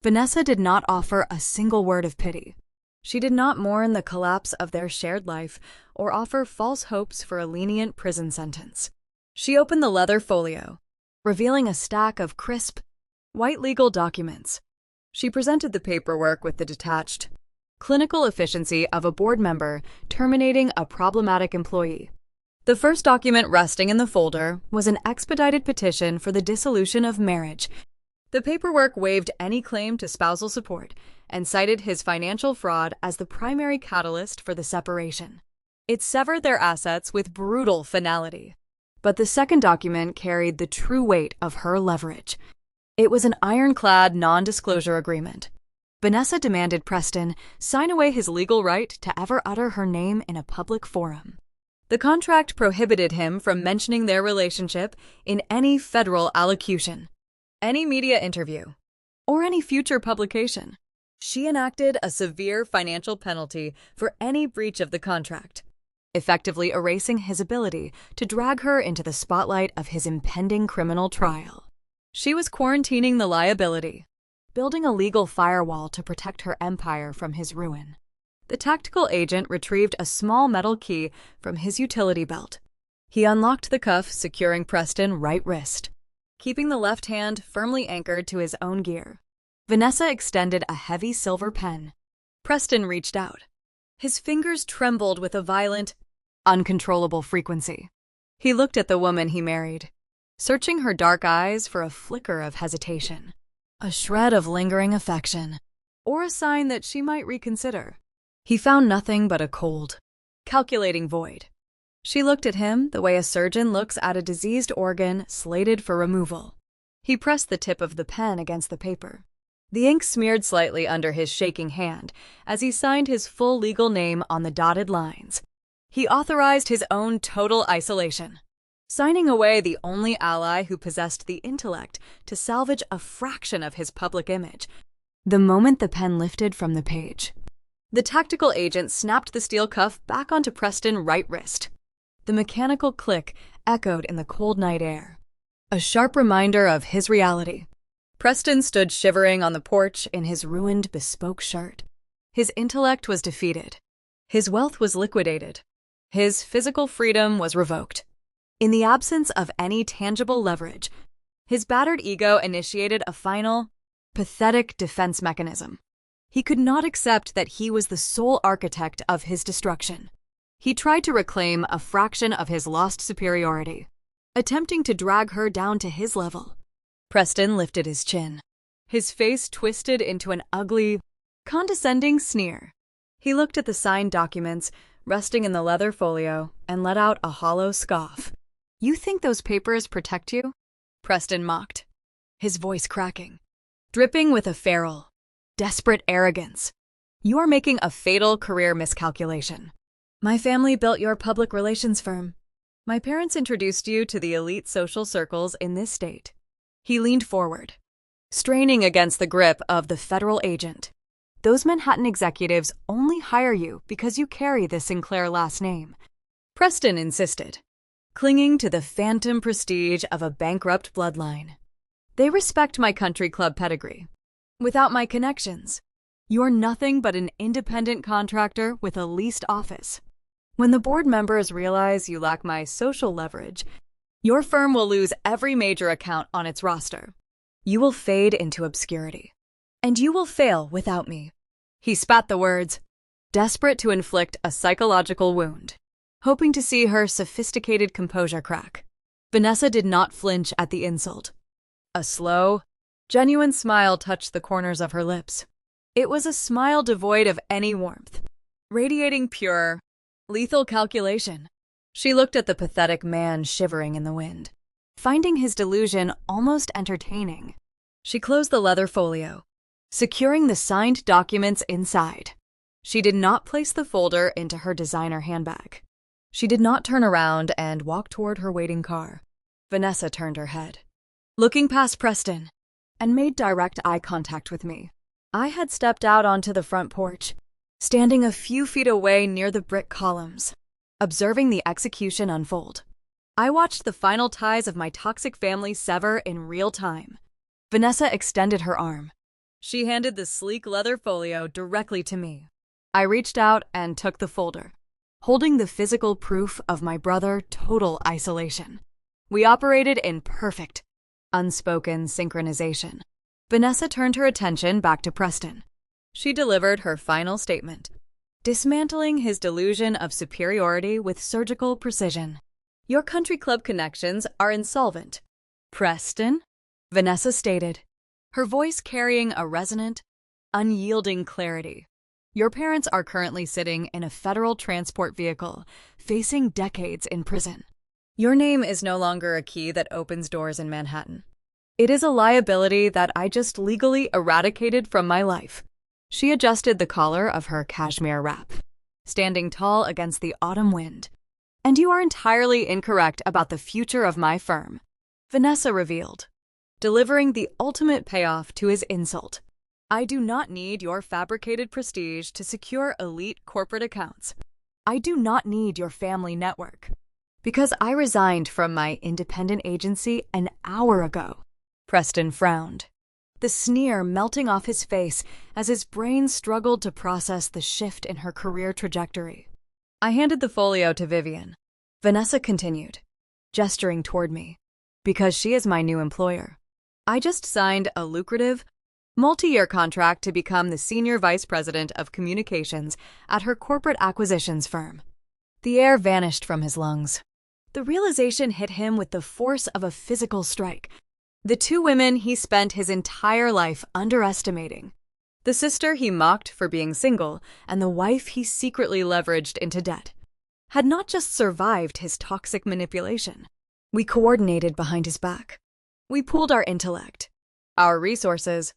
Vanessa did not offer a single word of pity. She did not mourn the collapse of their shared life or offer false hopes for a lenient prison sentence. She opened the leather folio, revealing a stack of crisp, white legal documents. She presented the paperwork with the detached, clinical efficiency of a board member terminating a problematic employee. The first document resting in the folder was an expedited petition for the dissolution of marriage. The paperwork waived any claim to spousal support and cited his financial fraud as the primary catalyst for the separation. It severed their assets with brutal finality. But the second document carried the true weight of her leverage. It was an ironclad non-disclosure agreement. Vanessa demanded Preston sign away his legal right to ever utter her name in a public forum. The contract prohibited him from mentioning their relationship in any federal allocution, any media interview, or any future publication. She enacted a severe financial penalty for any breach of the contract, effectively erasing his ability to drag her into the spotlight of his impending criminal trial. She was quarantining the liability, building a legal firewall to protect her empire from his ruin. The tactical agent retrieved a small metal key from his utility belt. He unlocked the cuff, securing Preston's right wrist, keeping the left hand firmly anchored to his own gear. Vanessa extended a heavy silver pen. Preston reached out. His fingers trembled with a violent, uncontrollable frequency. He looked at the woman he married, searching her dark eyes for a flicker of hesitation, a shred of lingering affection, or a sign that she might reconsider. He found nothing but a cold, calculating void. She looked at him the way a surgeon looks at a diseased organ slated for removal. He pressed the tip of the pen against the paper. The ink smeared slightly under his shaking hand as he signed his full legal name on the dotted lines. He authorized his own total isolation, signing away the only ally who possessed the intellect to salvage a fraction of his public image. The moment the pen lifted from the page, the tactical agent snapped the steel cuff back onto Preston's right wrist. The mechanical click echoed in the cold night air, a sharp reminder of his reality. Preston stood shivering on the porch in his ruined bespoke shirt. His intellect was defeated. His wealth was liquidated. His physical freedom was revoked. In the absence of any tangible leverage, his battered ego initiated a final, pathetic defense mechanism. He could not accept that he was the sole architect of his destruction. He tried to reclaim a fraction of his lost superiority, attempting to drag her down to his level. Preston lifted his chin. His face twisted into an ugly, condescending sneer. He looked at the signed documents resting in the leather folio and let out a hollow scoff. "You think those papers protect you?" Preston mocked, his voice cracking, dripping with a feral, desperate arrogance. "You are making a fatal career miscalculation. My family built your public relations firm. My parents introduced you to the elite social circles in this state." He leaned forward, straining against the grip of the federal agent. "Those Manhattan executives only hire you because you carry the Sinclair last name." Preston insisted, clinging to the phantom prestige of a bankrupt bloodline. "They respect my country club pedigree. Without my connections, You're nothing but an independent contractor with a leased office. When the board members realize you lack my social leverage, your firm will lose every major account on its roster. You will fade into obscurity. And you will fail without me." He spat the words, desperate to inflict a psychological wound, hoping to see her sophisticated composure crack. Vanessa did not flinch at the insult. A slow, genuine smile touched the corners of her lips. It was a smile devoid of any warmth, radiating pure, lethal calculation. She looked at the pathetic man shivering in the wind, finding his delusion almost entertaining. She closed the leather folio, securing the signed documents inside. She did not place the folder into her designer handbag. She did not turn around and walk toward her waiting car. Vanessa turned her head, looking past Preston, and made direct eye contact with me. I had stepped out onto the front porch, standing a few feet away near the brick columns, observing the execution unfold. I watched the final ties of my toxic family sever in real time. Vanessa extended her arm. She handed the sleek leather folio directly to me. I reached out and took the folder, holding the physical proof of my brother's total isolation. We operated in perfect, unspoken synchronization. Vanessa turned her attention back to Preston. She delivered her final statement, dismantling his delusion of superiority with surgical precision. "Your country club connections are insolvent." "Preston?" Vanessa stated, her voice carrying a resonant, unyielding clarity. "Your parents are currently sitting in a federal transport vehicle, facing decades in prison. Your name is no longer a key that opens doors in Manhattan. It is a liability that I just legally eradicated from my life." She adjusted the collar of her cashmere wrap, standing tall against the autumn wind. "And you are entirely incorrect about the future of my firm," Vanessa revealed, delivering the ultimate payoff to his insult. "I do not need your fabricated prestige to secure elite corporate accounts. I do not need your family network. Because I resigned from my independent agency an hour ago." Preston frowned, the sneer melting off his face as his brain struggled to process the shift in her career trajectory. I handed the folio to Vivian. Vanessa continued, gesturing toward me. "Because she is my new employer. I just signed a lucrative, multi-year contract to become the senior vice president of communications at her corporate acquisitions firm." The air vanished from his lungs. The realization hit him with the force of a physical strike. The two women he spent his entire life underestimating. The sister he mocked for being single, and the wife he secretly leveraged into debt, had not just survived his toxic manipulation. We coordinated behind his back. We pooled our intellect, our resources,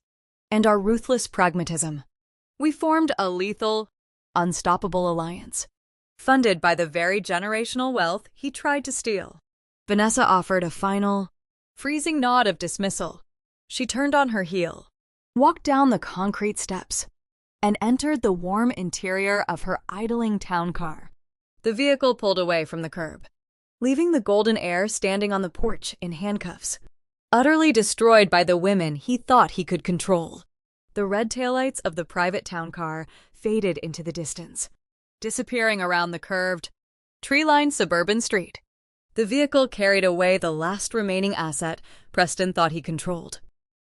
and our ruthless pragmatism. We formed a lethal, unstoppable alliance, funded by the very generational wealth he tried to steal. Vanessa offered a final, freezing nod of dismissal. She turned on her heel, walked down the concrete steps, and entered the warm interior of her idling town car. The vehicle pulled away from the curb, leaving the golden heir standing on the porch in handcuffs, utterly destroyed by the women he thought he could control. The red taillights of the private town car faded into the distance, disappearing around the curved, tree-lined suburban street. The vehicle carried away the last remaining asset Preston thought he controlled.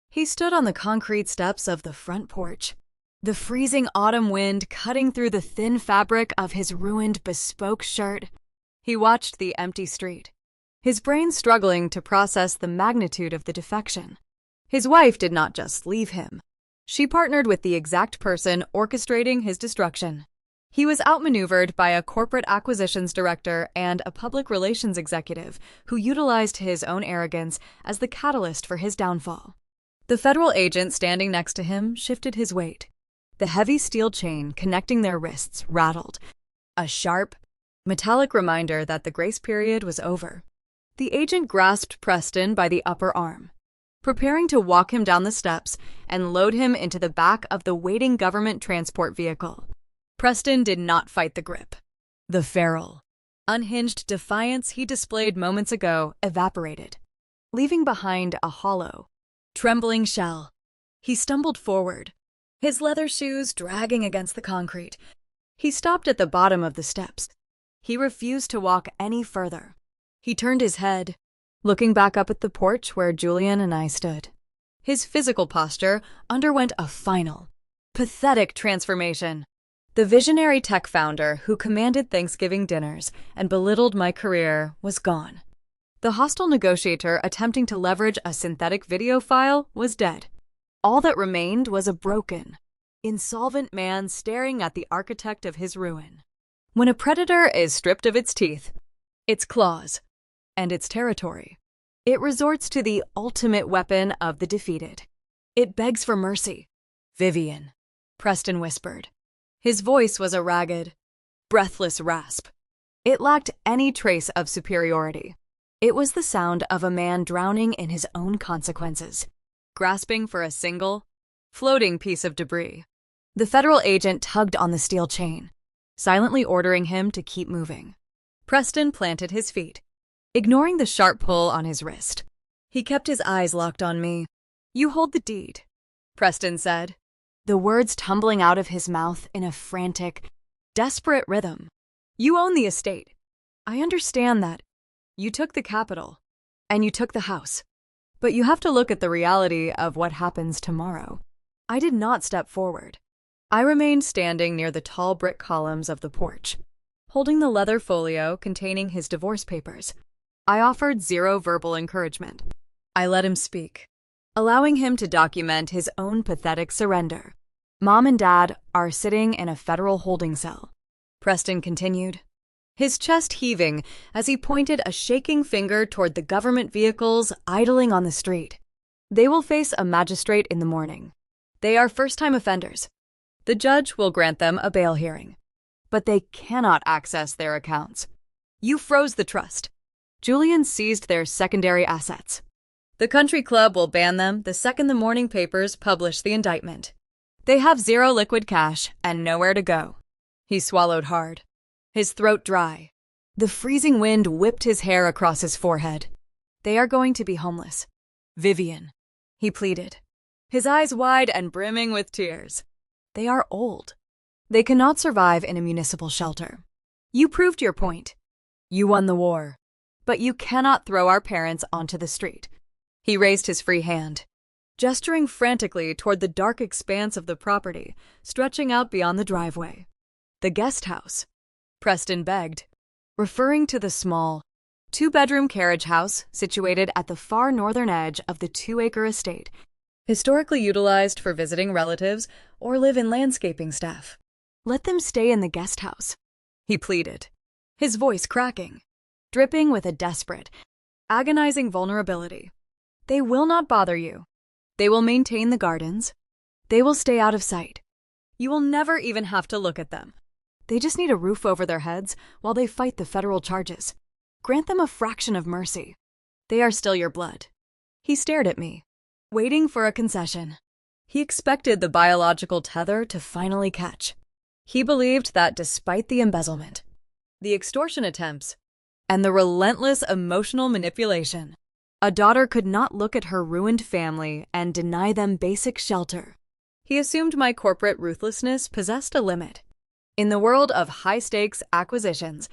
He stood on the concrete steps of the front porch, the freezing autumn wind cutting through the thin fabric of his ruined bespoke shirt. He watched the empty street, his brain struggling to process the magnitude of the defection. His wife did not just leave him. She partnered with the exact person orchestrating his destruction. He was outmaneuvered by a corporate acquisitions director and a public relations executive who utilized his own arrogance as the catalyst for his downfall. The federal agent standing next to him shifted his weight. The heavy steel chain connecting their wrists rattled, a sharp, metallic reminder that the grace period was over. The agent grasped Preston by the upper arm, preparing to walk him down the steps and load him into the back of the waiting government transport vehicle. Preston did not fight the grip. The feral, unhinged defiance he displayed moments ago evaporated, leaving behind a hollow, trembling shell. He stumbled forward, his leather shoes dragging against the concrete. He stopped at the bottom of the steps. He refused to walk any further. He turned his head, looking back up at the porch where Julian and I stood. His physical posture underwent a final, pathetic transformation. The visionary tech founder who commanded Thanksgiving dinners and belittled my career was gone. The hostile negotiator attempting to leverage a synthetic video file was dead. All that remained was a broken, insolvent man staring at the architect of his ruin. When a predator is stripped of its teeth, its claws, and its territory, it resorts to the ultimate weapon of the defeated. It begs for mercy. "Vivian," Preston whispered. His voice was a ragged, breathless rasp. It lacked any trace of superiority. It was the sound of a man drowning in his own consequences, grasping for a single, floating piece of debris. The federal agent tugged on the steel chain, silently ordering him to keep moving. Preston planted his feet, ignoring the sharp pull on his wrist. He kept his eyes locked on me. "You hold the deed," Preston said, the words tumbling out of his mouth in a frantic, desperate rhythm. "You own the estate. I understand that. You took the capital, and you took the house. But you have to look at the reality of what happens tomorrow." I did not step forward. I remained standing near the tall brick columns of the porch, holding the leather folio containing his divorce papers. I offered zero verbal encouragement. I let him speak, allowing him to document his own pathetic surrender. "Mom and Dad are sitting in a federal holding cell," Preston continued, his chest heaving as he pointed a shaking finger toward the government vehicles idling on the street. "They will face a magistrate in the morning. They are first-time offenders. The judge will grant them a bail hearing, but they cannot access their accounts. You froze the trust. Julian seized their secondary assets. The country club will ban them the second the morning papers publish the indictment. They have zero liquid cash and nowhere to go." He swallowed hard, his throat dry. The freezing wind whipped his hair across his forehead. "They are going to be homeless. Vivian," he pleaded, his eyes wide and brimming with tears. "They are old. They cannot survive in a municipal shelter. You proved your point. You won the war. But you cannot throw our parents onto the street." He raised his free hand, gesturing frantically toward the dark expanse of the property stretching out beyond the driveway. "The guest house," Preston begged, referring to the small, two-bedroom carriage house situated at the far northern edge of the 2-acre estate, historically utilized for visiting relatives or live-in landscaping staff. "Let them stay in the guest house," he pleaded, his voice cracking, dripping with a desperate, agonizing vulnerability. "They will not bother you. They will maintain the gardens. They will stay out of sight. You will never even have to look at them. They just need a roof over their heads while they fight the federal charges. Grant them a fraction of mercy. They are still your blood." He stared at me, waiting for a concession. He expected the biological tether to finally catch. He believed that despite the embezzlement, the extortion attempts, and the relentless emotional manipulation, a daughter could not look at her ruined family and deny them basic shelter. He assumed my corporate ruthlessness possessed a limit. In the world of high-stakes acquisitions,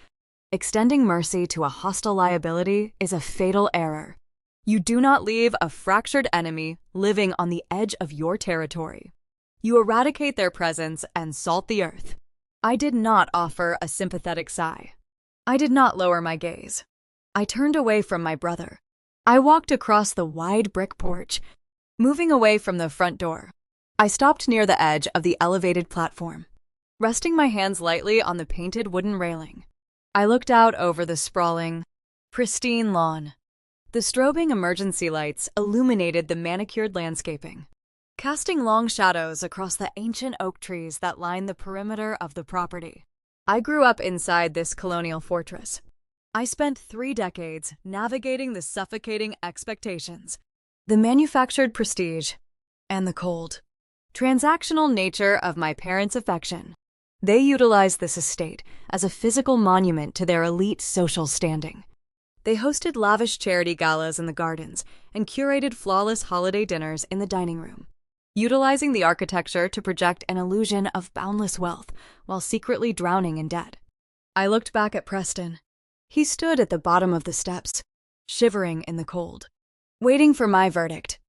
extending mercy to a hostile liability is a fatal error. You do not leave a fractured enemy living on the edge of your territory. You eradicate their presence and salt the earth. I did not offer a sympathetic sigh. I did not lower my gaze. I turned away from my brother. I walked across the wide brick porch, moving away from the front door. I stopped near the edge of the elevated platform, resting my hands lightly on the painted wooden railing. I looked out over the sprawling, pristine lawn. The strobing emergency lights illuminated the manicured landscaping, casting long shadows across the ancient oak trees that line the perimeter of the property. I grew up inside this colonial fortress. I spent 3 decades navigating the suffocating expectations, the manufactured prestige, and the cold, transactional nature of my parents' affection. They utilized this estate as a physical monument to their elite social standing. They hosted lavish charity galas in the gardens and curated flawless holiday dinners in the dining room. utilizing the architecture to project an illusion of boundless wealth while secretly drowning in debt. I looked back at Preston. He stood at the bottom of the steps, shivering in the cold, waiting for my verdict.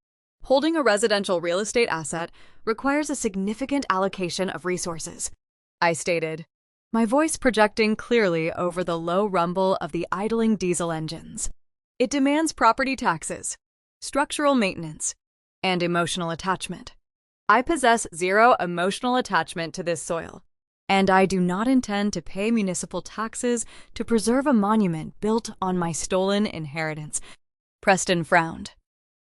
Holding a residential real estate asset requires a significant allocation of resources, I stated, my voice projecting clearly over the low rumble of the idling diesel engines. It demands property taxes, structural maintenance, and emotional attachment. I possess zero emotional attachment to this soil, and I do not intend to pay municipal taxes to preserve a monument built on my stolen inheritance. Preston frowned,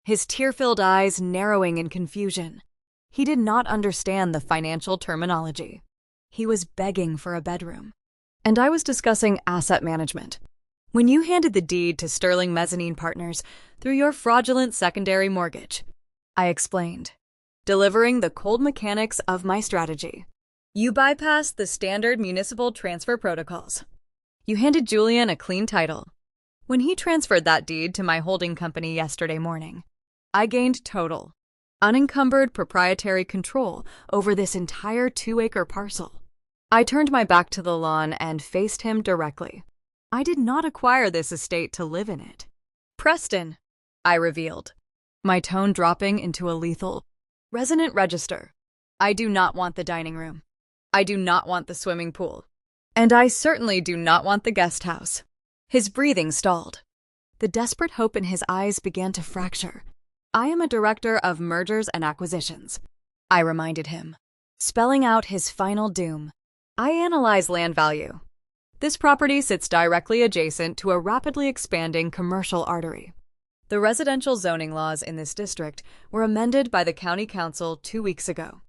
his tear-filled eyes narrowing in confusion. He did not understand the financial terminology. He was begging for a bedroom, and I was discussing asset management. When you handed the deed to Sterling Mezzanine Partners through your fraudulent secondary mortgage, I explained, delivering the cold mechanics of my strategy. You bypassed the standard municipal transfer protocols. You handed Julian a clean title. When he transferred that deed to my holding company yesterday morning, I gained total, unencumbered proprietary control over this entire 2-acre parcel. I turned my back to the lawn and faced him directly. I did not acquire this estate to live in it. Preston, I revealed, my tone dropping into a lethal, resonant register. I do not want the dining room. I do not want the swimming pool. And I certainly do not want the guest house. His breathing stalled. The desperate hope in his eyes began to fracture. I am a director of mergers and acquisitions, I reminded him, spelling out his final doom. I analyze land value. This property sits directly adjacent to a rapidly expanding commercial artery. The residential zoning laws in this district were amended by the County Council 2 weeks ago.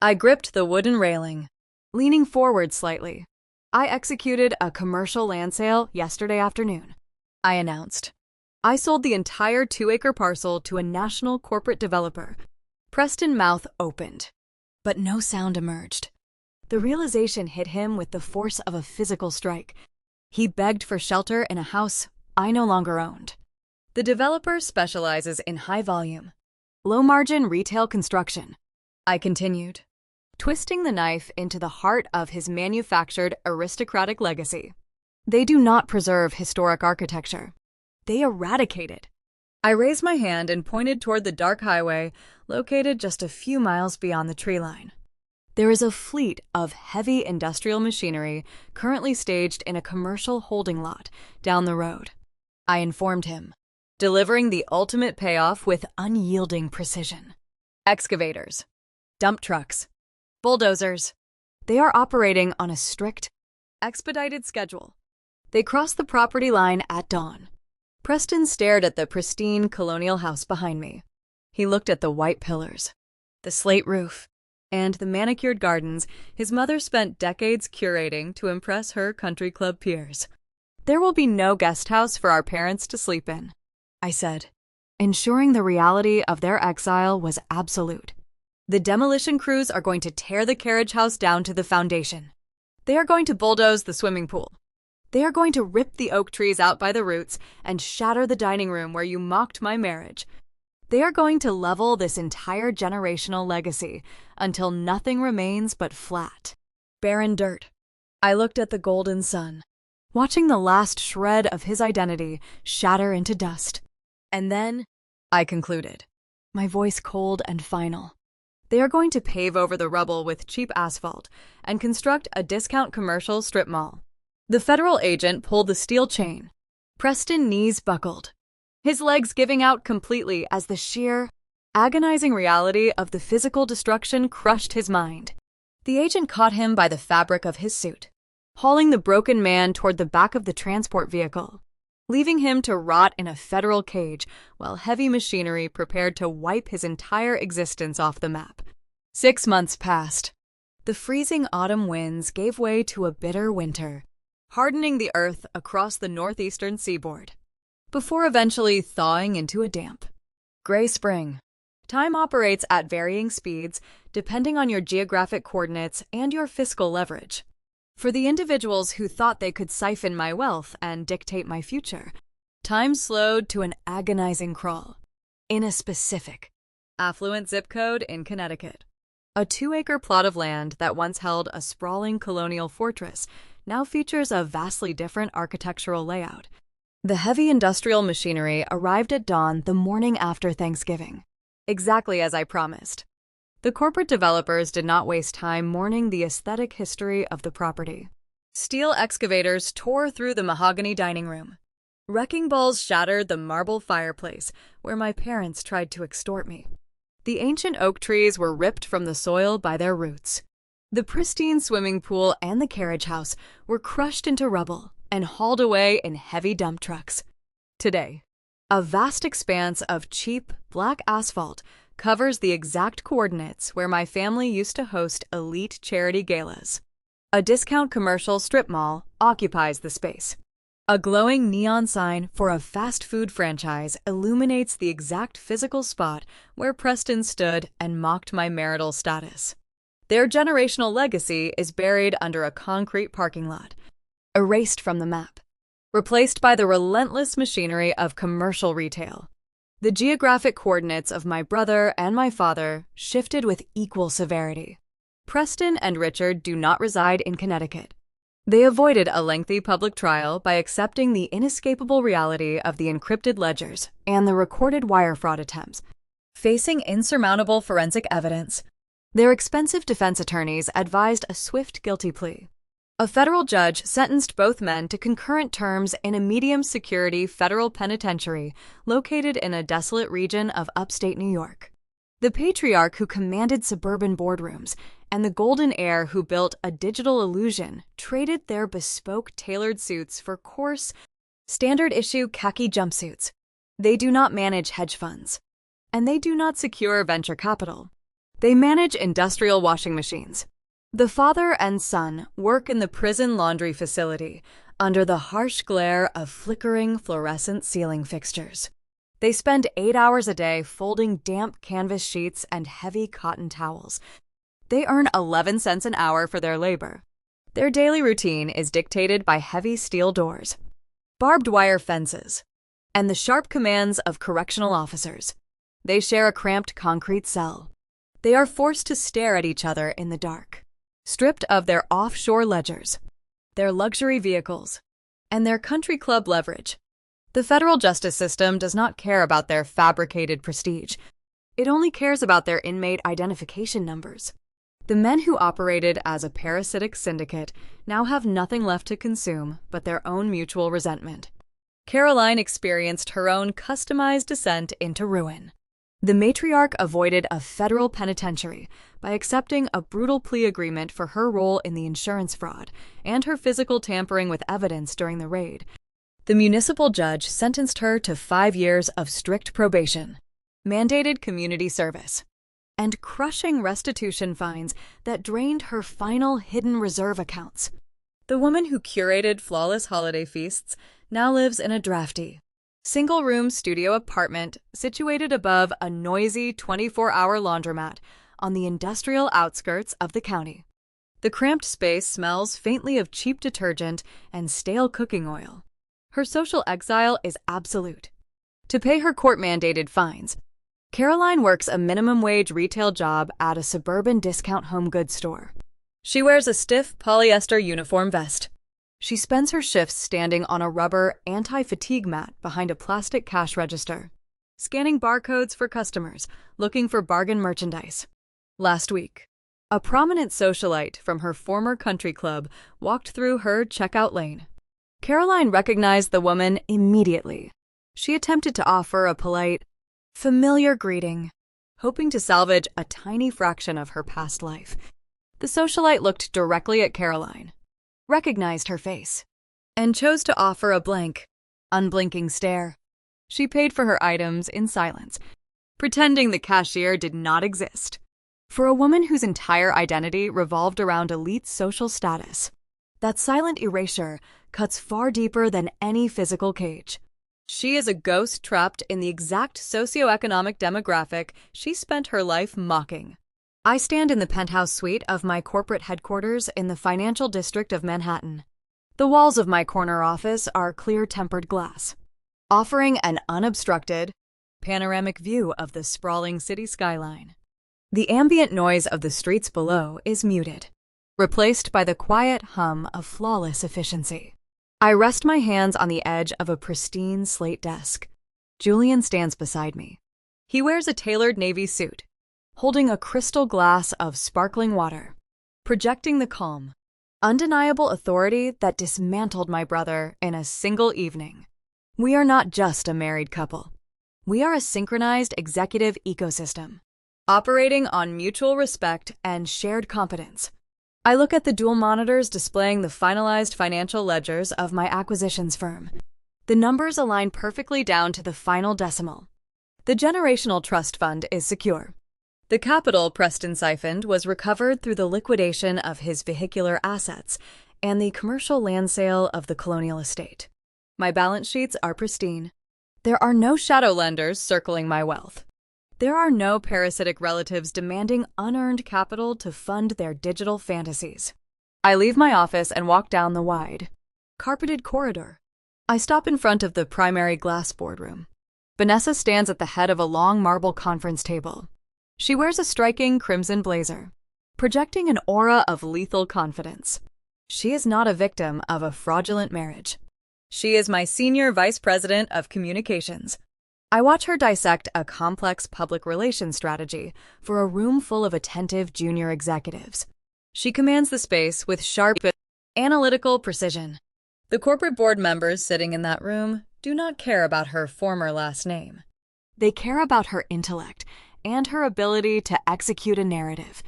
I gripped the wooden railing, leaning forward slightly. I executed a commercial land sale yesterday afternoon, I announced. I sold the entire 2-acre parcel to a national corporate developer. Preston's mouth opened, but no sound emerged. The realization hit him with the force of a physical strike. He begged for shelter in a house I no longer owned. The developer specializes in high-volume, low-margin retail construction, I continued, twisting the knife into the heart of his manufactured aristocratic legacy. They do not preserve historic architecture. They eradicate it. I raised my hand and pointed toward the dark highway located just a few miles beyond the tree line. There is a fleet of heavy industrial machinery currently staged in a commercial holding lot down the road, I informed him, delivering the ultimate payoff with unyielding precision. Excavators, dump trucks, bulldozers. They are operating on a strict, expedited schedule. They cross the property line at dawn. Preston stared at the pristine colonial house behind me. He looked at the white pillars, the slate roof, and the manicured gardens his mother spent decades curating to impress her country club peers. There will be no guest house for our parents to sleep in, I said, ensuring the reality of their exile was absolute. The demolition crews are going to tear the carriage house down to the foundation. They are going to bulldoze the swimming pool. They are going to rip the oak trees out by the roots and shatter the dining room where you mocked my marriage. They are going to level this entire generational legacy until nothing remains but flat, barren dirt. I looked at the golden sun, watching the last shred of his identity shatter into dust. And then, I concluded, my voice cold and final. They are going to pave over the rubble with cheap asphalt and construct a discount commercial strip mall. The federal agent pulled the steel chain. Preston's knees buckled, his legs giving out completely as the sheer, agonizing reality of the physical destruction crushed his mind. The agent caught him by the fabric of his suit, hauling the broken man toward the back of the transport vehicle, leaving him to rot in a federal cage while heavy machinery prepared to wipe his entire existence off the map. 6 months passed. The freezing autumn winds gave way to a bitter winter, hardening the earth across the northeastern seaboard, before eventually thawing into a damp, gray spring. Time operates at varying speeds depending on your geographic coordinates and your fiscal leverage. For the individuals who thought they could siphon my wealth and dictate my future, time slowed to an agonizing crawl, in a specific, affluent zip code in Connecticut. A 2-acre plot of land that once held a sprawling colonial fortress now features a vastly different architectural layout. The heavy industrial machinery arrived at dawn the morning after Thanksgiving, exactly as I promised. The corporate developers did not waste time mourning the aesthetic history of the property. Steel excavators tore through the mahogany dining room. Wrecking balls shattered the marble fireplace where my parents tried to extort me. The ancient oak trees were ripped from the soil by their roots. The pristine swimming pool and the carriage house were crushed into rubble and hauled away in heavy dump trucks. Today, a vast expanse of cheap, black asphalt covers the exact coordinates where my family used to host elite charity galas. A discount commercial strip mall occupies the space. A glowing neon sign for a fast food franchise illuminates the exact physical spot where Preston stood and mocked my marital status. Their generational legacy is buried under a concrete parking lot, erased from the map, replaced by the relentless machinery of commercial retail. The geographic coordinates of my brother and my father shifted with equal severity. Preston and Richard do not reside in Connecticut. They avoided a lengthy public trial by accepting the inescapable reality of the encrypted ledgers and the recorded wire fraud attempts. Facing insurmountable forensic evidence, their expensive defense attorneys advised a swift guilty plea. A federal judge sentenced both men to concurrent terms in a medium-security federal penitentiary located in a desolate region of upstate New York. The patriarch who commanded suburban boardrooms and the golden heir who built a digital illusion traded their bespoke tailored suits for coarse, standard-issue khaki jumpsuits. They do not manage hedge funds, and they do not secure venture capital. They manage industrial washing machines. The father and son work in the prison laundry facility under the harsh glare of flickering fluorescent ceiling fixtures. They spend 8 hours a day folding damp canvas sheets and heavy cotton towels. They earn 11 cents an hour for their labor. Their daily routine is dictated by heavy steel doors, barbed wire fences, and the sharp commands of correctional officers. They share a cramped concrete cell. They are forced to stare at each other in the dark, stripped of their offshore ledgers, their luxury vehicles, and their country club leverage. The federal justice system does not care about their fabricated prestige. It only cares about their inmate identification numbers. The men who operated as a parasitic syndicate now have nothing left to consume but their own mutual resentment. Caroline experienced her own customized descent into ruin. The matriarch avoided a federal penitentiary by accepting a brutal plea agreement for her role in the insurance fraud and her physical tampering with evidence during the raid. The municipal judge sentenced her to 5 years of strict probation, mandated community service, and crushing restitution fines that drained her final hidden reserve accounts. The woman who curated flawless holiday feasts now lives in a drafty, single-room studio apartment situated above a noisy 24-hour laundromat on the industrial outskirts of the county. The cramped space smells faintly of cheap detergent and stale cooking oil. Her social exile is absolute. To pay her court-mandated fines, Caroline works a minimum-wage retail job at a suburban discount home goods store. She wears a stiff polyester uniform vest. She spends her shifts standing on a rubber anti-fatigue mat behind a plastic cash register, scanning barcodes for customers looking for bargain merchandise. Last week, a prominent socialite from her former country club walked through her checkout lane. Caroline recognized the woman immediately. She attempted to offer a polite, familiar greeting, hoping to salvage a tiny fraction of her past life. The socialite looked directly at Caroline, recognized her face, and chose to offer a blank, unblinking stare. She paid for her items in silence, pretending the cashier did not exist. For a woman whose entire identity revolved around elite social status, that silent erasure cuts far deeper than any physical cage. She is a ghost trapped in the exact socioeconomic demographic she spent her life mocking. I stand in the penthouse suite of my corporate headquarters in the financial district of Manhattan. The walls of my corner office are clear tempered glass, offering an unobstructed, panoramic view of the sprawling city skyline. The ambient noise of the streets below is muted, replaced by the quiet hum of flawless efficiency. I rest my hands on the edge of a pristine slate desk. Julian stands beside me. He wears a tailored navy suit, holding a crystal glass of sparkling water, projecting the calm, undeniable authority that dismantled my brother in a single evening. We are not just a married couple. We are a synchronized executive ecosystem, operating on mutual respect and shared competence. I look at the dual monitors displaying the finalized financial ledgers of my acquisitions firm. The numbers align perfectly down to the final decimal. The generational trust fund is secure. The capital Preston siphoned was recovered through the liquidation of his vehicular assets and the commercial land sale of the colonial estate. My balance sheets are pristine. There are no shadow lenders circling my wealth. There are no parasitic relatives demanding unearned capital to fund their digital fantasies. I leave my office and walk down the wide, carpeted corridor. I stop in front of the primary glass boardroom. Vanessa stands at the head of a long marble conference table. She wears a striking crimson blazer, projecting an aura of lethal confidence. She is not a victim of a fraudulent marriage. She is my senior vice president of communications. I watch her dissect a complex public relations strategy for a room full of attentive junior executives. She commands the space with sharp, analytical precision. The corporate board members sitting in that room do not care about her former last name. They care about her intellect and her ability to execute a narrative.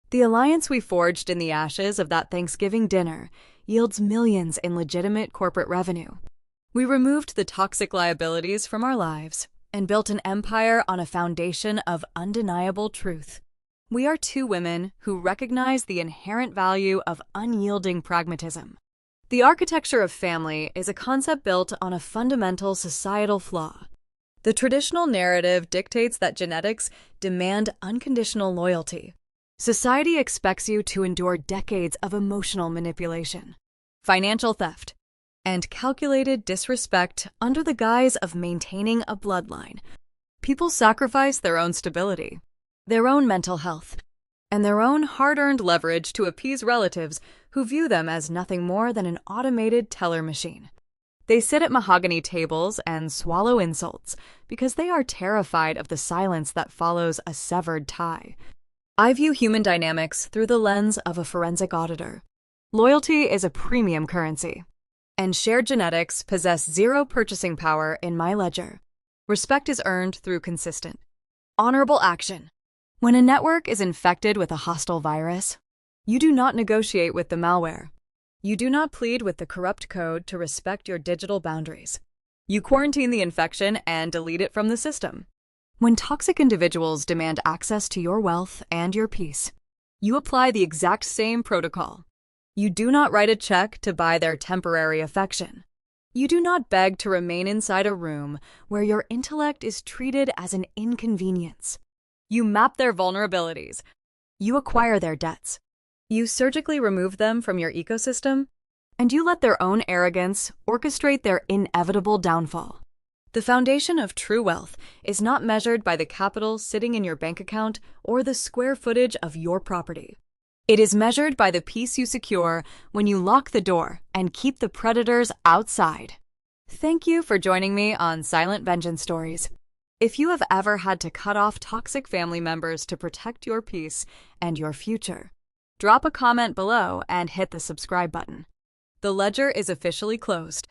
The alliance we forged in the ashes of that Thanksgiving dinner yields millions in legitimate corporate revenue. We removed the toxic liabilities from our lives and built an empire on a foundation of undeniable truth. We are two women who recognize the inherent value of unyielding pragmatism. The architecture of family is a concept built on a fundamental societal flaw. The traditional narrative dictates that genetics demand unconditional loyalty. Society expects you to endure decades of emotional manipulation, financial theft, and calculated disrespect under the guise of maintaining a bloodline. People sacrifice their own stability, their own mental health, and their own hard-earned leverage to appease relatives who view them as nothing more than an automated teller machine. They sit at mahogany tables and swallow insults because they are terrified of the silence that follows a severed tie. I view human dynamics through the lens of a forensic auditor. Loyalty is a premium currency, and shared genetics possess zero purchasing power in my ledger. Respect is earned through consistent, honorable action. When a network is infected with a hostile virus, you do not negotiate with the malware. You do not plead with the corrupt code to respect your digital boundaries. You quarantine the infection and delete it from the system. When toxic individuals demand access to your wealth and your peace, you apply the exact same protocol. You do not write a check to buy their temporary affection. You do not beg to remain inside a room where your intellect is treated as an inconvenience. You map their vulnerabilities. You acquire their debts. You surgically remove them from your ecosystem, and you let their own arrogance orchestrate their inevitable downfall. The foundation of true wealth is not measured by the capital sitting in your bank account or the square footage of your property. It is measured by the peace you secure when you lock the door and keep the predators outside. Thank you for joining me on Silent Vengeance Stories. If you have ever had to cut off toxic family members to protect your peace and your future, drop a comment below and hit the subscribe button. The ledger is officially closed.